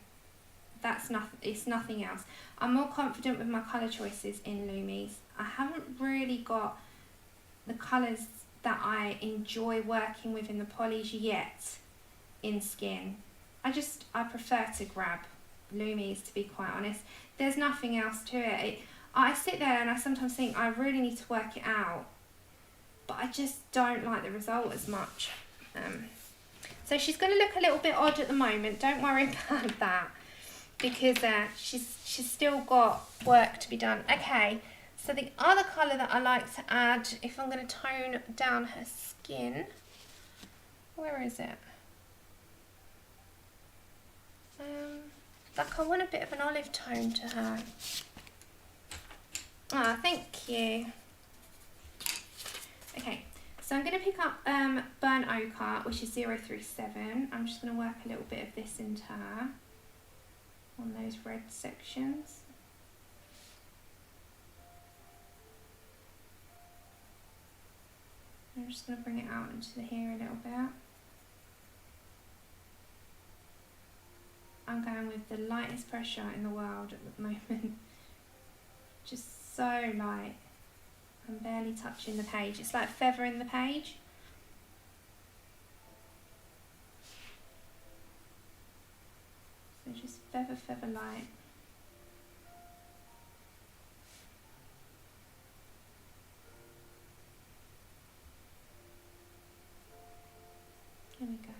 It's nothing else. I'm more confident with my colour choices in Lumies. I haven't really got the colours that I enjoy working with in the polys yet in skin. I prefer to grab Lumies, to be quite honest. There's nothing else to it. I sit there and I sometimes think I really need to work it out, but I just don't like the result as much. So she's going to look a little bit odd at the moment. Don't worry about that, because she's still got work to be done. Okay, so the other colour that I like to add, if I'm going to tone down her skin, where is it? Like, I want a bit of an olive tone to her. Ah, thank you. Okay. So I'm going to pick up Burnt Ochre, which is 037. I'm just going to work a little bit of this into her on those red sections. I'm just going to bring it out into the hair a little bit. I'm going with the lightest pressure in the world at the moment. Just so light. I'm barely touching the page. It's like feathering the page. So just feather light. There we go.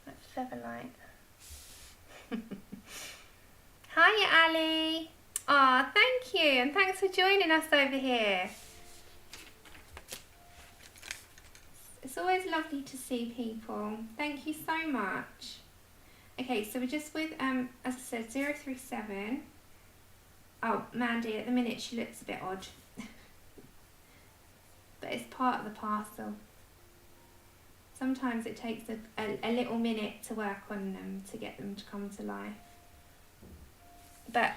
Like feather light. Hiya, Ali. Ah, thank you, and thanks for joining us over here. It's always lovely to see people. Thank you so much. Okay, so we're just with, as I said, 037. Oh, Mandy, at the minute she looks a bit odd. But it's part of the parcel. Sometimes it takes a little minute to work on them to get them to come to life. But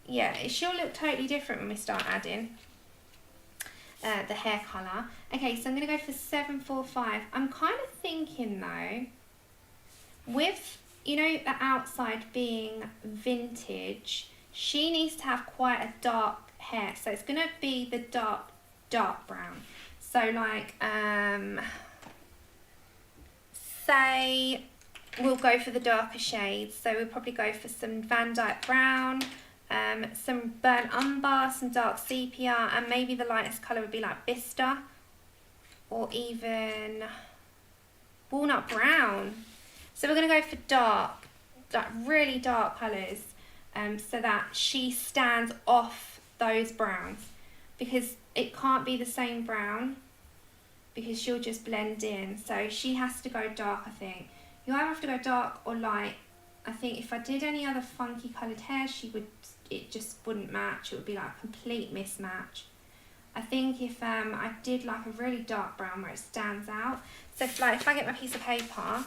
yeah, she'll look totally different when we start adding the hair colour. Okay, so I'm going to go for 745. I'm kind of thinking though, with, you know, the outside being vintage, she needs to have quite a dark hair. So it's going to be the dark brown. So like, say we'll go for the darker shades. So we'll probably go for some Van Dyke brown, some burnt umber, some dark sepia, and maybe the lightest colour would be like Bistre, or even walnut brown. So we're going to go for dark, like really dark colours, so that she stands off those browns, because it can't be the same brown, because she'll just blend in. So she has to go dark, I think. You either have to go dark or light. I think if I did any other funky coloured hair, it just wouldn't match. It would be like a complete mismatch. I think if I did like a really dark brown where it stands out. So if I get my piece of paper,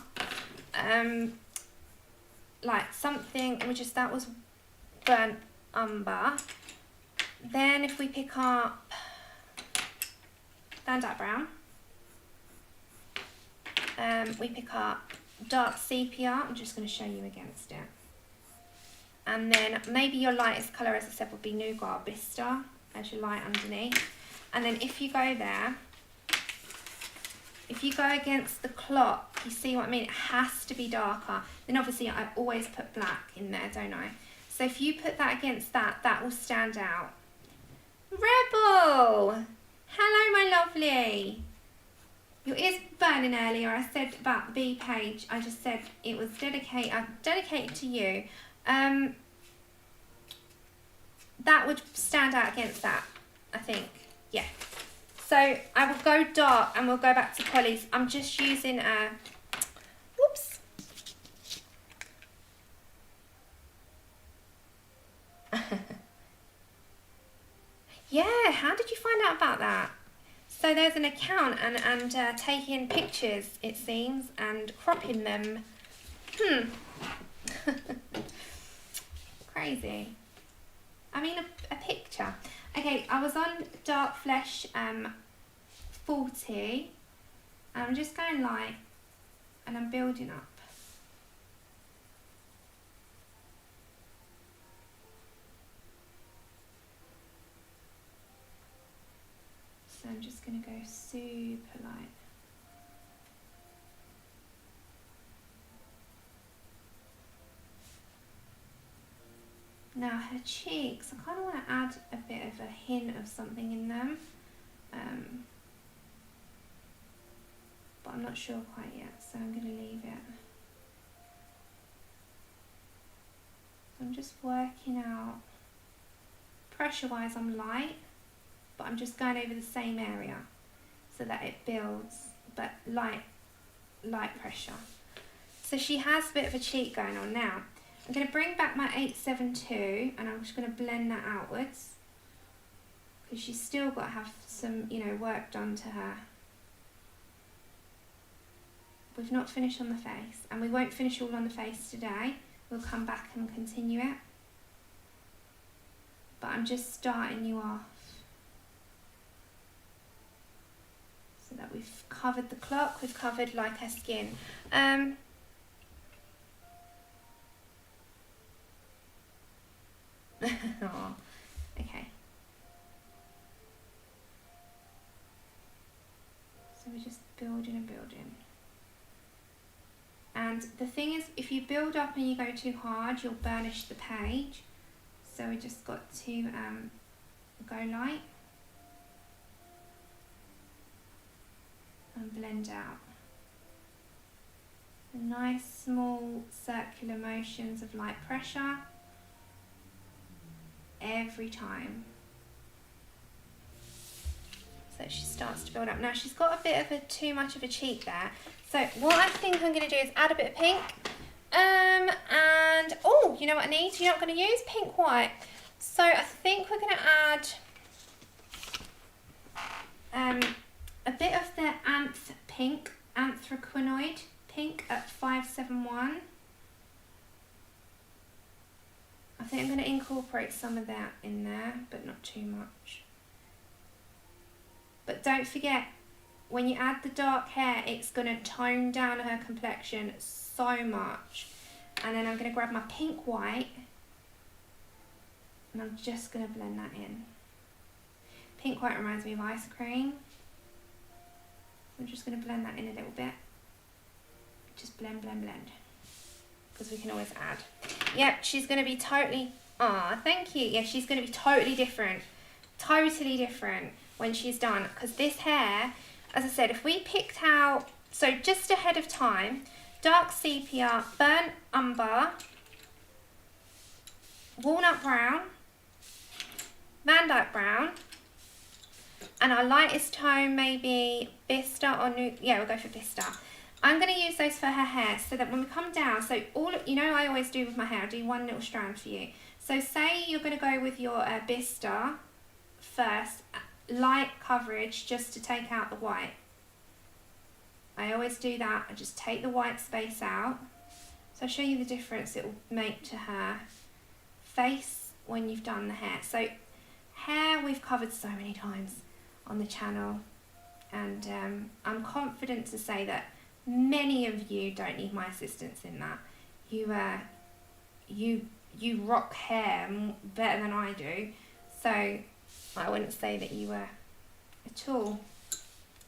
like something, that was burnt umber. Then if we pick up Van Dyke brown, we pick up dark sepia. I'm just going to show you against it. And then maybe your lightest colour, as I said, would be Nougat or Bistre as your light underneath. And then if you go there, if you go against the clock, you see what I mean? It has to be darker. Then obviously I always put black in there, don't I? So if you put that against that, that will stand out. Rebel! Hello, my lovely. Your ears burning earlier. I said about the B page. I just said it was dedicated to you. That would stand out against that, I think. Yeah. So I will go dark and we'll go back to Polly's. I'm just using a... Whoops. Yeah, how did you find out about that? So there's an account and taking pictures, it seems, and cropping them. Crazy. I mean, a picture. Okay, I was on Dark Flesh 40. And I'm just going light, and I'm building up. So I'm just going to go super light. Now her cheeks, I kind of want to add a bit of a hint of something in them. But I'm not sure quite yet, so I'm going to leave it. So I'm just working out, pressure-wise I'm light, but I'm just going over the same area so that it builds, but light pressure. So she has a bit of a cheek going on now. I'm going to bring back my 872 and I'm just going to blend that outwards, because she's still got to have some, you know, work done to her. We've not finished on the face, and we won't finish all on the face today. We'll come back and continue it. But I'm just starting you off so that we've covered the clock, we've covered like her skin. Oh, okay. So we're just building and building. And the thing is, if you build up and you go too hard, you'll burnish the page. So we just got to go light and blend out. Nice small circular motions of light pressure every time. So she starts to build up. Now she's got a bit of too much of a cheek there. So what I think I'm going to do is add a bit of pink. And, oh, you know what I need? You're not going to use pink white. So I think we're going to add a bit of the Anth Anthraquinoid pink at 571. I think I'm going to incorporate some of that in there, but not too much. But don't forget, when you add the dark hair, it's going to tone down her complexion so much. And then I'm going to grab my pink white, and I'm just going to blend that in. Pink white reminds me of ice cream. I'm just going to blend that in a little bit. Just blend, blend, blend. Because we can always add. Yep, she's going to be totally... Ah, thank you. Yeah, she's going to be totally different. Totally different when she's done. Because this hair, as I said, if we picked out... So just ahead of time, dark sepia, burnt umber, walnut brown, Van Dyke brown, and our lightest tone maybe Bistre or Nougat. Yeah, we'll go for Bistre. I'm going to use those for her hair so that when we come down, so all, you know, I always do with my hair, I do one little strand for you. So say you're going to go with your Bistre first, light coverage just to take out the white. I always do that. I just take the white space out. So I'll show you the difference it will make to her face when you've done the hair. So hair we've covered so many times on the channel, and I'm confident to say that many of you don't need my assistance in that. You rock hair better than I do, so I wouldn't say that you were at all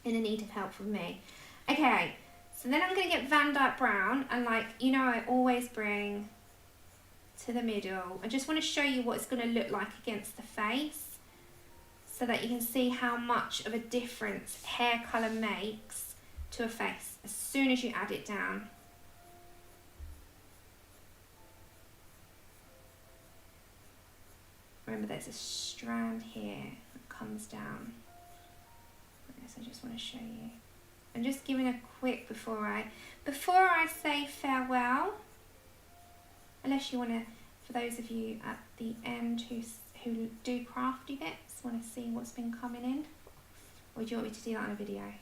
in a need of help from me. Okay, so then I'm going to get Van Dyke brown, and like, you know, I always bring to the middle. I just want to show you what it's going to look like against the face, so that you can see how much of a difference hair colour makes to a face as soon as you add it down. Remember, there's a strand here that comes down. So I just want to show you. I'm just giving a quick before I say farewell. Unless you want to, for those of you at the end who do crafty bits, want to see what's been coming in, or do you want me to do that on a video?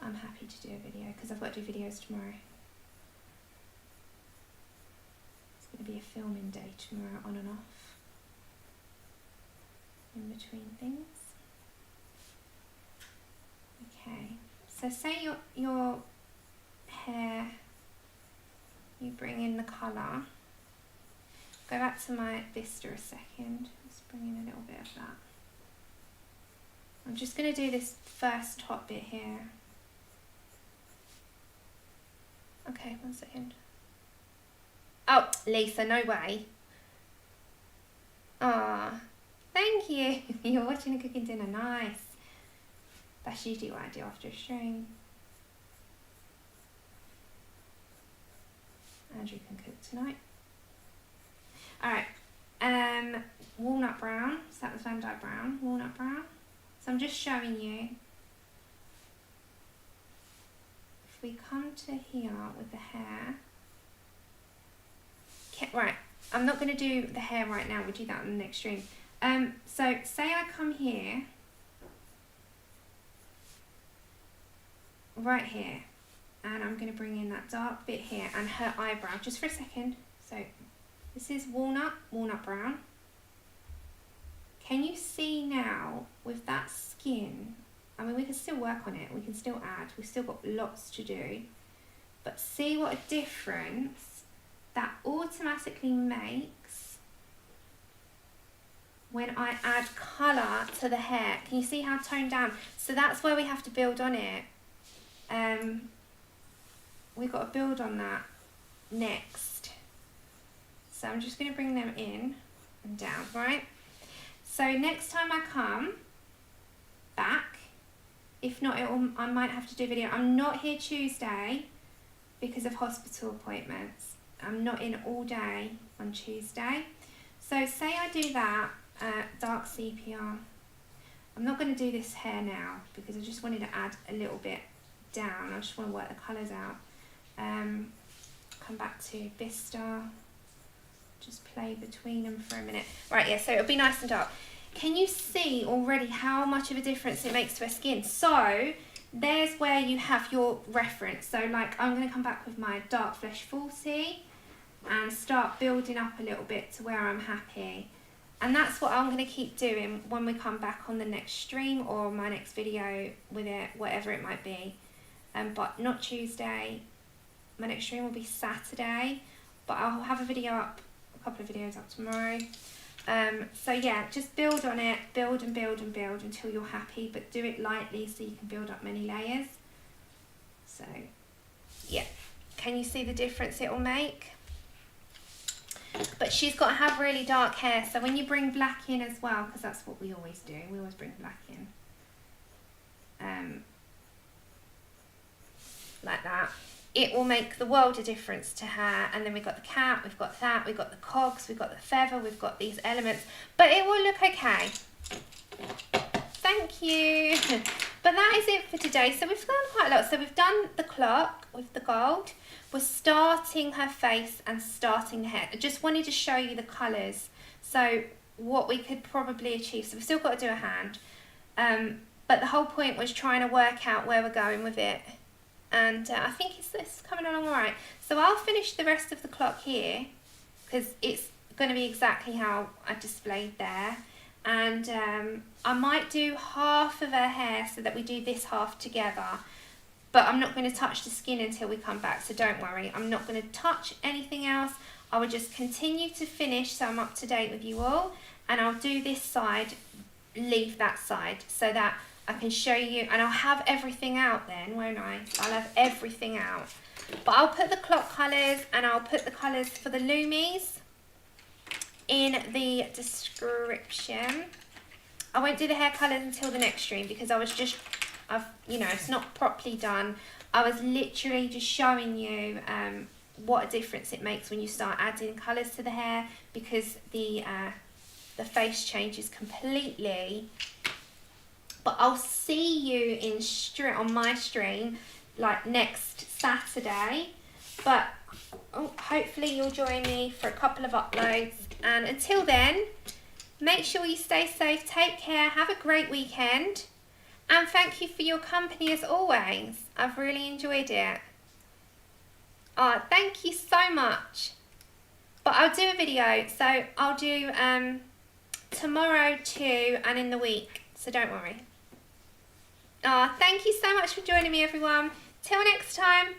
I'm happy to do a video because I've got to do videos tomorrow. It's going to be a filming day tomorrow, on and off, in between things. Okay, so say your hair, you bring in the colour. Go back to my Bistre a second. Let's bring in a little bit of that. I'm just going to do this first top bit here. Okay, 1 second. Oh, Lisa, no way. Ah, thank you. You're watching a cooking dinner, nice. That's usually what I do after a stream. Andrew can cook tonight. Alright, walnut brown. So that was Van Dyke brown, walnut brown. So I'm just showing you. If we come to here with the hair. Okay, right, I'm not going to do the hair right now. We'll do that on the next stream. So say I come here. Right here. And I'm going to bring in that dark bit here and her eyebrow just for a second. So this is walnut brown. Can you see now with that skin? I mean, we can still work on it. We can still add. We've still got lots to do. But see what a difference that automatically makes when I add colour to the hair. Can you see how toned down? So that's where we have to build on it. We've got to build on that next. So I'm just going to bring them in and down, right? So next time I come back, if not, I might have to do a video. I'm not here Tuesday because of hospital appointments. I'm not in all day on Tuesday. So say I do that, dark sepia. I'm not going to do this hair now because I just wanted to add a little bit down. I just want to work the colours out. Come back to Bistre. Just play between them for a minute. Right, yeah, so it'll be nice and dark. Can you see already how much of a difference it makes to her skin? So there's where you have your reference. So like I'm going to come back with my Dark Flesh 40 and start building up a little bit to where I'm happy. And that's what I'm going to keep doing when we come back on the next stream or my next video with it, whatever it might be. But not Tuesday. My next stream will be Saturday, but I'll have a video up, a couple of videos up tomorrow. So yeah, just build on it, build and build and build until you're happy, but do it lightly so you can build up many layers. So yeah, can you see the difference it will make? But she's got to have really dark hair, so when you bring black in as well, because that's what we always do, we always bring black in. Like that. It will make the world of difference to her. And then we've got the cat, we've got that, we've got the cogs, we've got the feather, we've got these elements, but it will look okay. Thank you. But that is it for today. So we've done quite a lot. So we've done the clock with the gold. We're starting her face and starting the head. I just wanted to show you the colours. So what we could probably achieve. So we've still got to do a hand. But the whole point was trying to work out where we're going with it. And I think it's coming along all right. So I'll finish the rest of the clock here because it's going to be exactly how I displayed there. And I might do half of her hair so that we do this half together. But I'm not going to touch the skin until we come back, so don't worry. I'm not going to touch anything else. I will just continue to finish so I'm up to date with you all. And I'll do this side, leave that side, so that I can show you, and I'll have everything out then, won't I? I'll have everything out. But I'll put the clock colours and I'll put the colours for the Lumies in the description. I won't do the hair colours until the next stream because you know, it's not properly done. I was literally just showing you what a difference it makes when you start adding colours to the hair, because the face changes completely. But I'll see you on my stream like next Saturday. But hopefully you'll join me for a couple of uploads. And until then, make sure you stay safe, take care, have a great weekend. And thank you for your company as always. I've really enjoyed it. Oh, thank you so much. But I'll do a video. So I'll do tomorrow too and in the week. So don't worry. Oh, thank you so much for joining me, everyone. Till next time.